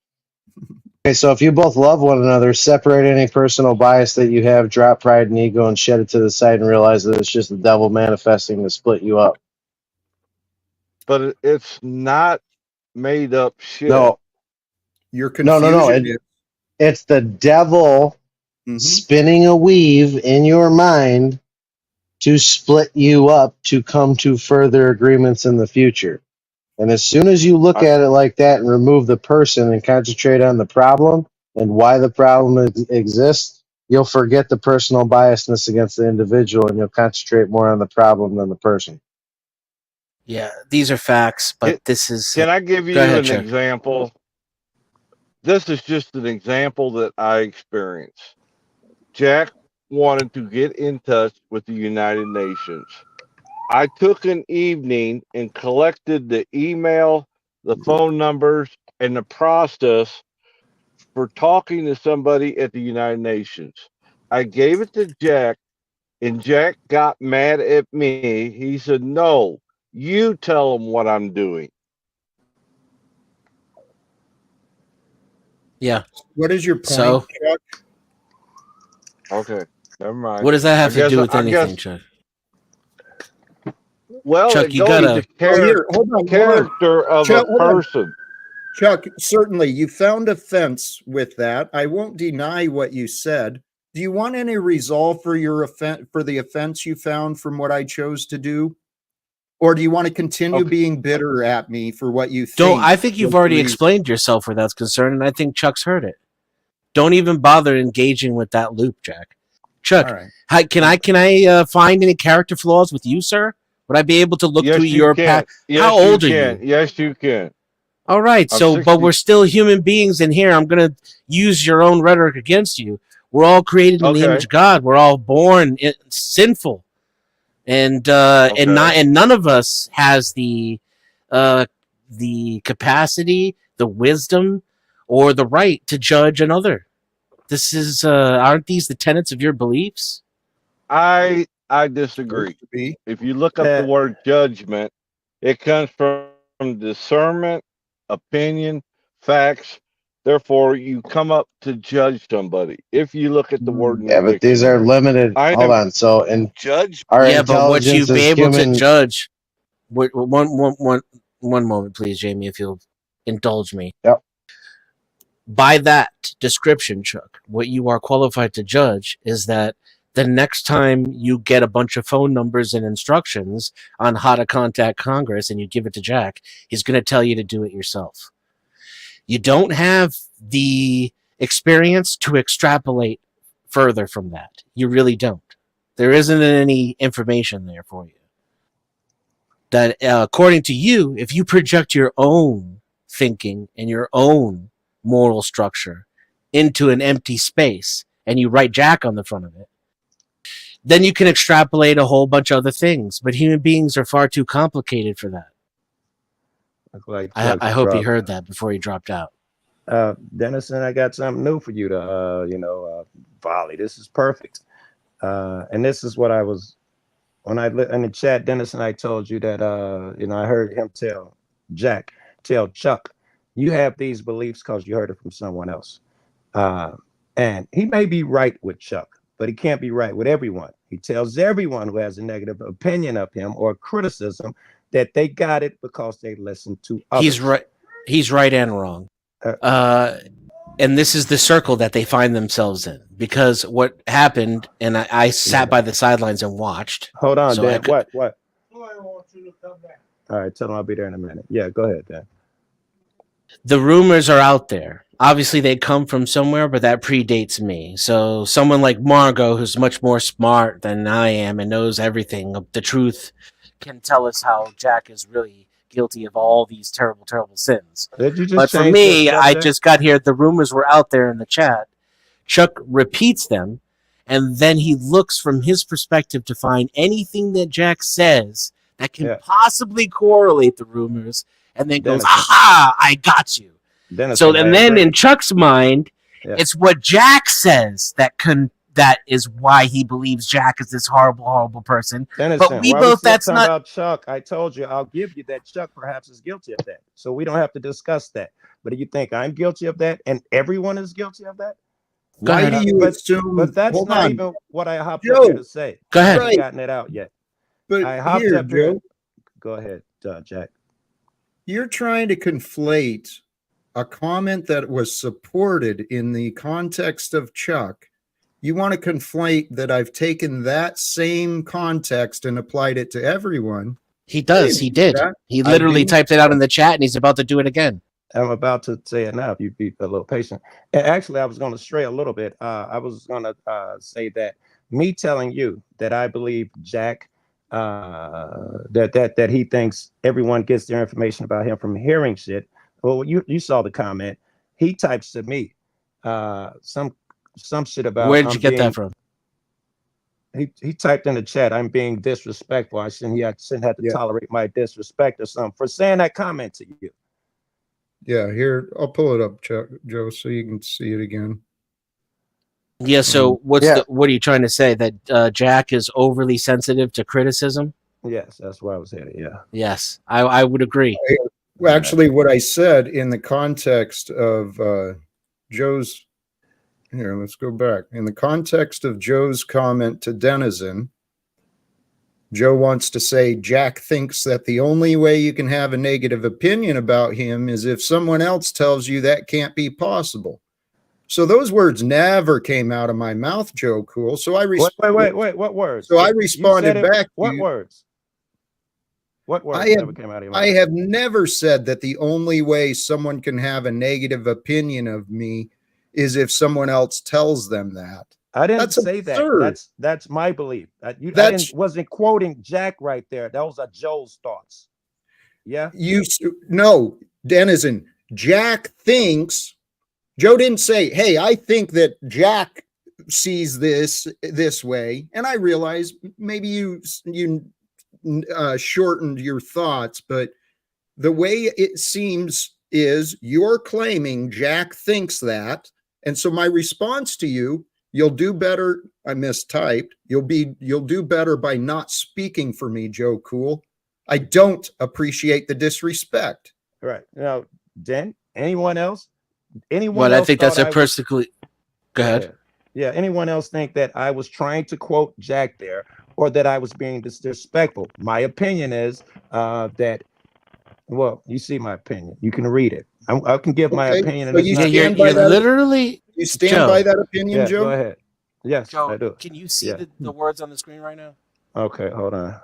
Okay, so if you both love one another, separate any personal bias that you have, drop pride and ego, and shed it to the side and realize that it's just the devil manifesting to split you up. But it's not made up shit. No. Your confusion It's the devil spinning a weave in your mind to split you up to come to further agreements in the future. And as soon as you look at it like that and remove the person and concentrate on the problem and why the problem exists, you'll forget the personal biasness against the individual and you'll concentrate more on the problem than the person. Yeah, these are facts, but this is. Can I give you Go ahead, an Chuck. example? This is just an example that I experienced. Jack wanted to get in touch with the United Nations. I took an evening and collected the email, the phone numbers, and the process for talking to somebody at the United Nations. I gave it to Jack, and Jack got mad at me. He said, "No, you tell him what I'm doing." Yeah. What is your point, So, Chuck? Okay, never mind. What does that have to do with anything, Chuck? Well, Chuck, it you goes gotta. to character of Chuck, a person. Chuck, certainly you found offense with that. I won't deny what you said. Do you want any resolve for your offense, for the offense you found from what I chose to do? Or do you want to continue being bitter at me for what you think? I think you've already explained yourself where that's concerned, and I think Chuck's heard it. Don't even bother engaging with that loop, Jack. Chuck, can I find any character flaws with you, sir? Would I be able to look through your past? How old are you? Yes, you can. All right, I'm so 60. but we're still human beings in here. I'm gonna use your own rhetoric against you. We're all created in the image of God. We're all born sinful, and none of us has the capacity, the wisdom, or the right to judge another. This is aren't these the tenets of your beliefs? I disagree. If you look up the word judgment, it comes from discernment, opinion, facts. Therefore, you come up to judge somebody. If you look at the word in Yeah, the but these are dictionary. limited. Hold on. So, and our Yeah, but what intelligence you'd be as able to human. judge. One moment, please, Jamie, if you'll indulge me. Yep. By that description, Chuck, what you are qualified to judge is that the next time you get a bunch of phone numbers and instructions on how to contact Congress and you give it to Jack, he's going to tell you to do it yourself. You don't have the experience to extrapolate further from that. You really don't. There isn't any information there for you. That according to you, if you project your own thinking and your own moral structure into an empty space and you write Jack on the front of it, then you can extrapolate a whole bunch of other things. But human beings are far too complicated for that. Look like I hope he heard that before he dropped out. Dennison, I got something new for you to, volley. This is perfect. And this is what I was, when I in the chat, Dennison, I told you that, I heard him tell Chuck, you have these beliefs because you heard it from someone else. And he may be right with Chuck, but he can't be right with everyone. He tells everyone who has a negative opinion of him or criticism that they got it because they listened to others. He's right. He's right and wrong. And this is the circle that they find themselves in, because what happened, and I sat by the sidelines and watched. Hold on, so Dan. What? All right, tell him I'll be there in a minute. Yeah, go ahead, Dan. The rumors are out there. Obviously, they come from somewhere, but that predates me. So someone like Margot, who's much more smart than I am and knows everything, the truth, can tell us how Jack is really guilty of all these terrible, terrible sins. Did you just But for change me, the I subject? just got here. The rumors were out there in the chat. Chuck repeats them, and then he looks from his perspective to find anything that Jack says that can possibly correlate the rumors, and then goes, "Aha! I got you." Dennison, And then in Chuck's mind, it's what Jack says that is why he believes Jack is this horrible, horrible person. Dennison, But we why both, still that's talking not. about Chuck. I told you, I'll give you that Chuck perhaps is guilty of that. So we don't have to discuss that. But do you think I'm guilty of that and everyone is guilty of that? Why do you assume? But that's not even what I hopped up here to say. Go ahead. I haven't gotten it out yet. But I hopped here, up here. Joe, Go ahead, Jack. you're trying to conflate a comment that was supported in the context of Chuck. You want to conflate that I've taken that same context and applied it to everyone. He does. He did. He literally typed it out in the chat, and he's about to do it again. I'm about to say it now if you be a little patient. And actually, I was going to stray a little bit. I was going to say that me telling you that I believe Jack, that he thinks everyone gets their information about him from hearing shit. Well, you saw the comment. He types to me some shit about. Where did you get that from? He typed in the chat, "I'm being disrespectful. I shouldn't have to tolerate my disrespect or something," for saying that comment to you. Yeah, here, I'll pull it up, Chuck, Joe, so you can see it again. Yeah. So what are you trying to say? That Jack is overly sensitive to criticism? Yes, that's where I was headed. Yeah. Yes, I would agree. Well, actually, what I said in the context of Joe's, here, let's go back. In the context of Joe's comment to Denizen, Joe wants to say Jack thinks that the only way you can have a negative opinion about him is if someone else tells you that can't be possible. So those words never came out of my mouth, Joe Cool. So I wait, what words? So I responded back. What words? What words never came out of your mouth? I have never said that the only way someone can have a negative opinion of me is if someone else tells them that. I didn't say that. That's my belief. I wasn't quoting Jack right there. Those are Joe's thoughts. Yeah. No, Denizen. Jack thinks. Joe didn't say, "Hey, I think that Jack sees this way," and I realize maybe you shortened your thoughts, but the way it seems is you're claiming Jack thinks that, and so my response to you, you'll do better. I mistyped. You'll do better by not speaking for me, Joe Cool. I don't appreciate the disrespect. Right. Now, Dan, anyone else? Well, I think that's a perfectly. Go ahead. Yeah. Anyone else think that I was trying to quote Jack there, or that I was being disrespectful? My opinion is that. Well, you see my opinion. You can read it. I can give my opinion. So you stand by that, literally. You stand by that opinion, Joe? Go ahead. Yes, Joe, I do. Can you see the words on the screen right now? Okay, hold on.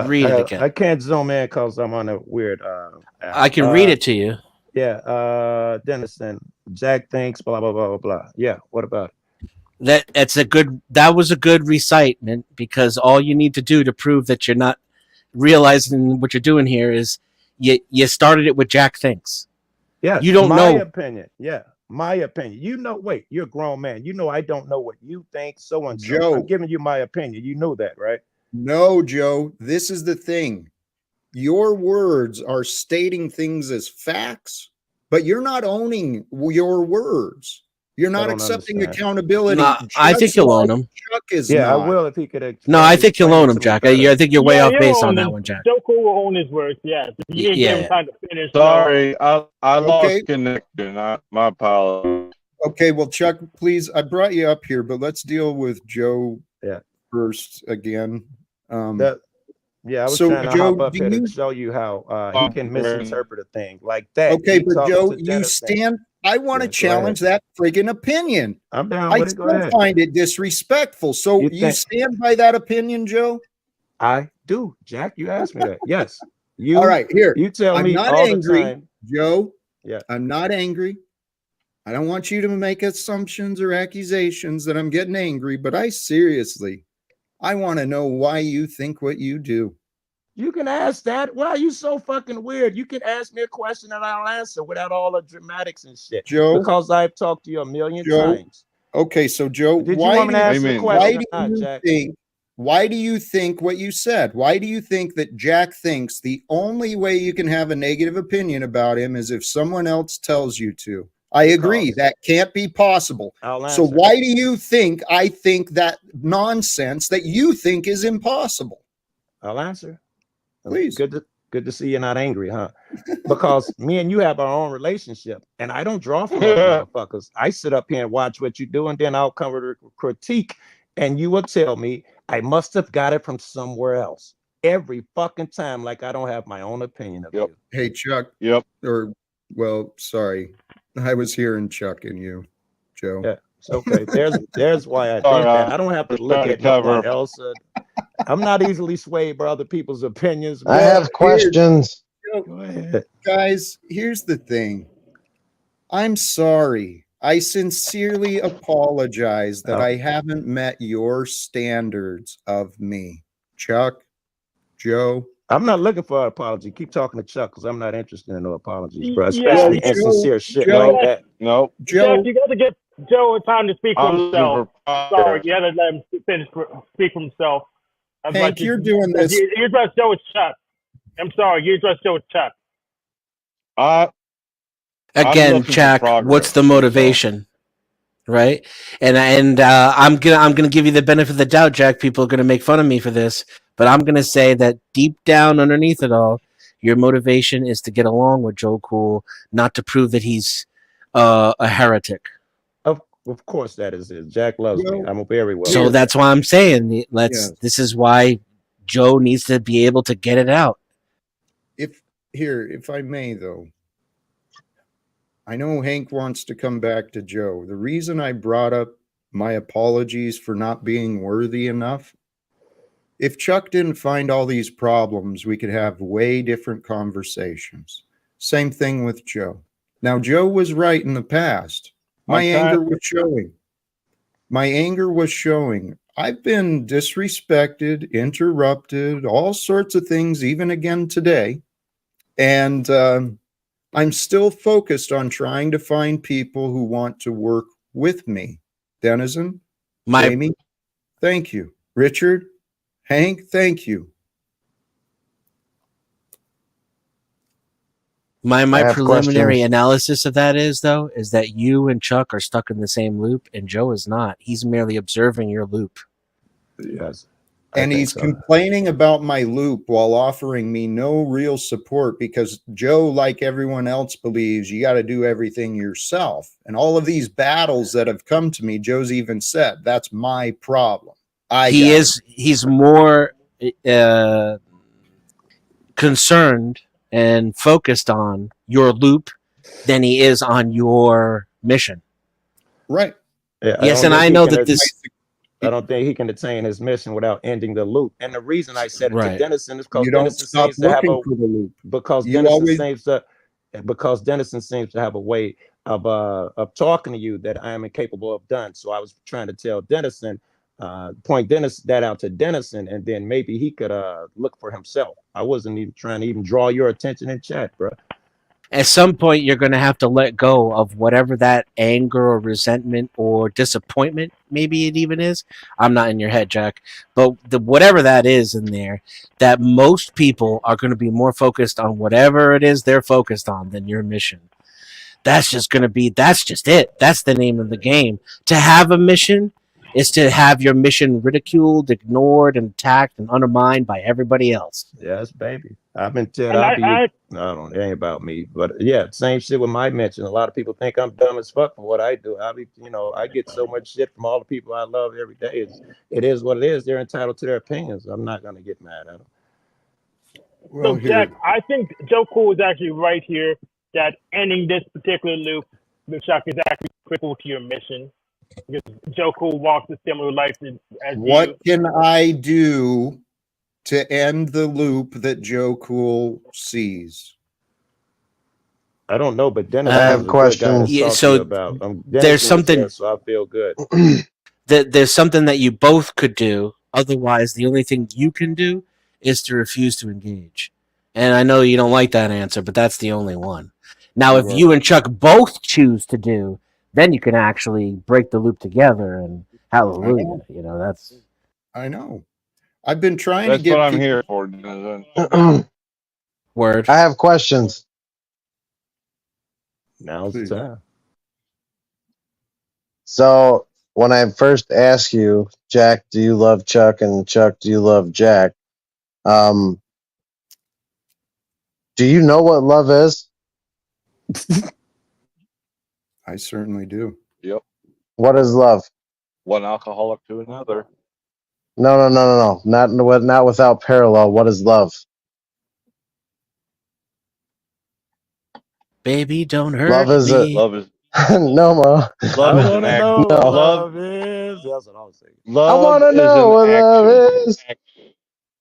Read it again. I can't zoom in because I'm on a weird. I can read it to you. Yeah, Dennison, Jack thinks blah blah blah blah blah. Yeah, what about it? That was a good recitement, because all you need to do to prove that you're not realizing what you're doing here is you started it with Jack thinks. Yeah, You don't my know. opinion. Yeah, my opinion. You know, wait, you're a grown man. You know, I don't know what you think. So and so. I'm Joe. giving you my opinion. You know that, right? No, Joe. This is the thing. Your words are stating things as facts, but you're not owning your words. You're I not don't accepting understand. accountability, No, I think just you'll own like them. Chuck is Yeah, I not. will if he could No, I think you'll explain own it them, to me Jack. better. I think you're way Yeah, off he'll base on own that it. one, Jack. Joe Cool will own his words. Yes, if you didn't give him Yeah. time to finish. Sorry, I Okay. lost connection. My apologies. Okay, well, Chuck, please, I brought you up here, but let's deal with Joe Yeah. first again. That yeah, I was So, trying to Joe, hop up do here to you? show you how he can misinterpret a thing like that. Okay, He but talking Joe, to you Denison. stand. I want to Yeah, go ahead. challenge that friggin' opinion. I'm down I with it. Go still ahead. find it disrespectful. So You you think stand by that opinion, Joe? I do, Jack? You asked me that. Yes. All right, here. You tell I'm me not all the angry, time. Joe. Yeah. I'm not angry. I don't want you to make assumptions or accusations that I'm getting angry, but I want to know why you think what you do. You can ask that. Why are you so fucking weird? You can ask me a question and I'll answer without all the dramatics and shit. Joe, Because I've talked to you a million Joe. times. Okay, so Joe, Did you want me to answer the question or not, Jack? Why do you think what you said? Why do you think that Jack thinks the only way you can have a negative opinion about him is if someone else tells you to? I agree, that can't be possible. I'll So answer. why do you think I think that nonsense that you think is impossible? I'll answer. Please. Good to see you're not angry, huh? Because me and you have our own relationship, and I don't draw from those motherfuckers. I sit up here and watch what you do, and then I'll come with a critique, and you will tell me I must have got it from somewhere else every fucking time, like I don't have my own opinion of you. Hey, Chuck. Yep. Or, well, sorry. I was hearing Chuck and you, Joe. Yeah, it's okay. There's why I think that. I don't have to look at no one else. I'm not easily swayed by other people's opinions. I have questions. Go ahead. Guys, here's the thing. I'm sorry. I sincerely apologize that I haven't met your standards of me. Chuck, Joe. I'm not looking for an apology. Keep talking to Chuck because I'm not interested in no apologies, bro. Especially insincere shit like that. No. Joe, Jack, you got to get Joe time to speak for I'm himself. Sorry, you got to let him speak for himself. Hank, you're doing this. You address Joe with Chuck. I'm sorry, you address Joe with Chuck. Again, Jack, what's the motivation? Right? And I'm gonna give you the benefit of the doubt, Jack. People are gonna make fun of me for this, but I'm gonna say that deep down underneath it all, your motivation is to get along with Joe Cool, not to prove that he's a heretic. Of course that is it. Jack loves me. I'm very well. So that's why I'm saying this is why Joe needs to be able to get it out. If I may though, I know Hank wants to come back to Joe. The reason I brought up my apologies for not being worthy enough, if Chuck didn't find all these problems, we could have way different conversations. Same thing with Joe. Now, Joe was right in the past. My anger was showing. I've been disrespected, interrupted, all sorts of things, even again today. And I'm still focused on trying to find people who want to work with me. Denizen, Jamie, thank you. Richard, Hank, thank you. My preliminary analysis of that is that you and Chuck are stuck in the same loop and Joe is not. He's merely observing your loop. Yes. And he's complaining about my loop while offering me no real support because Joe, like everyone else, believes you got to do everything yourself. And all of these battles that have come to me, Joe's even said, that's my problem. He's more concerned and focused on your loop than he is on your mission. Right. Yeah, yes, and I know that I don't think he can attain his mission without ending the loop. And the reason I said it to Denison is because you don't Denison stop seems to have looking for the loop. because Denison seems to have a way of talking to you that I am incapable of done. So I was trying to tell Denison, point that out to Denison, and then maybe he could look for himself. I wasn't even trying to even draw your attention in chat, bro. At some point, you're going to have to let go of whatever that anger or resentment or disappointment, maybe it even is. I'm not in your head, Jack, but whatever that is in there, that most people are going to be more focused on whatever it is they're focused on than your mission. That's just it. That's the name of the game. To have a mission is to have your mission ridiculed, ignored, and attacked and undermined by everybody else. Yes, baby. I've been telling. And I'll be. I I don't. It ain't about me, but yeah, same shit with my mention. A lot of people think I'm dumb as fuck for what I do. I be, I get so much shit from all the people I love every day. It is what it is. They're entitled to their opinions. I'm not gonna get mad at them. So, Jack, I think Joe Cool is actually right here that ending this particular loop, Chuck, is actually critical to your mission. Because Joe Cool walks a similar life as What you. can I do to end the loop that Joe Cool sees? I don't know, but Dennis I have is a good guy to questions. talk to So you about. there's Dennis was something here, so I feel good. there's something that you both could do. Otherwise, the only thing you can do is to refuse to engage. And I know you don't like that answer, but that's the only one. Now, if you and Chuck both choose to do, then you can actually break the loop together and hallelujah. That's. I know. I've been trying That's to get what I'm people. here for, Dennis. Word. I have questions. Now's the time. So when I first asked you, Jack, do you love Chuck, and Chuck, do you love Jack? Do you know what love is? I certainly do. Yep. What is love? One alcoholic to another. No. Not without parallel. What is love? Baby, don't Love hurt is me. Love is no, Ma. love I is an want to act. know what Love love is. That's what I was saying. I love want to is know an what love action. is.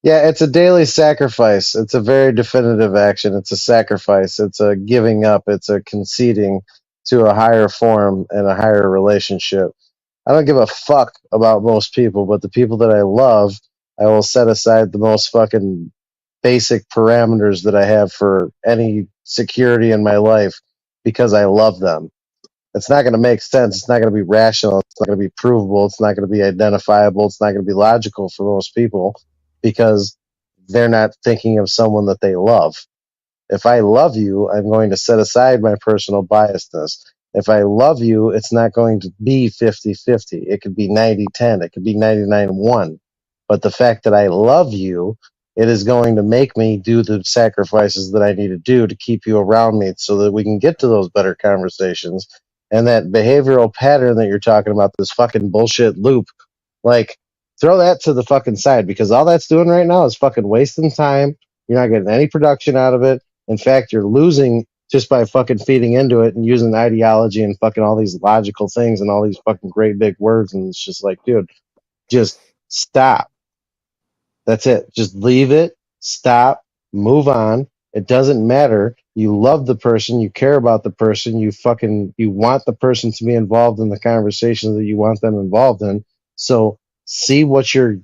Yeah, it's a daily sacrifice. It's a very definitive action. It's a sacrifice. It's a giving up. It's a conceding to a higher form and a higher relationship. I don't give a fuck about most people, but the people that I love, I will set aside the most fucking basic parameters that I have for any security in my life because I love them. It's not going to make sense. It's not going to be rational. It's not going to be provable. It's not going to be identifiable. It's not going to be logical for most people because they're not thinking of someone that they love. If I love you, I'm going to set aside my personal biasness. If I love you, it's not going to be 50-50. It could be 90-10. It could be 99-1. But the fact that I love you, it is going to make me do the sacrifices that I need to do to keep you around me so that we can get to those better conversations. And that behavioral pattern that you're talking about, this fucking bullshit loop, like, throw that to the fucking side because all that's doing right now is fucking wasting time. You're not getting any production out of it. In fact, you're losing just by fucking feeding into it and using ideology and fucking all these logical things and all these fucking great big words. And it's just like, dude, just stop. That's it. Just leave it. Stop. Move on. It doesn't matter. You love the person. You care about the person. You want the person to be involved in the conversations that you want them involved in. So see what your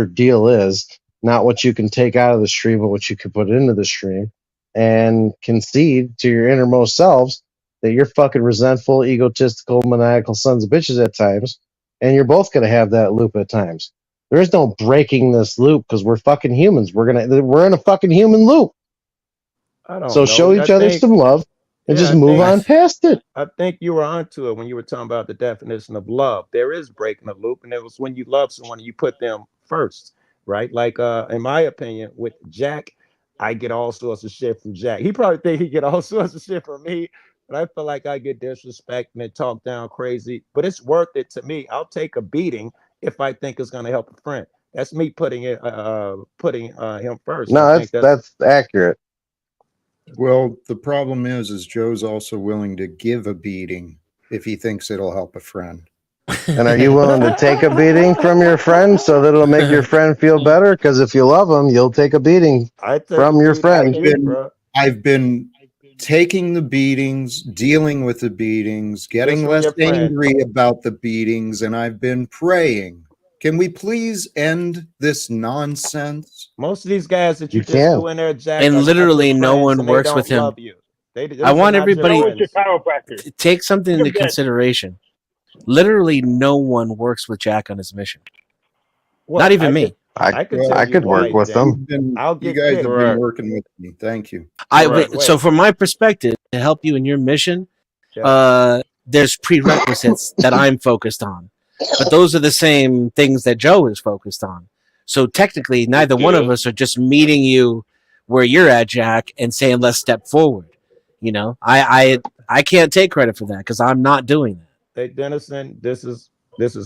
deal is, not what you can take out of the stream, but what you can put into the stream, and concede to your innermost selves that you're fucking resentful, egotistical, maniacal sons of bitches at times, and you're both gonna have that loop at times. There is no breaking this loop because we're fucking humans. We're in a fucking human loop. I don't So know. show I each other think, some love and yeah, just I move think, on past it. I think you were onto it when you were talking about the definition of love. There is breaking the loop, and it was when you love someone and you put them first, right? Like, in my opinion, with Jack, I get all sorts of shit from Jack. He probably think he get all sorts of shit from me, but I feel like I get disrespected and talked down crazy. But it's worth it to me. I'll take a beating if I think it's gonna help a friend. That's me putting him first. I No, think that's accurate. Well, the problem is Joe's also willing to give a beating if he thinks it'll help a friend. And are you willing to take a beating from your friend so that it'll make your friend feel better? Because if you love him, you'll take a beating from your friend. I've been taking the beatings, dealing with the beatings, getting from less your friend. angry about the beatings, and I've been praying. Can we please end this nonsense? Most of these guys that you You just can. threw in there, Jack, And are not literally your no friends, one and they works with don't him. love you. I want everybody So is your chiropractor. take something into Look at that. consideration. Literally, no one works with Jack on his mission. Well, Not even I me. could, I could tell I you could work why, with Jack. them. I'll You get guys picked. have been working with me. Thank you. So from my perspective, to help you in your mission, there's prerequisites that I'm focused on, but those are the same things that Joe is focused on. So technically, neither one of us are just meeting you where you're at, Jack, and saying let's step forward. You know, I can't take credit for that because I'm not doing that. Hey, Dennison, this is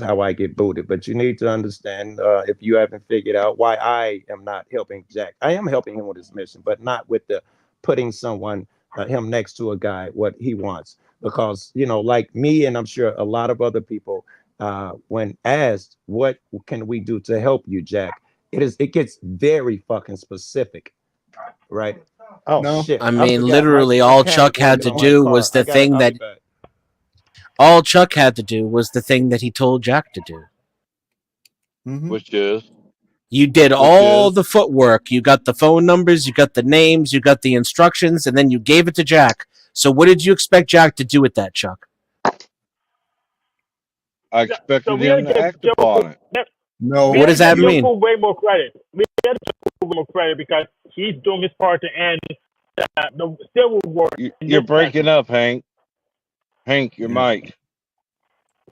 how I get booted. But you need to understand, if you haven't figured out why I am not helping Jack. I am helping him with his mission, but not with the putting someone him next to a guy what he wants. Because like me, and I'm sure a lot of other people, when asked what can we do to help you, Jack, it gets very fucking specific, right? Oh No. shit! I mean, forgot literally, my all camera Chuck going had to on my do car. was the I got it. thing I'll that be back. all Chuck had to do was the thing that he told Jack to do. Which is You did all the footwork. You got the phone numbers, you got the names, you got the instructions, and then you gave it to Jack. So what did you expect Jack to do with that, Chuck? I expected we him gotta to give act Joe upon it. No. What does that mean? Joe way more credit. We gotta give Joe way more credit because he's doing his part to end the Civil War. You're breaking up, Hank. Hank, your mic.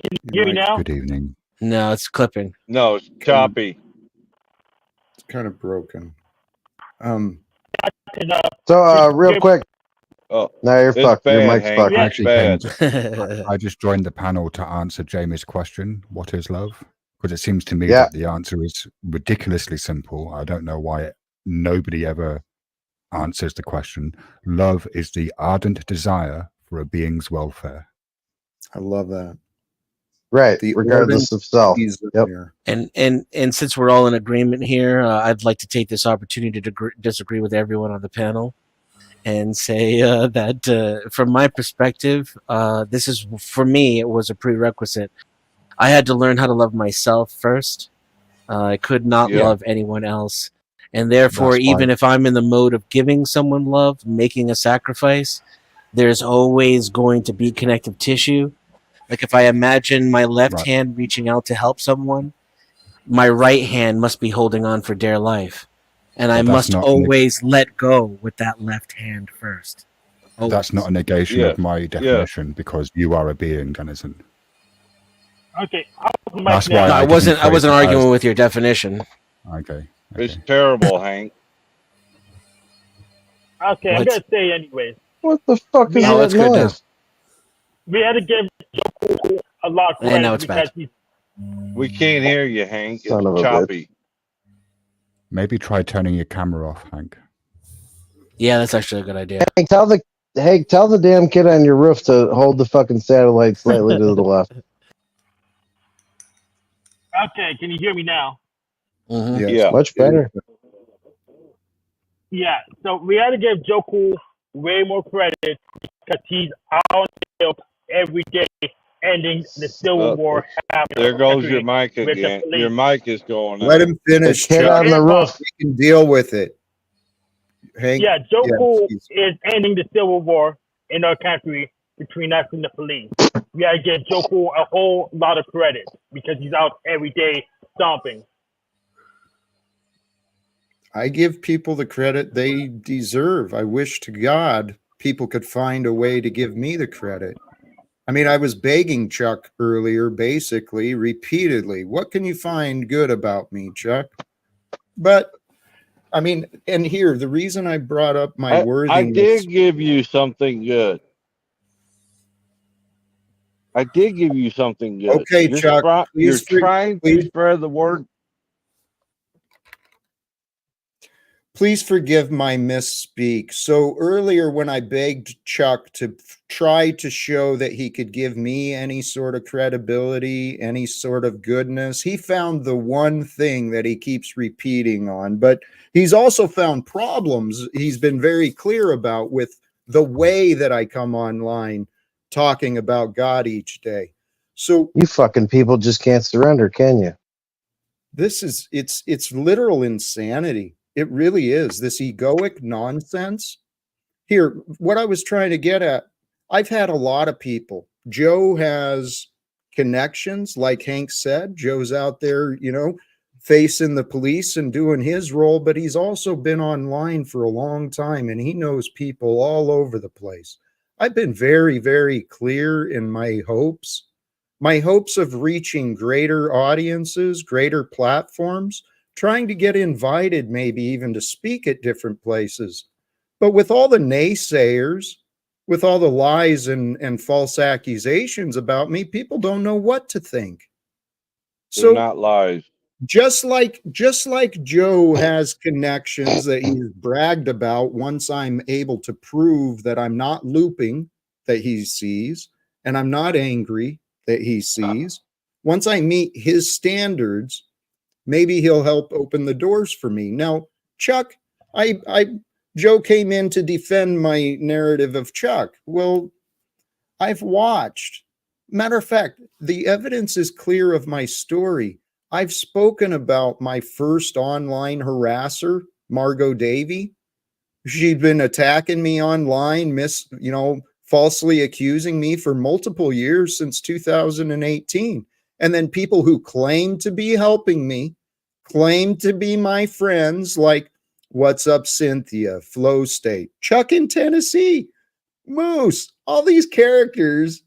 Can you hear me now? Good evening. No, it's clipping. No, it's choppy. It's kind of broken. So real quick. Oh, now you're it's fucked. Your bad, mic's Hank. fucked. I It's actually bad. I just joined the panel to answer Jamie's question, what is love? Because it seems to me Yeah. that the answer is ridiculously simple. I don't know why nobody ever answers the question. Love is the ardent desire for a being's welfare. I love that. Right, The regardless of self. Yep. And since we're all in agreement here, I'd like to take this opportunity to disagree with everyone on the panel and say that from my perspective, this is, for me, it was a prerequisite. I had to learn how to love myself first. I could not love anyone else. And therefore, That's even fine. if I'm in the mode of giving someone love, making a sacrifice, there's always going to be connective tissue. Like if I imagine my left hand reaching out to help someone, my right hand must be holding on for dear life. And I But that's must not always let go with that left hand first. Always. That's not a negation Yes. of my definition because you are a being, Dennison. Okay. That's No, why I wasn't didn't phrase it arguing as- with your definition. Okay. It's terrible, Hank. Okay, I'm gonna say anyways. What the fuck is Oh, that it's good now. noise? We had to give Joe a lot of credit And now it's because back. he's We can't hear you, Hank. Son of It's a choppy. Maybe try turning your camera off, Hank. Yeah, that's actually a good idea. Hey, tell the damn kid on your roof to hold the fucking satellite slightly to the left. okay. Can you hear me now? Mm-hmm. Yeah. Much better. Yeah. So we had to give Joe way more credit because he's out there every day, ending the Civil War. There goes your mic with the again. police. Your mic is going Let out. him finish. The kid Chuck. on the roof. We can deal with it. Hank. Yeah, Joe he's- is ending the Civil War in our country between us and the police. We gotta give Joe a whole lot of credit because he's out every day stomping. I give people the credit they deserve. I wish to God people could find a way to give me the credit. I mean, I was begging Chuck earlier, basically, repeatedly. What can you find good about me, Chuck? But, I mean, and here, the reason I brought up my I worthiness. did give you something good. I did give you something good. Okay, You're Chuck, you're please trying to spread the word. Please forgive my misspeak. So earlier when I begged Chuck to try to show that he could give me any sort of credibility, any sort of goodness, he found the one thing that he keeps repeating on. But he's also found problems he's been very clear about with the way that I come online talking about God each day. So You fucking people just can't surrender, can you? this is it's literal insanity. It really is. This egoic nonsense. here, what I was trying to get at, I've had a lot of people. Joe has connections, like Hank said. Joe's out there, you know, facing the police and doing his role, but he's also been online for a long time and he knows people all over the place. I've been very, very clear in my hopes of reaching greater audiences, greater platforms, trying to get invited, maybe even to speak at different places. But with all the naysayers, with all the lies and false accusations about me, people don't know what to think. They're So not lies. just like Joe has connections that he's bragged about, once I'm able to prove that I'm not looping that he sees and I'm not angry that he sees, once I meet his standards, maybe he'll help open the doors for me. Now, Chuck, Joe came in to defend my narrative of Chuck. Well, I've watched. Matter of fact, the evidence is clear of my story. I've spoken about my first online harasser, Margot Davy. She'd been attacking me online, falsely accusing me for multiple years since 2018. And then people who claimed to be helping me, claimed to be my friends, like What's Up Cynthia, Flow State, Chuck in Tennessee, Moose, all these characters,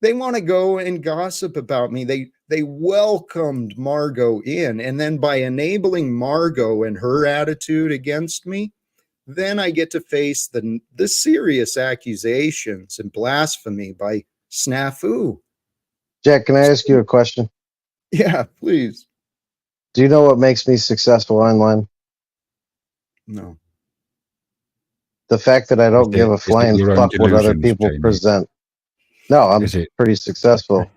they want to go and gossip about me. They welcomed Margot in, and then by enabling Margot and her attitude against me, then I get to face the serious accusations and blasphemy by Snafu. Jack, can I ask you a question? Yeah, please. Do you know what makes me successful online? No. The fact that I don't give a Is it flying your own fuck what other delusions, people Jamie? present. No, I'm Is it? pretty successful.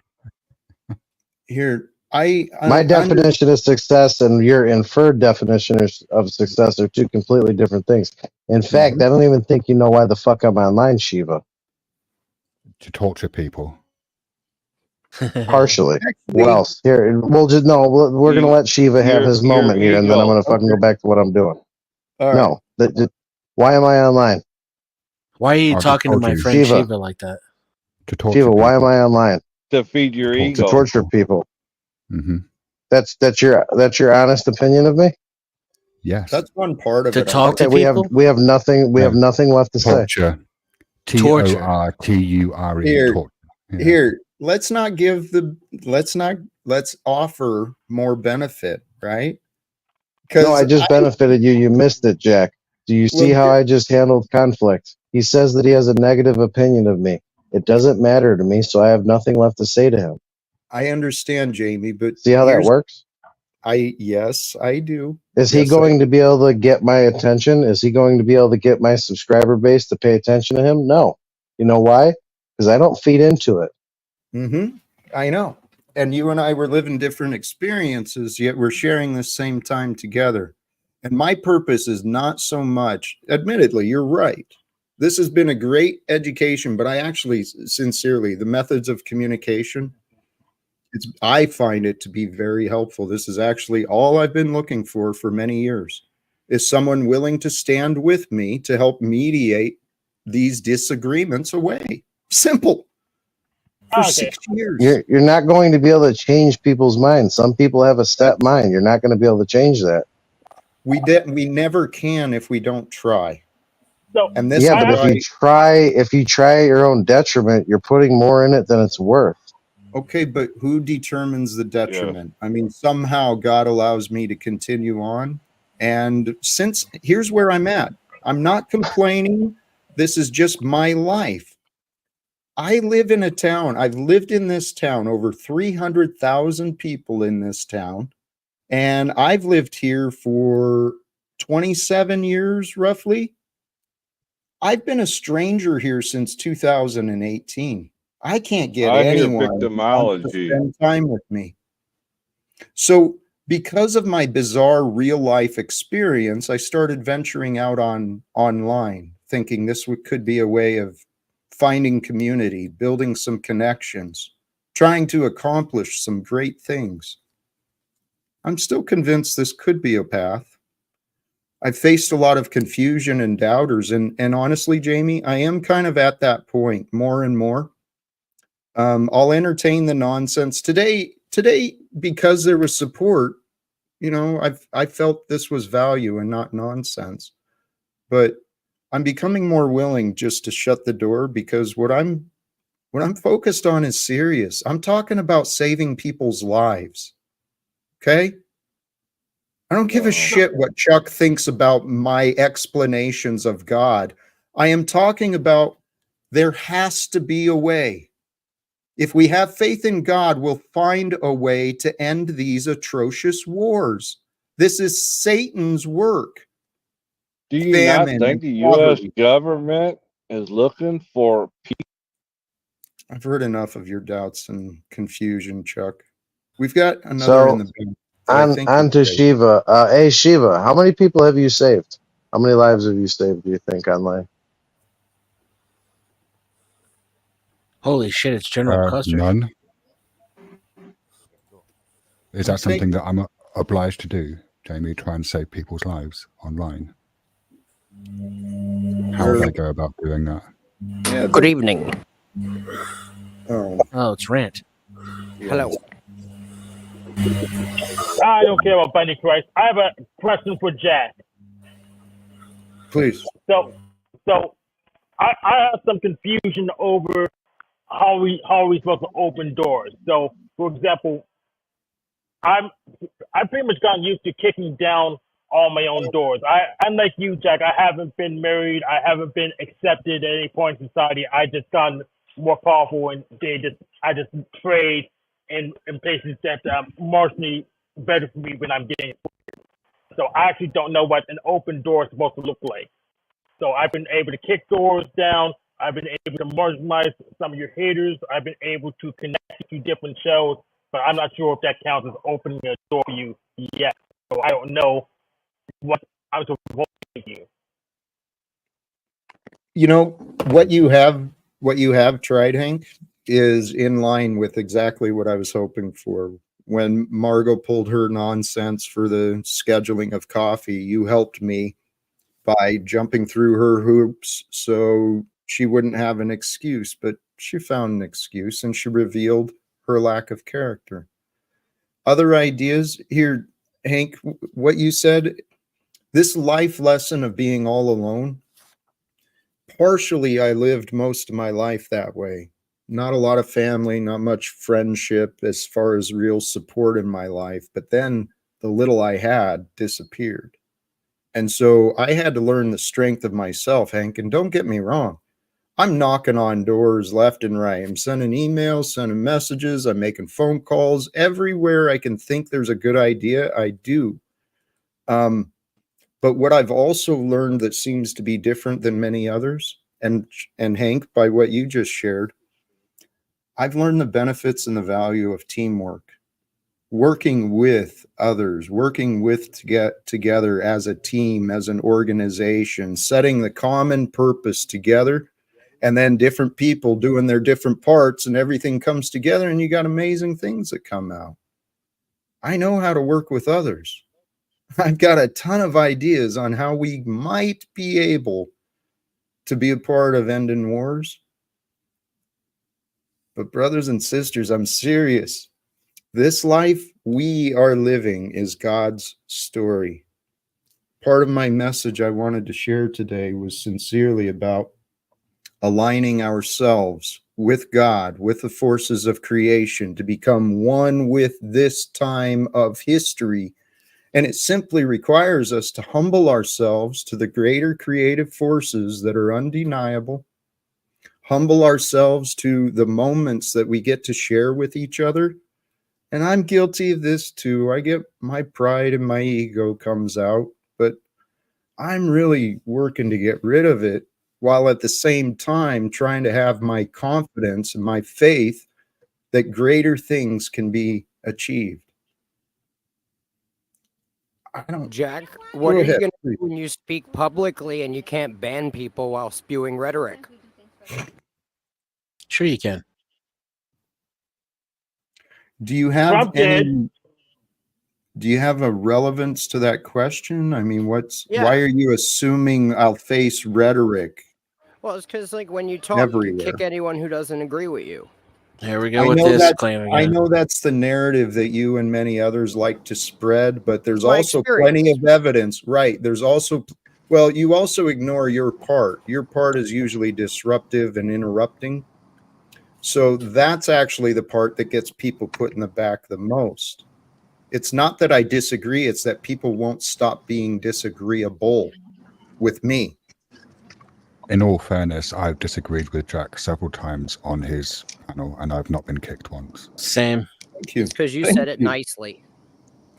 Here, My definition of success and your inferred definition of success are two completely different things. In fact, I don't even think you know why the fuck I'm online, Shiva. To torture people. Partially. What else? Here, we'll just we're gonna let Shiva have his moment here, and then I'm gonna fucking go back to what I'm doing. All right. No, why am I online? Why are you talking to my friend Shiva. Shiva like that? To torture Shiva, why am people. I online? To feed your ego. To torture people. Mm-hmm. That's your honest opinion of me? Yes. That's one part of To it. talk to we have people? nothing left to say. Torture. Torture. Here, Torture. Yeah. here, let's offer more benefit, right? No, I just benefited you. You missed it, Jack. Do you see how I just handled conflict? He says that he has a negative opinion of me. It doesn't matter to me, so I have nothing left to say to him. I understand, Jamie, but see how that works? Yes, I do. Is he going to be able to get my attention? Is he going to be able to get my subscriber base to pay attention to him? No. You know why? Because I don't feed into it. Mm-hmm. I know. And you and I were living different experiences, yet we're sharing the same time together. And my purpose is not so much, admittedly, you're right. This has been a great education, but I actually, sincerely, the methods of communication, I find it to be very helpful. This is actually all I've been looking for many years, is someone willing to stand with me to help mediate these disagreements away. Simple. For 6 years. You're not going to be able to change people's minds. Some people have a set mind. You're not going to be able to change that. We never can if we don't try. So, and this yeah, but if you try at your own detriment, you're putting more in it than it's worth. Okay, but who determines the detriment? I mean, somehow God allows me to continue on. And here's where I'm at. I'm not complaining. This is just my life. I live in a town. I've lived in this town, over 300,000 people in this town. And I've lived here for 27 years, roughly. I've been a stranger here since 2018. I can't get anyone to spend time with me. So because of my bizarre real life experience, I started venturing out online, thinking this could be a way of finding community, building some connections, trying to accomplish some great things. I'm still convinced this could be a path. I've faced a lot of confusion and doubters, and honestly, Jamie, I am kind of at that point more and more. I'll entertain the nonsense today because there was support. You know, I felt this was value and not nonsense. But I'm becoming more willing just to shut the door, because what I'm focused on is serious. I'm talking about saving people's lives. Okay? I don't give a shit what Chuck thinks about my explanations of God. I am talking about there has to be a way. If we have faith in God, we'll find a way to end these atrocious wars. This is Satan's work. Do you not Famine think and the U.S. poverty. government is looking for peace? I've heard enough of your doubts and confusion, Chuck. We've got another in So the bin that I think on is to safe. Shiva. Hey Shiva, how many people have you saved? How many lives have you saved, do you think, online? Holy shit! It's General Custer. None. Is that I think something that I'm obliged to do, Jamie? Try and save people's lives online? How would I go about doing that? Yeah, Good evening. Oh, it's Rant. Hello. I don't care about finding Christ. I have a question for Jack. please. So I have some confusion over how are we supposed to open doors. So, for example, I've pretty much gotten used to kicking down all my own doors. I'm like you, Jack. I haven't been married. I haven't been accepted at any point in society. I just gotten more powerful, and I just prayed in places that marginally better for me when I'm getting. So I actually don't know what an open door is supposed to look like. So I've been able to kick doors down. I've been able to marginalize some of your haters. I've been able to connect to different shows, but I'm not sure if that counts as opening a door for you yet. So I don't know what I'm supposed to do. You know, what you have tried, Hank, is in line with exactly what I was hoping for. When Margot pulled her nonsense for the scheduling of coffee, you helped me by jumping through her hoops so she wouldn't have an excuse, but she found an excuse and she revealed her lack of character. Other ideas here, Hank, what you said, this life lesson of being all alone, partially I lived most of my life that way. Not a lot of family, not much friendship as far as real support in my life, but then the little I had disappeared. And so I had to learn the strength of myself, Hank. And don't get me wrong, I'm knocking on doors left and right. I'm sending emails, sending messages, I'm making phone calls. Everywhere I can think there's a good idea, I do. But what I've also learned that seems to be different than many others, and Hank, by what you just shared, I've learned the benefits and the value of teamwork. Working with others, working with to get together as a team, as an organization, setting the common purpose together, and then different people doing their different parts, and everything comes together, and you got amazing things that come out. I know how to work with others. I've got a ton of ideas on how we might be able to be a part of ending wars. But brothers and sisters, I'm serious. This life we are living is God's story. Part of my message I wanted to share today was sincerely about aligning ourselves with God, with the forces of creation, to become one with this time of history. And it simply requires us to humble ourselves to the greater creative forces that are undeniable, humble ourselves to the moments that we get to share with each other. And I'm guilty of this too. I get my pride and my ego comes out, but I'm really working to get rid of it, while at the same time trying to have my confidence and my faith that greater things can be achieved. Jack, what Go are you ahead, going to please. do when you speak publicly and you can't ban people while spewing rhetoric? Sure, you can. Do you have Trump did. any? Do you have a relevance to that question? I mean, Yeah. why are you assuming I'll face rhetoric Well, it's because like when you talk, you everywhere? kick anyone who doesn't agree with you. Here we go with this claim again. I know that's the narrative that you and many others like to spread, but there's It's my also plenty experience. of evidence. Right. There's also, well, you also ignore your part. Your part is usually disruptive and interrupting. So that's actually the part that gets people put in the back the most. It's not that I disagree, it's that people won't stop being disagreeable with me. In all fairness, I've disagreed with Jack several times on his panel, and I've not been kicked once. Same. Thank you. It's because you Thank said it you. nicely.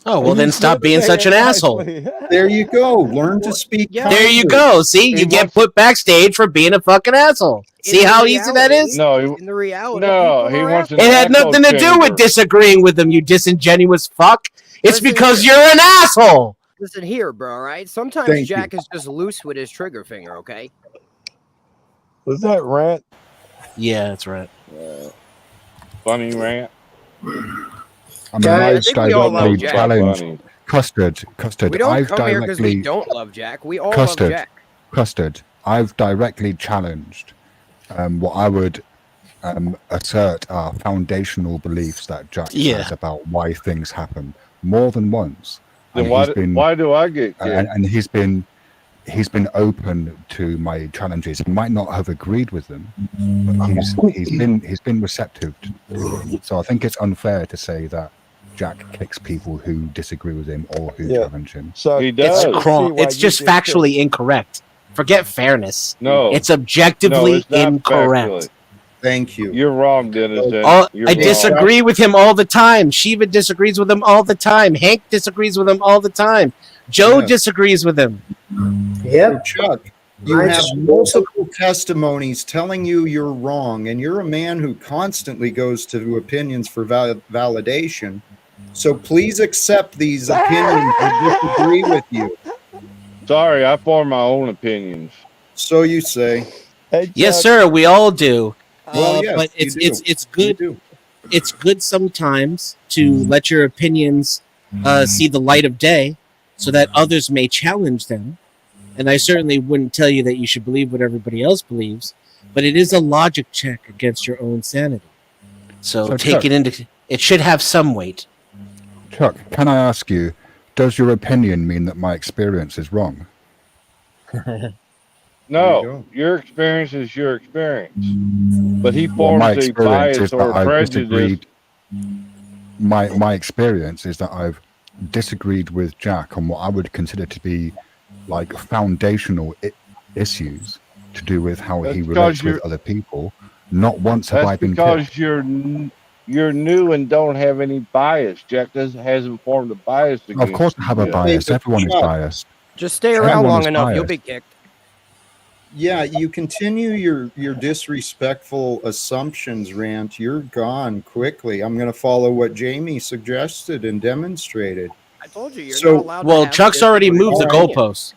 Oh, well, then stop being such an asshole. There you go. Learn to speak. There you go. See, you get put backstage for being a fucking asshole. See how easy that is? No, In the reality, no, he wants an It had echo nothing to do chamber. with disagreeing with them, you disingenuous fuck. It's Listen because here. you're an asshole. Listen here, bro. All right. Sometimes Thank Jack is just loose with his trigger finger. Okay. Was that rant? Yeah, that's right. Funny rant. I mean, Guys, I I've think we all love directly Jack. challenged Custard. We don't I've come here because we directly don't love Jack. We all love Custard. Jack. Custard. I've directly challenged what I would assert are foundational beliefs that Jack has about why things happen more than once. Then And why do I get kicked? and he's been open to my challenges. He might not have agreed with them, but he's been receptive to them. So I think it's unfair to say that Jack kicks people who disagree with him or who challenge him. So He does. It's just factually incorrect. Forget fairness. No. It's objectively it's not incorrect. factually. Thank you. You're wrong, Dennis. You're I wrong. disagree with him all the time. Shiva disagrees with him all the time. Hank disagrees with him all the time. Joe disagrees with him. So Chuck, you have multiple testimonies telling you you're wrong, and you're a man who constantly goes to opinions for validation. So please accept these opinions that disagree with you. Sorry, I form my own opinions. So you say. Yes, sir. We all do. Well, yes, but you do. it's good. It's good sometimes to let your opinions see the light of day, so that others may challenge them. And I certainly wouldn't tell you that you should believe what everybody else believes, but it is a logic check against your own sanity. So take Chuck, it into. It should have some weight. Chuck, can I ask you, does your opinion mean that my experience is wrong? No, your experience is your experience. But he Well, forms my a experience bias is that or I've prejudice. disagreed. My experience is that I've disagreed with Jack on what I would consider to be like foundational issues to do with how That's he because relates with you're- other people. Not once have I That's been because kicked. you're new and don't have any bias. Jack hasn't formed a bias against Of course, I have a you. bias. Everyone is biased. Just stay around Everyone long is enough. You'll be biased. kicked. Yeah, you continue your disrespectful assumptions rant. You're gone quickly. I'm going to follow what Jamie suggested and demonstrated. I told you, you're So- not allowed Well, to have Chuck's a already different moved the opinion. goalposts.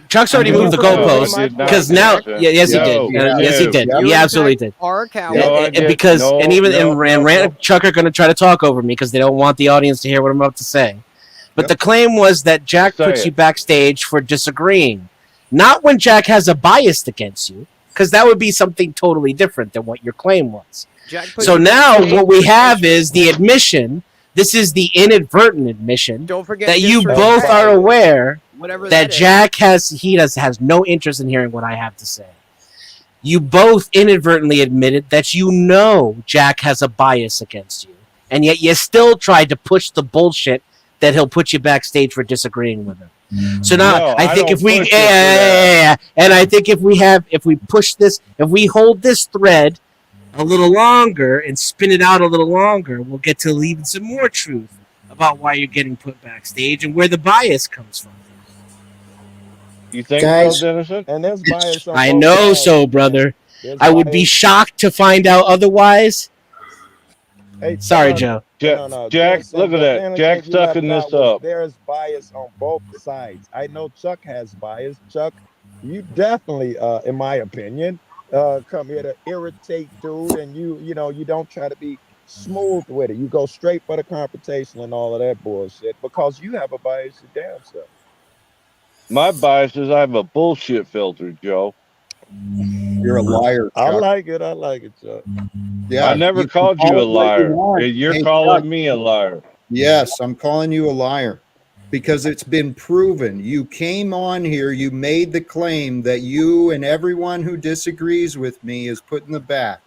Chuck's already No, moved the no, goalposts I did not, because now, Dennis. yes, he No, did. you Yes, he did. did. Yeah. He You, in absolutely fact, did. are a coward. No, I And did. because No, and even no, and no, Rand no. Chuck are going to try to talk over me because they don't want the audience to hear what I'm about to say. But Yep. the claim was that Jack Say puts it. you backstage for disagreeing, not when Jack has a bias against you, because that would be something totally different than what your claim was. Jack put So you now backstage what we for have disrespect. is the admission. This is the inadvertent admission Don't forget that you disrespect. both are aware Whatever that that is. Jack has no interest in hearing what I have to say. You both inadvertently admitted that you know Jack has a bias against you, and yet you still tried to push the bullshit that he'll put you backstage for disagreeing with him. So now No, I think don't if we push it for that. and I think if we push this, if we hold this thread a little longer and spin it out a little longer, we'll get to even some more truth about why you're getting put backstage and where the bias comes from. You think Guys. so, Dennison? And there's bias on I both know sides. so, brother. There's I would be bias. shocked to find out otherwise. Hey, Sorry, Chuck, Joe. Jack, Jensen, look at the that. only Jack's thing you left sucking this out was up. There's bias on both sides. I know Chuck has bias. Chuck, you definitely, in my opinion, come here to irritate dude, and you don't try to be smooth with it. You go straight for the confrontation and all of that bullshit because you have a bias your damn self. My bias is I have a bullshit filter, Joe. You're a liar, I Chuck. like it. I like it, Chuck. I Yeah, never you can called call you a it what you liar. want. You're Hey, Chuck. calling me a liar. Yes, I'm calling you a liar because it's been proven. You came on here, you made the claim that you and everyone who disagrees with me is put in the back.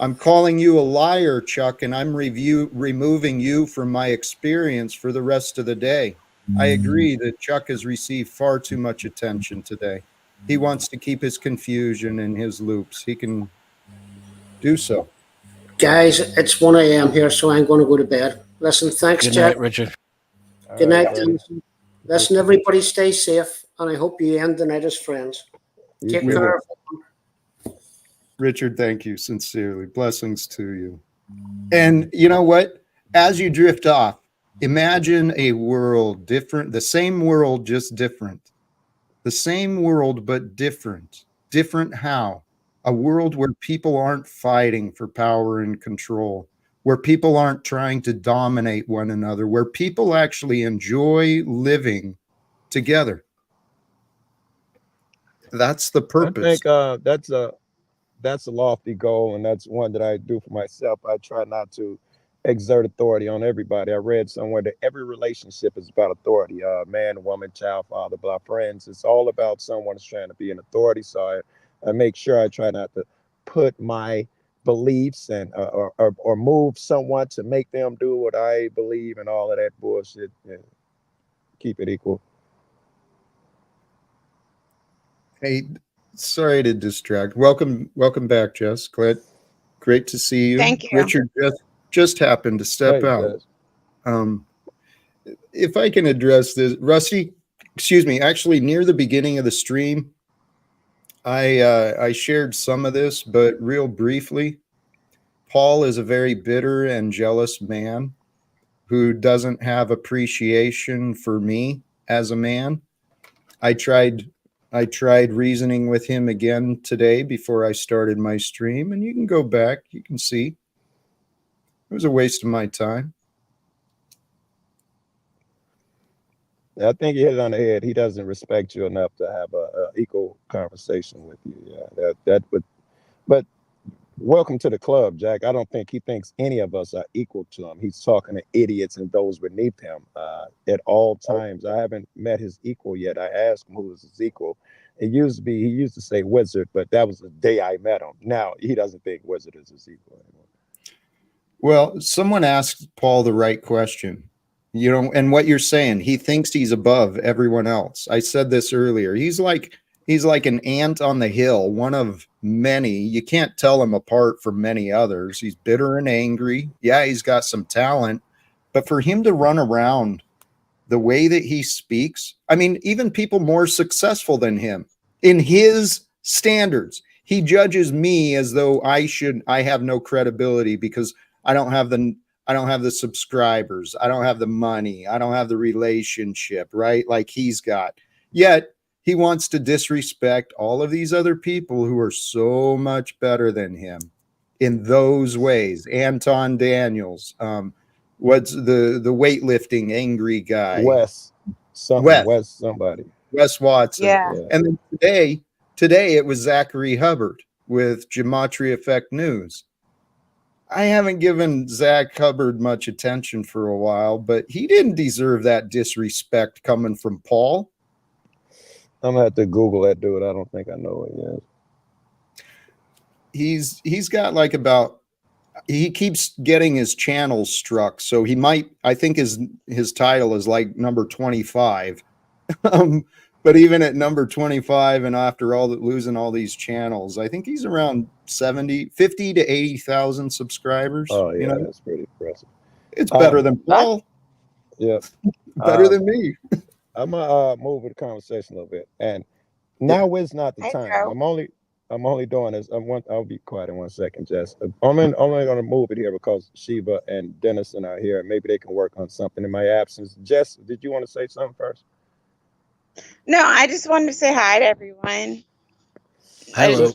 I'm calling you a liar, Chuck, and I'm removing you from my experience for the rest of the day. I agree that Chuck has received far too much attention today. He wants to keep his confusion and his loops. He can do so. Guys, it's 1 a.m. here, so I'm going to go to bed. Listen, thanks, Good Jack. night, Richard. All Good right, night, buddy. Denison. Listen, everybody stay safe, and I hope you end the night as friends. You Take We too. care. will. Richard, thank you sincerely. Blessings to you. And you know what? As you drift off, imagine a world different, the same world, just different. The same world, but different. Different how? A world where people aren't fighting for power and control, where people aren't trying to dominate one another, where people actually enjoy living together. That's the I purpose. think that's a lofty goal, and that's one that I do for myself. I try not to exert authority on everybody. I read somewhere that every relationship is about authority. Man, woman, child, father, blah, friends. It's all about someone's trying to be an authority. So I make sure I try not to put my beliefs and or move someone to make them do what I believe and all of that bullshit. Yeah, keep it equal. Hey, sorry to distract. Welcome back, Jess. Great to see you. Thank you. Richard just happened to step Hey, out. Jess. If I can address this, Rusty, excuse me, actually near the beginning of the stream, I shared some of this, but real briefly, Paul is a very bitter and jealous man who doesn't have appreciation for me as a man. I tried reasoning with him again today before I started my stream, and you can go back, you can see. It was a waste of my time. I think you hit it on the head. He doesn't respect you enough to have a equal conversation with you. Yeah, that would. But welcome to the club, Jack. I don't think he thinks any of us are equal to him. He's talking to idiots and those beneath him at all times. I haven't met his equal yet. I asked him who was his equal. He used to say wizard, but that was the day I met him. Now he doesn't think wizard is his equal anymore. Well, someone asked Paul the right question, and what you're saying, he thinks he's above everyone else. I said this earlier. He's like an ant on the hill, one of many. You can't tell him apart from many others. He's bitter and angry. Yeah, he's got some talent, but for him to run around the way that he speaks, I mean, even people more successful than him in his standards, he judges me as though I have no credibility because I don't have the subscribers. I don't have the money. I don't have the relationship, right? Like he's got. Yet he wants to disrespect all of these other people who are so much better than him in those ways. Anton Daniels, what's the weightlifting angry guy? Wes somebody. Wes Watson. Yeah. And then today it was Zachary Hubbard with Gematria Effect News. I haven't given Zach Hubbard much attention for a while, but he didn't deserve that disrespect coming from Paul. I'm gonna have to Google that dude. I don't think I know it yet. He's got he keeps getting his channels struck, so I think his title is like number 25. But even at number 25 and after losing all these channels, I think he's around 50 to 80,000 subscribers. Oh yeah, that's pretty impressive. It's better than Paul. Yeah. Better than me. I'm gonna move the conversation a little bit. And now is not the Hey, time. Joe. I'm only doing this. I'll be quiet in 1 second, Jess. I'm only going to move it here because Sheba and Dennison are here. Maybe they can work on something in my absence. Jess, did you want to say something first? No, I just wanted to say hi to everyone. Hello.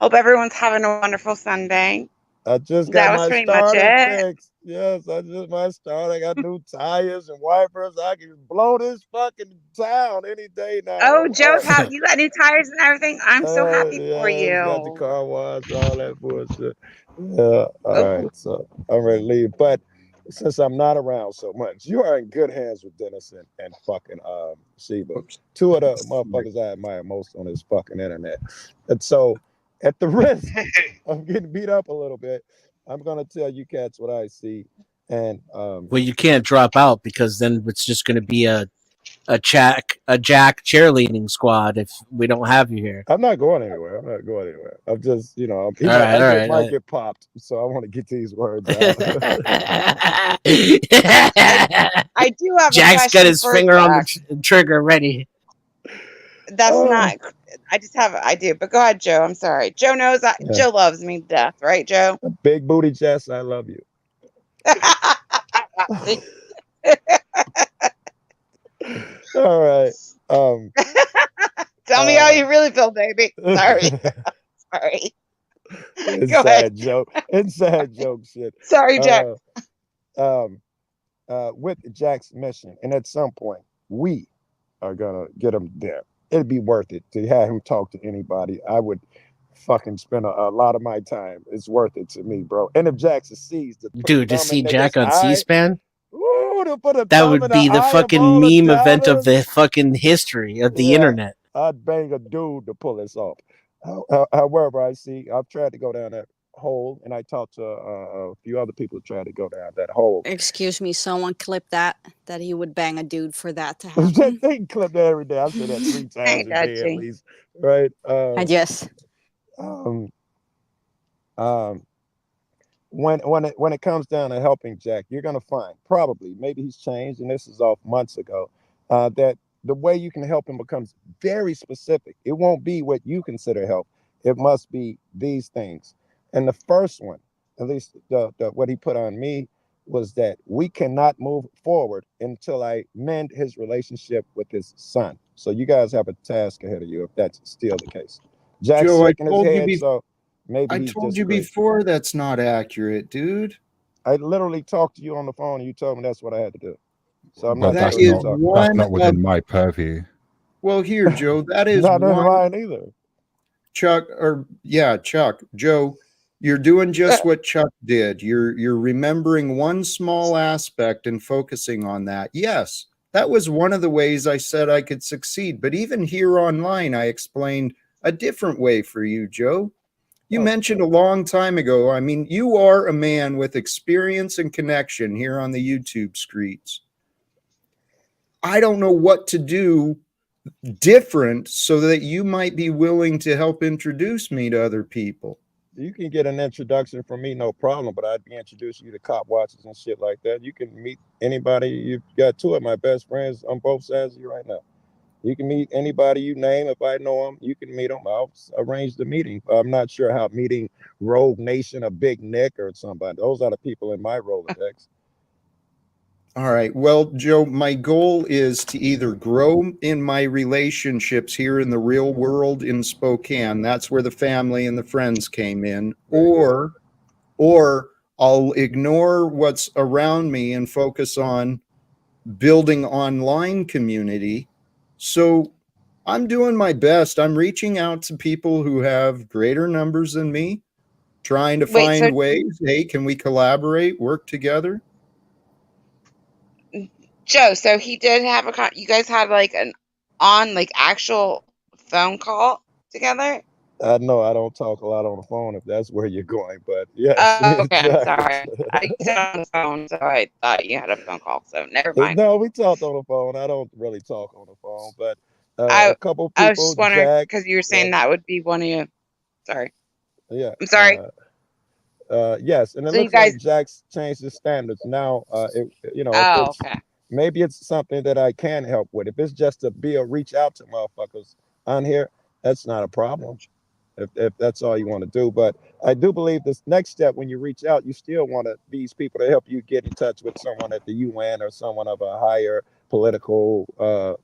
Hope everyone's having a wonderful Sunday. I just That got was my pretty much starter it. fixed. Yes, I just my starter. I got new tires and wipers. I can blow this fucking town any day now. Oh, I'm Joe's up. you got new tires and everything. I'm so happy for Yeah, got the you. car wash, all that bullshit. Yeah, all Oh, right. So I'm ready to leave. But since I'm not around so much, you are in good hands with Dennis and fucking Sheba. Whoops. Two of the motherfuckers I admire most on this fucking internet. And so at the risk of getting beat up a little bit, I'm gonna tell you cats what I see. And Well, you can't drop out because then it's just going to be a Jack cheerleading squad if we don't have you here. I'm not going anywhere. I'm not going anywhere. I'm just, he All might, right, all right. might get popped. So I want to get these words out. I do have a Jack's got question his for finger on the Jack. trigger ready. That's Oh. not. I do. But go ahead, Joe. I'm sorry. Joe knows that. Yeah. Joe loves me to death, right, Joe? Big booty Jess, I love you. All right. Tell me how you really feel, baby. Sorry. Sorry. Go ahead. Inside joke. Inside joke shit. Sorry, Jack. With Jack's mission, and at some point, we are gonna get him there. It'd be worth it to have him talk to anybody. I would fucking spend a lot of my time. It's worth it to me, bro. And if Jack succeeds to Dude, to see Jack on C-SPAN, to put a that thumb would in be the eye of fucking all the meme event of doubters. the fucking history of the Yeah, internet. I'd bang a dude to pull this off. However, I've tried to go down that hole, and I talked to a few other people who tried to go down that hole. Excuse me, someone clip that he would bang a dude for that to happen. They can clip that every day. I say that 3 times a got day at you. least, right? Yes. When it comes down to helping Jack, you're gonna find probably maybe he's changed, and this is off months ago, that the way you can help him becomes very specific. It won't be what you consider help. It must be these things. And the first one, at least the what he put on me, was that we cannot move forward until I mend his relationship with his son. So you guys have a task ahead of you if that's still the case. Jack's Joe, I shaking his told you head, so maybe I he's told you disagreeing. before that's not accurate, dude. I literally talked to you on the phone, and you told me that's what I had to do. So I'm But not that's sure what you're not talking that's about. not within my purview. Well, here, Joe, that is Not in one. mine either. Chuck, Joe, you're doing just what Chuck did. You're remembering one small aspect and focusing on that. Yes, that was one of the ways I said I could succeed. But even here online, I explained a different way for you, Joe. You mentioned a long time ago. I mean, you are a man with experience and connection here on the YouTube streets. I don't know what to do different so that you might be willing to help introduce me to other people. You can get an introduction from me, no problem, but I'd be introducing you to cop watches and shit like that. You can meet anybody. You've got 2 of my best friends on both sides of you right now. You can meet anybody you name. If I know them, you can meet them. I'll arrange the meeting. I'm not sure how meeting Rogue Nation or Big Nick or somebody. Those are the people in my Rolodex. All right. Well, Joe, my goal is to either grow in my relationships here in the real world in Spokane. That's where the family and the friends came in. Or I'll ignore what's around me and focus on building online community. So I'm doing my best. I'm reaching out to people who have greater numbers than me, trying to Wait, find so ways. Hey, can we collaborate, work together? Joe, so he did have you guys had like an actual phone call together? I know I don't talk a lot on the phone if that's where you're going, but yes, Oh, okay, I'm Jack. sorry. I said on the phone, so I thought you had a phone call. So never mind. No, we talked on the phone. I don't really talk on the phone, but I a couple I was people, just wondering Jack. because you were saying that would be one of you. Sorry. Yeah. I'm sorry. Yes, and it So you looks like guys. Jack's changed his standards now. If Oh, it's okay. maybe it's something that I can help with. If it's just to be a reach out to motherfuckers on here, that's not a problem. If that's all you want to do, but I do believe this next step when you reach out, you still want these people to help you get in touch with someone at the UN or someone of a higher political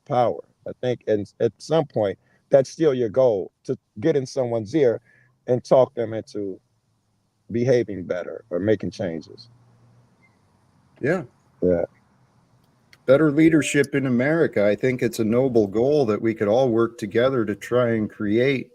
power. I think, and at some point, that's still your goal to get in someone's ear and talk them into behaving better or making changes. Yeah. Yeah. Better leadership in America. I think it's a noble goal that we could all work together to try and create.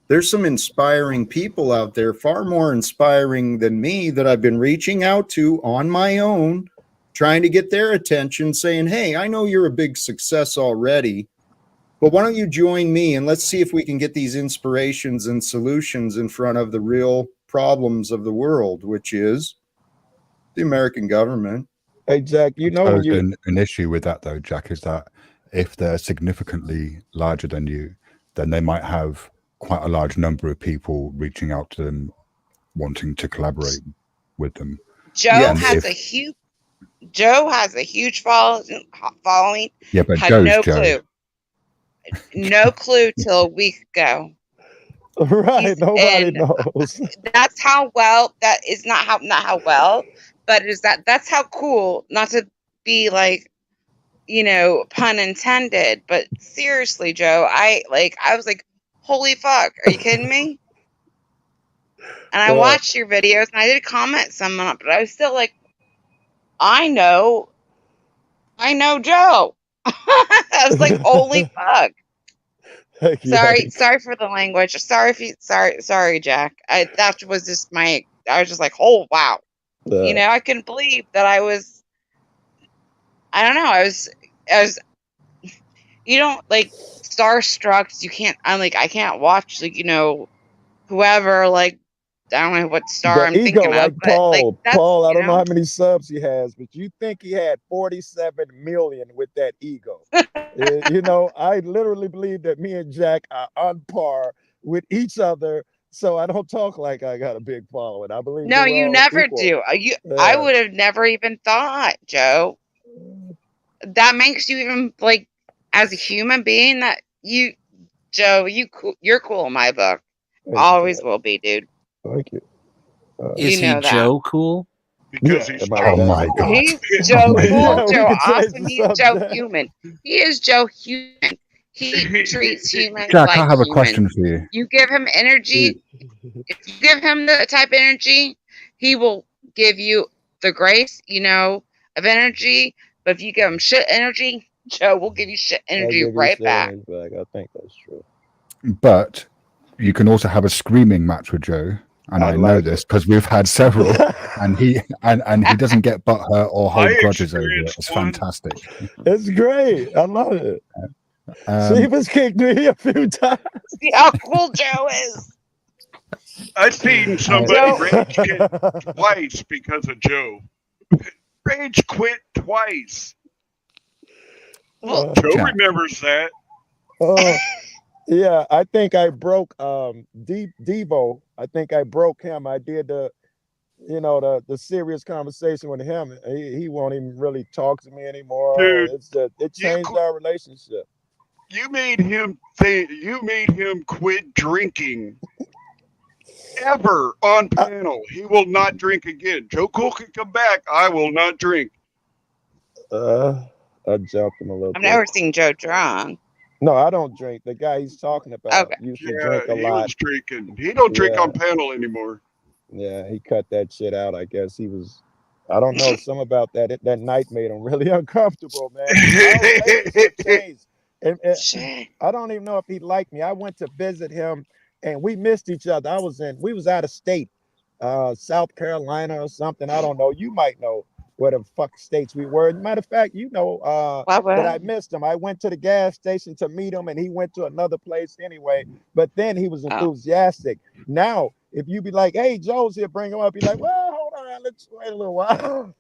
There's some inspiring people out there, far more inspiring than me, that I've been reaching out to on my own, trying to get their attention, saying, hey, I know you're a big success already, but why don't you join me and let's see if we can get these inspirations and solutions in front of the real problems of the world, which is the American government. Hey, Jack, you know when you an issue with that though, Jack, is that if they're significantly larger than you, then they might have quite a large number of people reaching out to them, wanting to collaborate with them. Joe has a huge following. Yeah, but had Joe's no Joe. clue. No clue till a week ago. Right, nobody knows. That's how well, that is not how well, but is that's how cool, not to be like, pun intended, but seriously, Joe, I was like, holy fuck, are you kidding me? And I watched your videos and I did comment some on it, but I was still like, I know Joe. I was like, holy fuck. Sorry for the language. Sorry, Jack. That was just I was just like, oh wow. I couldn't believe that I don't know, I was you don't like starstruck. You can't, I can't watch whoever, like, I don't know what star The I'm ego, thinking like of, but Paul. that's, Paul, I don't know how many subs he has, but you think he had 47 million with that ego. I literally believe that me and Jack are on par with each other. So I don't talk like I got a big following. I believe no, we're you all never equal. do. I would have never even thought, Joe. That makes you even, like, as a human being, that Joe, you're cool in my book. Always will be, dude. Thank you. Is he Joe cool? Because he's Oh my God. He's Joe cool, Yeah, we Joe can change awesome. the He's Joe subject. human. He is Joe human. He treats humans Jack, like I have a humans. question for you. You give him energy. If you give him the type of energy, he will give you the grace, of energy. But if you give him shit energy, Joe will give you shit energy right back. I think that's true. But you can also have a screaming match with Joe, and I know this because we've had several, and he doesn't get butthurt or hold grudges over it. It's fantastic. It's great. I love it. Sheba's kicked me a few times. See how cool Joe is. I've seen somebody rage quit twice because of Joe. Rage quit twice. Well, Joe remembers that. Yeah, I think I broke Devo. I think I broke him. I did the serious conversation with him. He won't even really talk to me anymore. Dude, It changed our relationship. You made him quit drinking. Ever on panel. He will not drink again. Joe Cole can come back. I will not drink. I jumped him a little I've bit. never seen Joe drunk. No, I don't drink. The guy he's talking about used to drink a he lot. was drinking. He don't drink on panel anymore. Yeah, he cut that shit out. I guess he was. I don't know. Some about that night made him really uncomfortable, man. Our relationship changed. And I don't even know if he liked me. I went to visit him, and we missed each other. We was out of state, South Carolina or something. I don't know. You might know where the fuck states we were. Matter of fact, that I missed him. I went to the gas station to meet him, and he went to another place anyway. But then he was enthusiastic. Now, if you be like, "Hey, Joe's here," bring him up. Be like, "Well, hold on, let's wait a little while."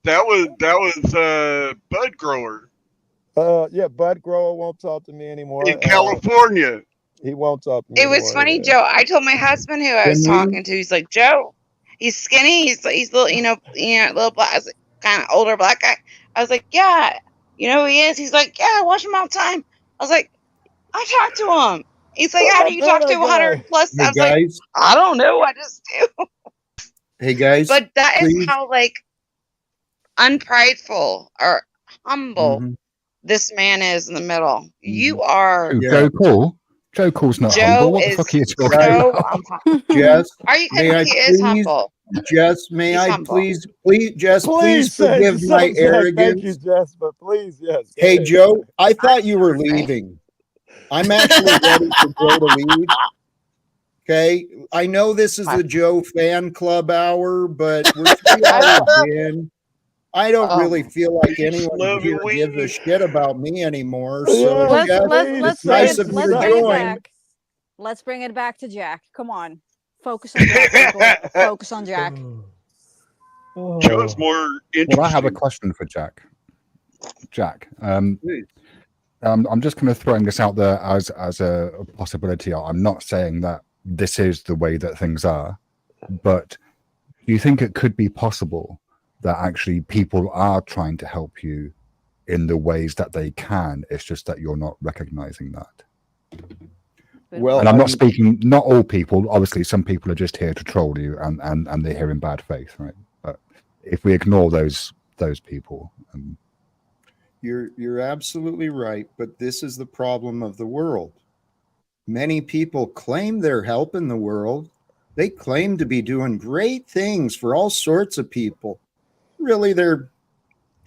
That was Bud Grower. Yeah, Bud Grower won't talk to me anymore. In California. He won't talk to me It anymore. was funny, Joe. I told my husband who I was talking to. He's like, Joe, he's skinny. He's little, little black, kind of older black guy. I was like, yeah, you know who he is? He's like, yeah, I watch him all the time. I was like, I talk to him. He's like, how do you talk to 100 plus? Hey, I was like, I don't know. I just do. Hey guys, But that is please. how unprideful or humble this man is in the middle. You are. Joe Cool. Joe Cool's not humble. Joe What the is fuck are you talking so about? Jess, Are you may kidding? I He is please, humble. Jess, may He's I humble. please, Jess, please Please say forgive my so, Jack. Thank you, arrogance. Jess. But please, yes. Go Hey, ahead. Joe, I thought you were leaving. I'm actually ready for Joe to leave. Okay. I know this is the Joe fan club hour, but we're 3 hours in. I don't really feel like anyone love here you, gives a leave. shit about me anymore. So, Yes, Jess, please it's say nice of you to bring it join. back. Let's bring it back to Jack. Come on. Focus on Jack, people. Focus on Jack. Joe's more Well, I have a interesting. question for Jack. Jack, Please. I'm just kind of throwing this out there as a possibility. I'm not saying that this is the way that things are, but do you think it could be possible that actually people are trying to help you in the ways that they can? It's just that you're not recognizing that. Well, and I'm not speaking, not all people, obviously some people are just here to troll you and they're here in bad faith, right? But if we ignore those people, You're absolutely right, but this is the problem of the world. Many people claim they're helping the world. They claim to be doing great things for all sorts of people. Really, they're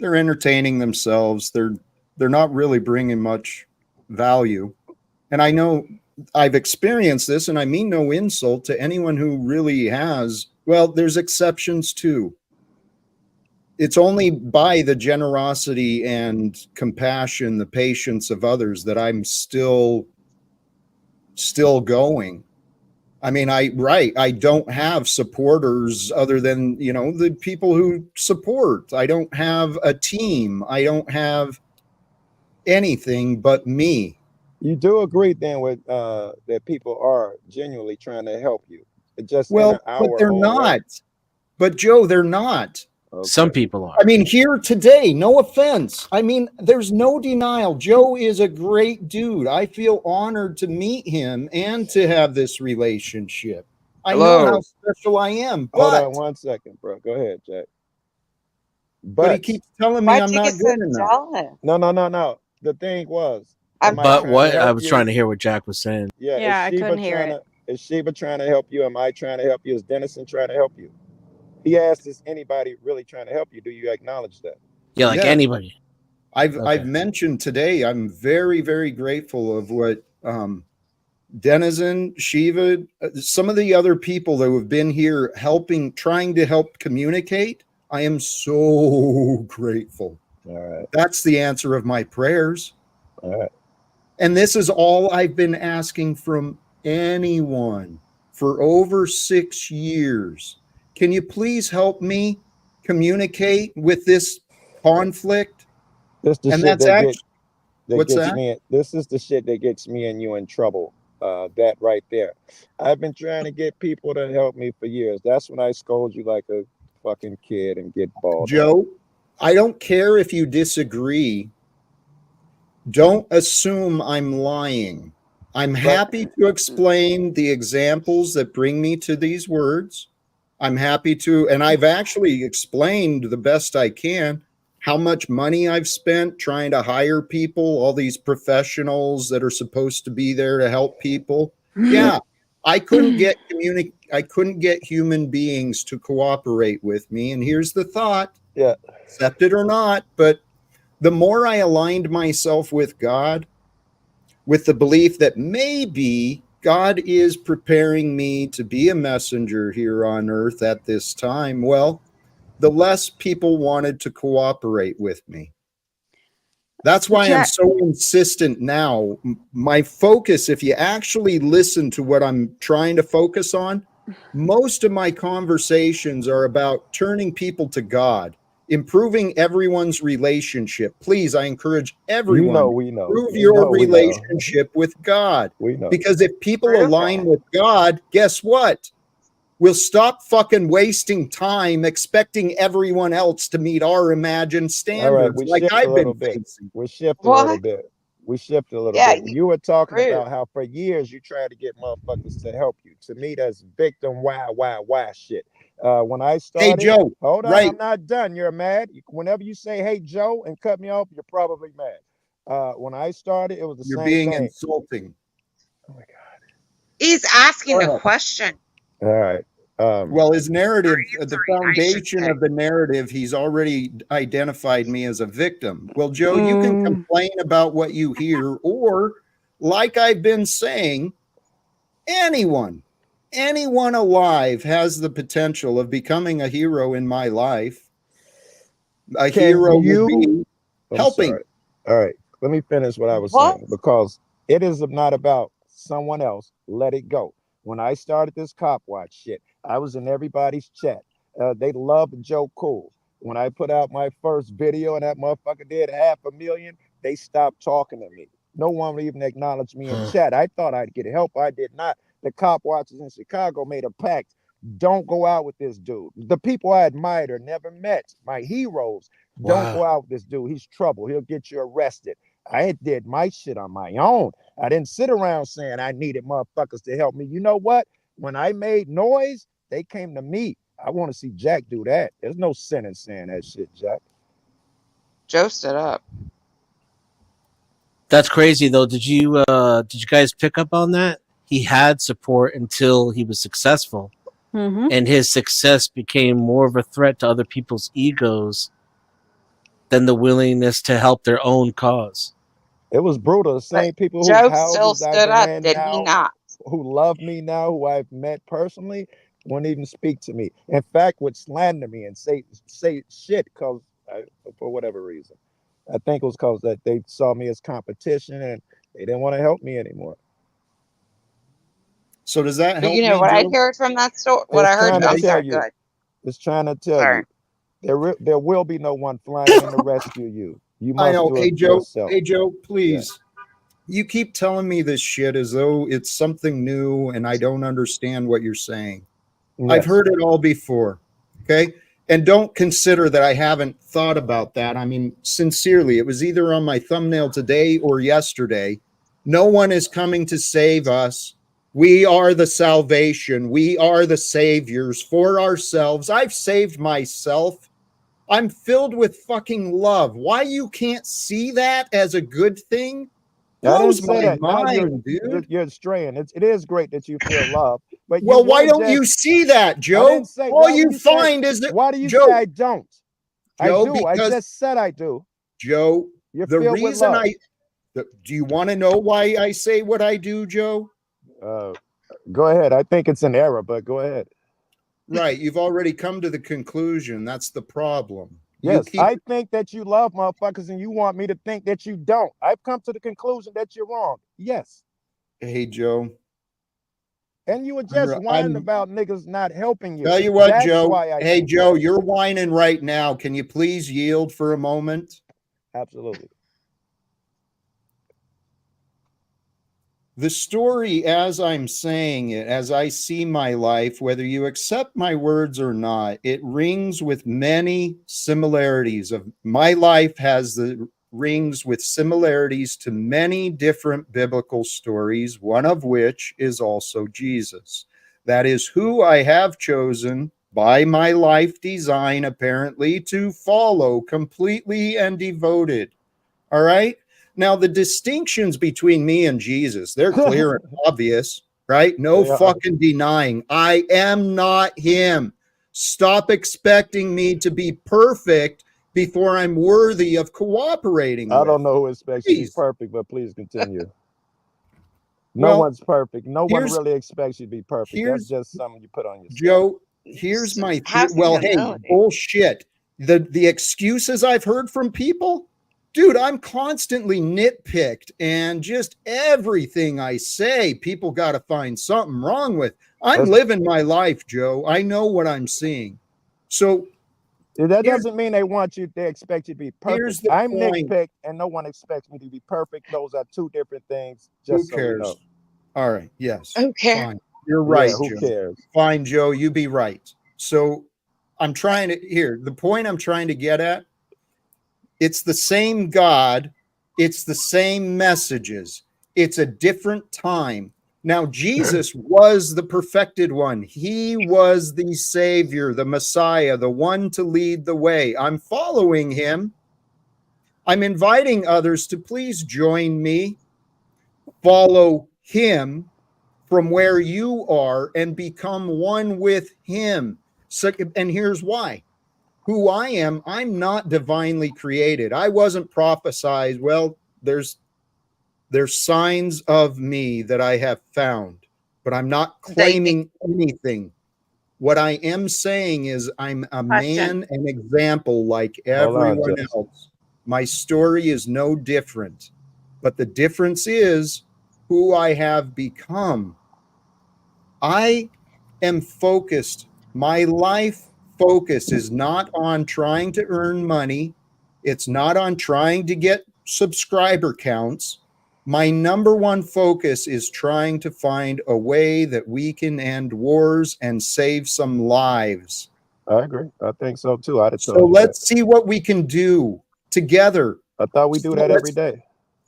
entertaining themselves. They're not really bringing much value. And I know I've experienced this, and I mean no insult to anyone who really has. Well, there's exceptions too. It's only by the generosity and compassion, the patience of others that I'm still going. I mean, I don't have supporters other than, the people who support. I don't have a team. I don't have anything but me. You do agree then with that people are genuinely trying to help you, just in Well, but our they're own not. way. But Joe, they're not. Some people are. I mean, here today, no offense. I mean, there's no denial. Joe is a great dude. I feel honored to meet him and to have this relationship. I know how Hello. special I am, Hold on but 1 second, bro. Go ahead, Jack. he But keeps telling me Why'd I'm you not get so good enough. jealous? no. The thing was, I'm am I But trying to what? I help was you? trying to hear what Jack was saying. Yeah, Yeah, I couldn't hear it. is Sheba trying to help you? Am I trying to help you? Is Dennison trying to help you? He asked, is anybody really trying to help you? Do you acknowledge that? Yeah, like Yes. anybody. I've mentioned today, I'm very, very grateful of what Denizen, Shiva, some of the other people that have been here trying to help communicate. I am so grateful. All right. That's the answer of my prayers. All right. And this is all I've been asking from anyone for over 6 years. Can you please help me communicate with this conflict? This the And shit that's that actually, what's gets that? me. This is the shit that gets me and you in trouble. That right there. I've been trying to get people to help me for years. That's when I scold you like a fucking kid and get balled. Joe, I don't care if you disagree. Don't assume I'm lying. I'm happy to explain the examples that bring me to these words. I'm happy to, and I've actually explained the best I can how much money I've spent trying to hire people, all these professionals that are supposed to be there to help people. Yeah, I couldn't get human beings to cooperate with me. And here's the thought, yeah, accept it or not, but the more I aligned myself with God, with the belief that maybe God is preparing me to be a messenger here on earth at this time, well, the less people wanted to cooperate with me. That's why I'm so insistent now. My focus, if you actually listen to what I'm trying to focus on, most of my conversations are about turning people to God, improving everyone's relationship. Please, I encourage everyone we know. improve your relationship with God. We know. Because if people align with God, guess what? We'll stop fucking wasting time expecting everyone else to meet our imagined All right, standards we like shift a I've little been bit. facing. We shift a little bit. We shift a little Yeah, bit. You were talking rude. about how for years you tried to get motherfuckers to help you. To me, that's victim why shit. When I started, Hey, Joe, hold on, right. I'm not done. You're mad. Whenever you say "Hey Joe" and cut me off, you're probably mad. When I started, it was the You're same being thing. insulting. He's asking a Well, question. All right. well, his narrative, the Answering, I should foundation say. of the narrative, he's already identified me as a victim. Well, Joe, you can Mm. complain about what you hear, or like I've been saying, anyone alive has the potential of becoming a hero in my life. A Can hero would you? be I'm helping. sorry. All right. Let me finish what I was What? saying, because it is not about someone else. Let it go. When I started this cop watch shit, I was in everybody's chat. They loved Joe Cool. When I put out my first video and that motherfucker did 500,000, they stopped talking to me. No one would even acknowledge me in chat. I thought I'd get help. I did not. The cop watchers in Chicago made a pact. Don't go out with this dude. The people I admired or never met, my heroes, don't go out with this dude. He's trouble. He'll get you arrested. I did my shit on my own. I didn't sit around saying I needed motherfuckers to help me. You know what? When I made noise, they came to me. I want to see Jack do that. There's no sin in saying that shit, Jack. Joe stood up. That's crazy though. Did you guys pick up on that? He had support until he was successful. Mm-hmm. And his success became more of a threat to other people's egos than the willingness to help their own cause. It was brutal. The But same people whose Joe still houses I've stood been up, in did he now, not? who love me now, who I've met personally, won't even speak to me. In fact, would slander me and say shit because for whatever reason. I think it was because that they saw me as competition and they didn't want to help me anymore. So does that But help you know me, what I Joe? heard from that story? What It's I heard? trying to I'm tell sorry. Go you. ahead. It's trying to tell Sorry. you. There will be no one flying in to rescue you. You I must know. do Hey, it Joe. yourself. Hey, Joe, Yeah. please. You keep telling me this shit as though it's something new and I don't understand what you're saying. I've Yes. heard it all before. Okay. And don't consider that I haven't thought about that. I mean, sincerely, it was either on my thumbnail today or yesterday. No one is coming to save us. We are the salvation. We are the saviors for ourselves. I've saved myself. I'm filled with fucking love. Why you can't see that as a good thing I didn't blows say my that. Now mind, dude. you're straying. It is great that you feel love, but you Well, why were don't you just. see that, I Joe? didn't say. All Why do you you say? find is that, Why do you say Joe, I don't? I Joe, do. I because just said I do. Joe, You're the filled with reason love. do you want to know why I say what I do, Joe? Go ahead. I think it's an error, but go ahead. Right. You've already come to the conclusion. That's the problem. You Yes, keep, I think that you love motherfuckers, and you want me to think that you don't. I've come to the conclusion that you're wrong. Yes. hey, Joe. And you were just whining I'm about niggas not helping you. tell you what, That's Joe. why I Hey, think Joe, that. you're whining right now. Can you please yield for a moment? Absolutely. The story, as I'm saying it, as I see my life, whether you accept my words or not, it rings with many similarities. Of my life has the rings with similarities to many different biblical stories, one of which is also Jesus. That is who I have chosen by my life design, apparently, to follow completely and devoted. All right. Now, the distinctions between me and Jesus, they're clear and obvious, right? No They are. fucking denying. I am not him. Stop expecting me to be perfect before I'm worthy of cooperating I with. don't know who expects you to be Please. perfect, but please continue. No Well, one's perfect. No one here's really expects you to be perfect. That's here's just something you put on yourself. Joe, here's my Have some well, hey, humility. bullshit. The excuses I've heard from people, dude, I'm constantly nitpicked, and just everything I say, people got to find something wrong with. I'm That's, living my life, Joe. I know what I'm seeing. So that here's doesn't mean they expect you to be perfect. here's the I'm point. nitpicked, and no one expects me to be perfect. Those are two different things, Who just so you know. cares? All right, yes. Okay. Fine. You're Yeah, right, who Joe. cares? Fine, Joe, you be right. So I'm trying to here, the point I'm trying to get at, it's the same God, it's the same messages, it's a different time. Now, Jesus was the perfected one. He was the Savior, the Messiah, the one to lead the way. I'm following him. I'm inviting others to please join me, follow him from where you are and become one with him. So, and here's why. Who I am, I'm not divinely created. I wasn't prophesied. Well, there's signs of me that I have found, but I'm not claiming anything. What I am saying is I'm a man, an example like Hold on, everyone Jess. else. My story is no different, but the difference is who I have become. I am focused. My life focus is not on trying to earn money. It's not on trying to get subscriber counts. My number one focus is trying to find a way that we can end wars and save some lives. I agree. I think so too. I'd have So told you that. let's see what we can do together. I thought we do that every day.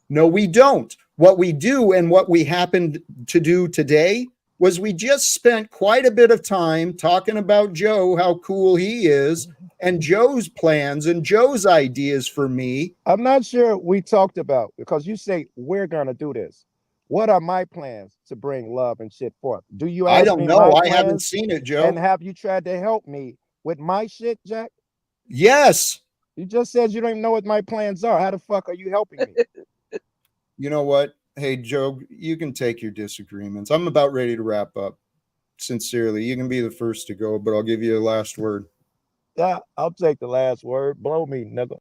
No, we don't. What we do and what we happened to do today was we just spent quite a bit of time talking about Joe, how cool he is, and Joe's plans and Joe's ideas for me. I'm not sure we talked about, because you say we're gonna do this. What are my plans to bring love and shit forth? Do you ask I don't me know. my I plans? haven't seen it, Joe. And have you tried to help me with my shit, Jack? Yes. You just said you don't even know what my plans are. How the fuck are you helping me? You know what? Hey, Joe, you can take your disagreements. I'm about ready to wrap up. Sincerely, you can be the first to go, but I'll give you a last word. Yeah, I'll take the last word. Blow me, nigga.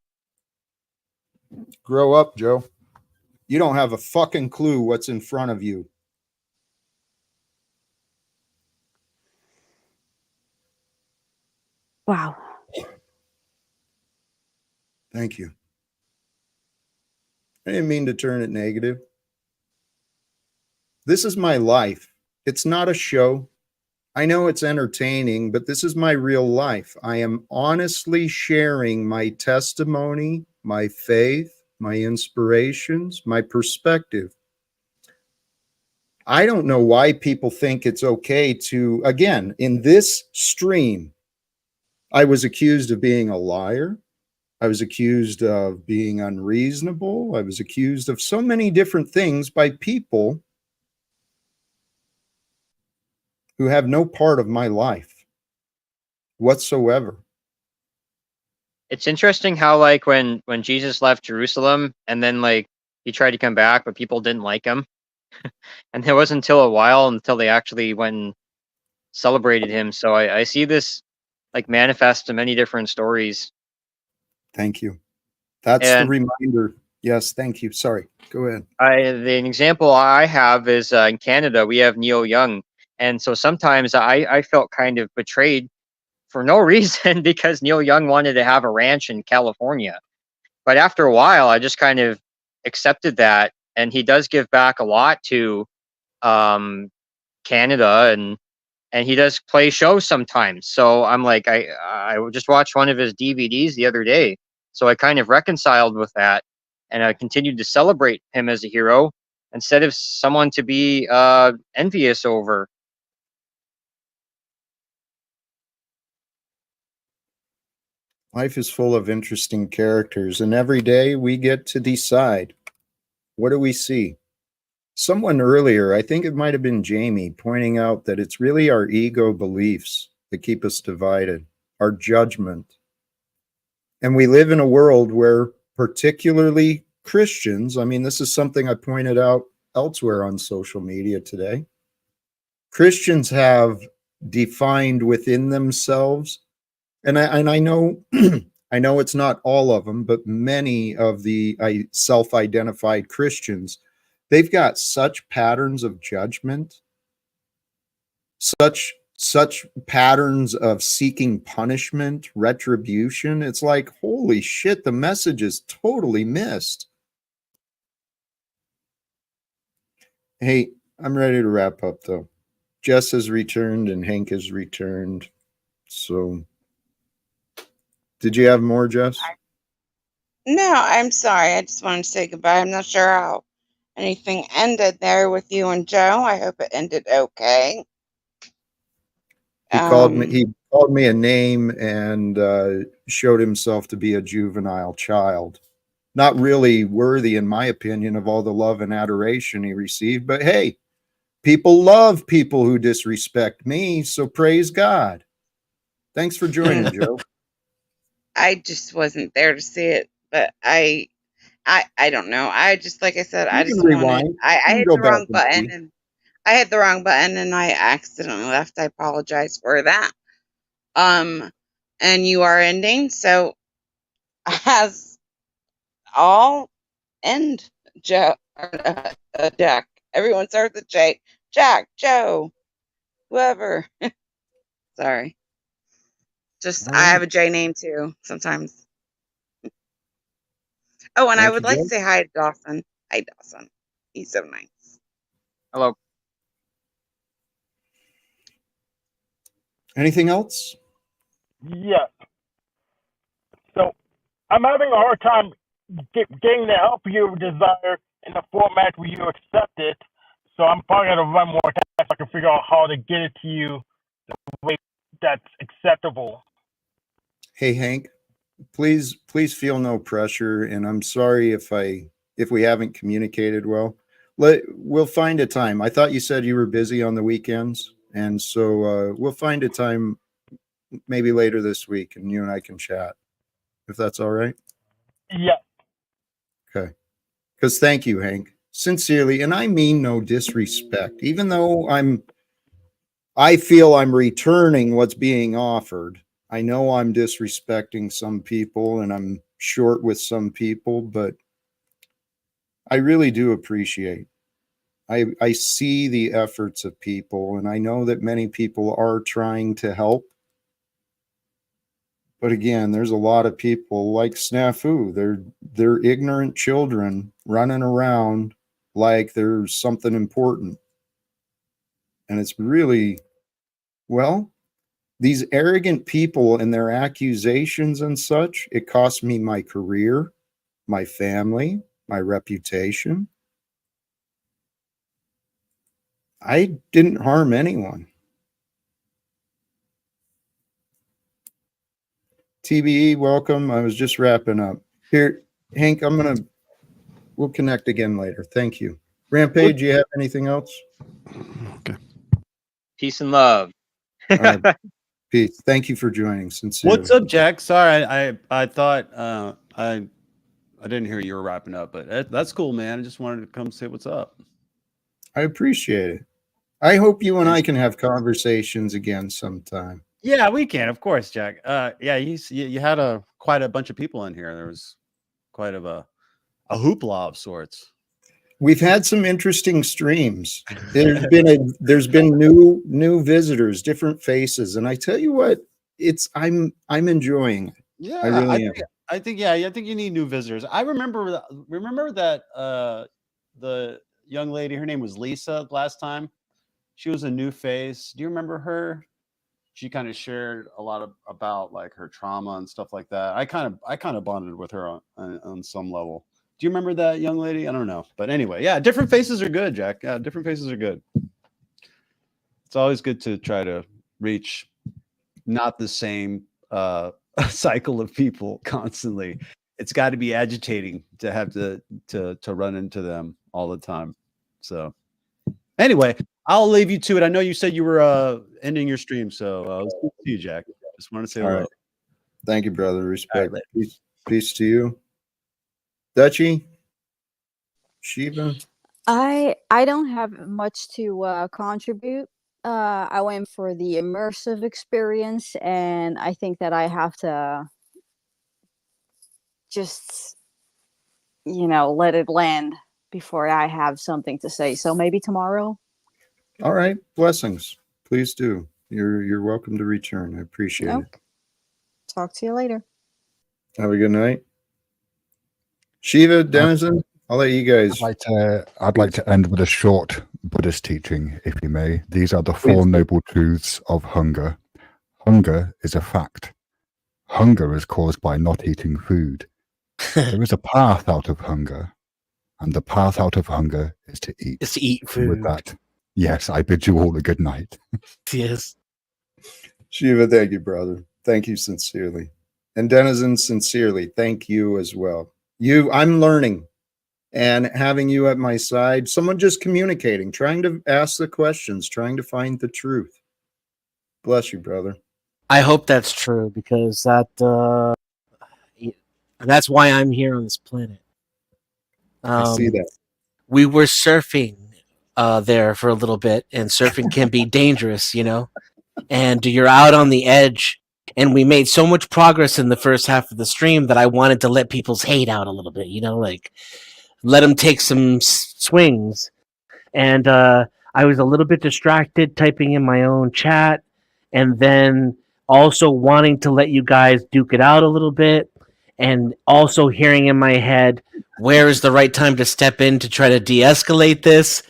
Grow up, Joe. You don't have a fucking clue what's in front of you. Wow. Thank you. I didn't mean to turn it negative. This is my life. It's not a show. I know it's entertaining, but this is my real life. I am honestly sharing my testimony, my faith, my inspirations, my perspective. I don't know why people think it's okay to, again, in this stream, I was accused of being a liar. I was accused of being unreasonable. I was accused of so many different things by people who have no part of my life whatsoever. It's interesting how like when Jesus left Jerusalem and then like he tried to come back, but people didn't like him. And it wasn't until a while until they actually went and celebrated him. So I see this like manifest in many different stories. Thank you. That's the And reminder. Yes, thank you. Sorry. Go ahead. an example I have is in Canada, we have Neil Young. And so sometimes I felt kind of betrayed for no reason because Neil Young wanted to have a ranch in California. But after a while, I just kind of accepted that. And he does give back a lot to Canada, and he does play shows sometimes. So I'm like, I just watched one of his DVDs the other day. So I kind of reconciled with that, and I continued to celebrate him as a hero instead of someone to be envious over. Life is full of interesting characters, and every day we get to decide, what do we see? Someone earlier, I think it might have been Jamie, pointing out that it's really our ego beliefs that keep us divided, our judgment. And we live in a world where, particularly Christians, I mean, this is something I pointed out elsewhere on social media today. Christians have defined within themselves, and I know I know it's not all of them, but many of the self-identified Christians, they've got such patterns of judgment, such patterns of seeking punishment, retribution. It's like, holy shit, the message is totally missed. Hey, I'm ready to wrap up though. Jess has returned and Hank has returned. So did you have more, Jess? No, I'm sorry. I just wanted to say goodbye. I'm not sure how anything ended there with you and Joe. I hope it ended okay. He called me a name and showed himself to be a juvenile child. Not really worthy, in my opinion, of all the love and adoration he received. But hey, people love people who disrespect me. So praise God. Thanks for joining, Joe. I just wasn't there to see it, but I don't know. I just, like I said, I You can just wanted. rewind. I You can hit go the back wrong and button, see. and I hit the wrong button, and I accidentally left. I apologize for that. And you are ending, so as all end, Joe, Jack. Everyone starts with J. Jack, Joe, whoever. Sorry. Just All I right. have a J name too sometimes. Oh, and I Thank would you, like to Joe. say hi to Dawson. Hi, Dawson. He's so nice. Hello. Anything else? Yes. So I'm having a hard time getting the help you desire in the format where you accept it. So I'm probably gonna run more tests so I can figure out how to get it to you the way that's acceptable. Hey, Hank, please feel no pressure. And I'm sorry if we haven't communicated well. We'll find a time. I thought you said you were busy on the weekends. And so we'll find a time maybe later this week and you and I can chat if that's all right. Yeah. Okay. Because thank you, Hank. Sincerely, and I mean no disrespect, even though I feel I'm returning what's being offered. I know I'm disrespecting some people and I'm short with some people, but I really do appreciate. I see the efforts of people and I know that many people are trying to help. But again, there's a lot of people like Snafu. They're ignorant children running around like there's something important. And it's really, well, these arrogant people and their accusations and such, it cost me my career, my family, my reputation. I didn't harm anyone. TBE, welcome. I was just wrapping up. Here, Hank, we'll connect again later. Thank you. Rampage, do you have anything else? Peace and love. All right. Pete, thank you for joining. Sincerely. What's up, Jack? Sorry, I thought I didn't hear you were wrapping up, but that's cool, man. I just wanted to come say what's up. I appreciate it. I hope you and I can have conversations again sometime. Yeah, we can, of course, Jack. Yeah, you had quite a bunch of people in here. There was quite of a hoopla of sorts. We've had some interesting streams. There's been new visitors, different faces, and I tell you what, I'm enjoying it. Yeah, I really am. I think you need new visitors. I remember that the young lady, her name was Lisa last time. She was a new face. Do you remember her? She kind of shared a lot about like her trauma and stuff like that. I kind of bonded with her on some level. Do you remember that young lady? I don't know, but anyway, yeah, different faces are good, Jack. Yeah, different faces are good. It's always good to try to reach not the same cycle of people constantly. It's got to be agitating to have to run into them all the time. So anyway, I'll leave you to it. I know you said you were ending your stream, so let's speak to you, Jack. Just want to say All hello. right. Thank you, brother. Respect. Peace to you. Dutchie? Shiva? I don't have much to contribute. I went for the immersive experience, and I think that I have to just, let it land before I have something to say. So maybe tomorrow. All right. Blessings. Please do. You're welcome to return. I appreciate it. Talk to you later. Have a good night. Shiva, Denizen, I'll let you guys. I'd like to end with a short Buddhist teaching, if you may. These are the four noble truths of hunger. Hunger is a fact. Hunger is caused by not eating food. There is a path out of hunger, and the path out of hunger is to eat. It's to eat And with food. that, yes, I bid you all a good night. Yes. Shiva, thank you, brother. Thank you sincerely. And Denizen, sincerely, thank you as well. I'm learning. and having you at my side, someone just communicating, trying to ask the questions, trying to find the truth. Bless you, brother. I hope that's true because that's why I'm here on this planet. I see that. We were surfing there for a little bit, and surfing can be dangerous, you know. And you're out on the edge. And we made so much progress in the first half of the stream that I wanted to let people's hate out a little bit, you know, like let them take some swings. And I was a little bit distracted typing in my own chat, and then also wanting to let you guys duke it out a little bit, and also hearing in my head, where is the right time to step in to try to de-escalate this?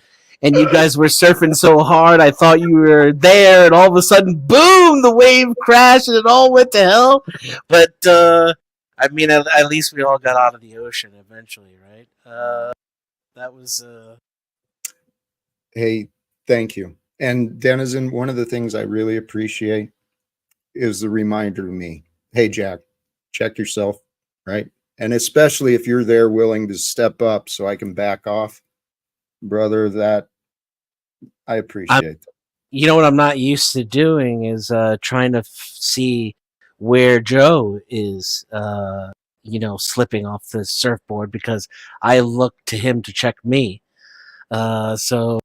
And you guys were surfing so hard, I thought you were there, and all of a sudden, boom, the wave crashed, and it all went to hell. But, I mean, at least we all got out of the ocean eventually, right? That was... Hey, thank you. And Denizen, one of the things I really appreciate is the reminder to me, hey, Jack, check yourself, right? And especially if you're there willing to step up so I can back off, brother, that I appreciate. You know what I'm not used to doing is trying to see where Joe is, you know, slipping off the surfboard because I look to him to check me. So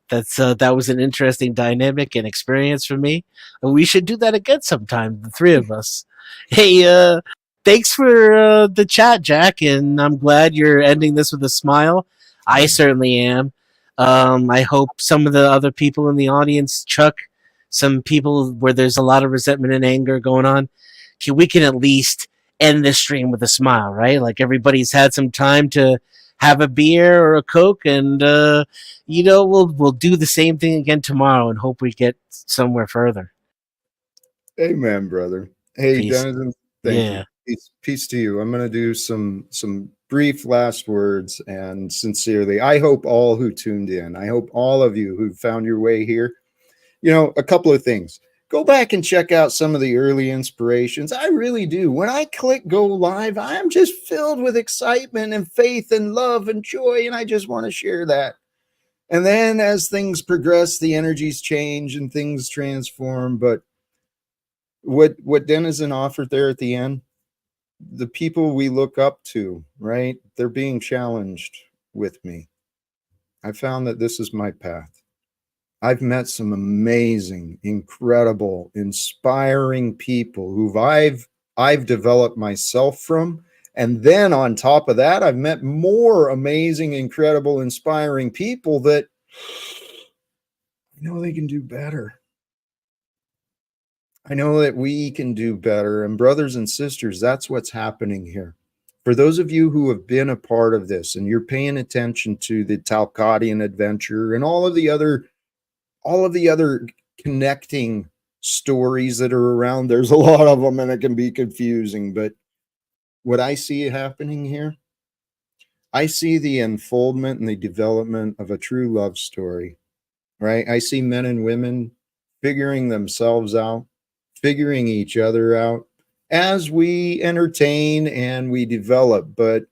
that was an interesting dynamic and experience for me. We should do that again sometime, the three of us. Hey, thanks for the chat, Jack, and I'm glad you're ending this with a smile. I certainly am. I hope some of the other people in the audience, Chuck, some people where there's a lot of resentment and anger going on, we can at least end this stream with a smile, right? Like everybody's had some time to have a beer or a Coke, and you know, we'll do the same thing again tomorrow and hope we get somewhere further. Amen, brother. Hey, Peace. Denizen, thank you. Peace to you. I'm going to do some brief last words, and sincerely, I hope all who tuned in, I hope all of you who found your way here, you know, a couple of things. Go back and check out some of the early inspirations. I really do. When I click go live, I'm just filled with excitement and faith and love and joy, and I just want to share that. And then as things progress, the energies change and things transform. But what Denizen offered there at the end, the people we look up to, right? They're being challenged with me. I found that this is my path. I've met some amazing, incredible, inspiring people who I've developed myself from. And then on top of that, I've met more amazing, incredible, inspiring people that I know they can do better. I know that we can do better. And brothers and sisters, that's what's happening here. For those of you who have been a part of this and you're paying attention to the Talcottian adventure and all of the other connecting stories that are around, there's a lot of them and it can be confusing. But what I see happening here, I see the unfoldment and the development of a true love story, right? I see men and women figuring themselves out, figuring each other out as we entertain and we develop. But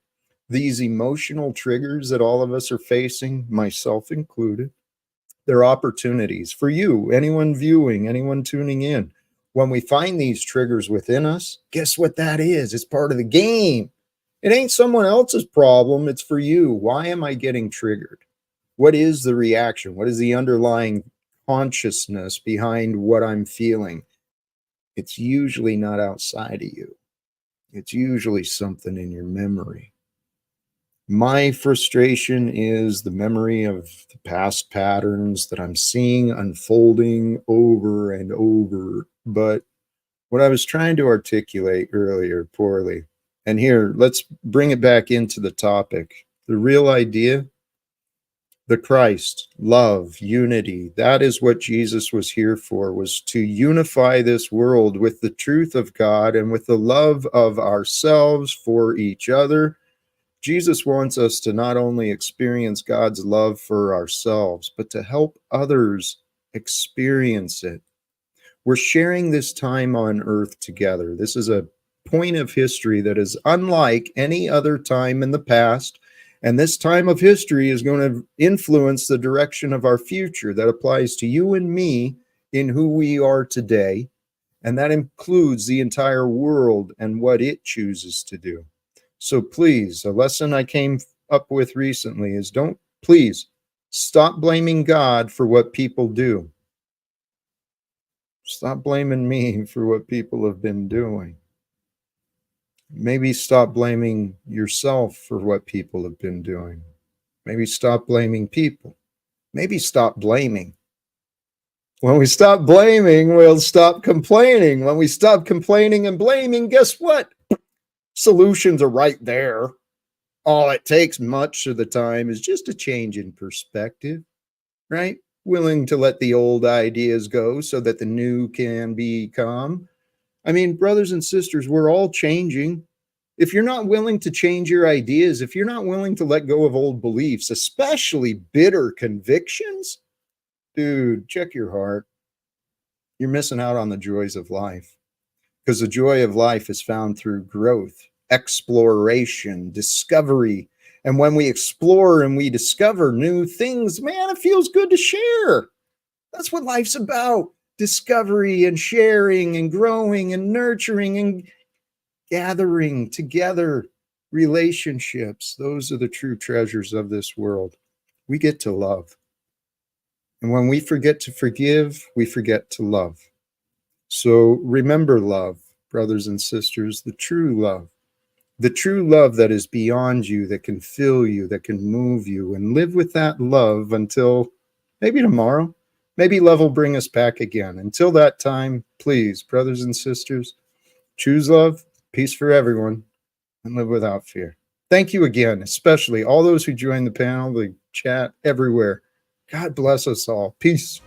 these emotional triggers that all of us are facing, myself included, they're opportunities for you, anyone viewing, anyone tuning in. When we find these triggers within us, guess what that is? It's part of the game. It ain't someone else's problem. It's for you. Why am I getting triggered? What is the reaction? What is the underlying consciousness behind what I'm feeling? It's usually not outside of you. It's usually something in your memory. My frustration is the memory of the past patterns that I'm seeing unfolding over and over. But what I was trying to articulate earlier poorly, and here, let's bring it back into the topic. The real idea, the Christ, love, unity, that is what Jesus was here for, was to unify this world with the truth of God and with the love of ourselves for each other. Jesus wants us to not only experience God's love for ourselves, but to help others experience it. We're sharing this time on earth together. This is a point of history that is unlike any other time in the past, And this time of history is going to influence the direction of our future. That applies to you and me in who we are today. And that includes the entire world and what it chooses to do. So please, a lesson I came up with recently is please stop blaming God for what people do. Stop blaming me for what people have been doing. Maybe stop blaming yourself for what people have been doing. Maybe stop blaming people. Maybe stop blaming. When we stop blaming, we'll stop complaining. When we stop complaining and blaming, guess what? Solutions are right there. All it takes much of the time is just a change in perspective, right? Willing to let the old ideas go so that the new can become. I mean, brothers and sisters, we're all changing. If you're not willing to change your ideas, if you're not willing to let go of old beliefs, especially bitter convictions, dude, check your heart. You're missing out on the joys of life, because the joy of life is found through growth, exploration, discovery. And when we explore and we discover new things, man, it feels good to share. That's what life's about. Discovery and sharing and growing and nurturing and gathering together relationships. Those are the true treasures of this world. We get to love. And when we forget to forgive, we forget to love. So remember love, brothers and sisters, the true love that is beyond you, that can fill you, that can move you, and live with that love until maybe tomorrow. Maybe love will bring us back again. Until that time, please, brothers and sisters, choose love, peace for everyone, and live without fear. Thank you again, especially all those who joined the panel, the chat, everywhere. God bless us all. Peace.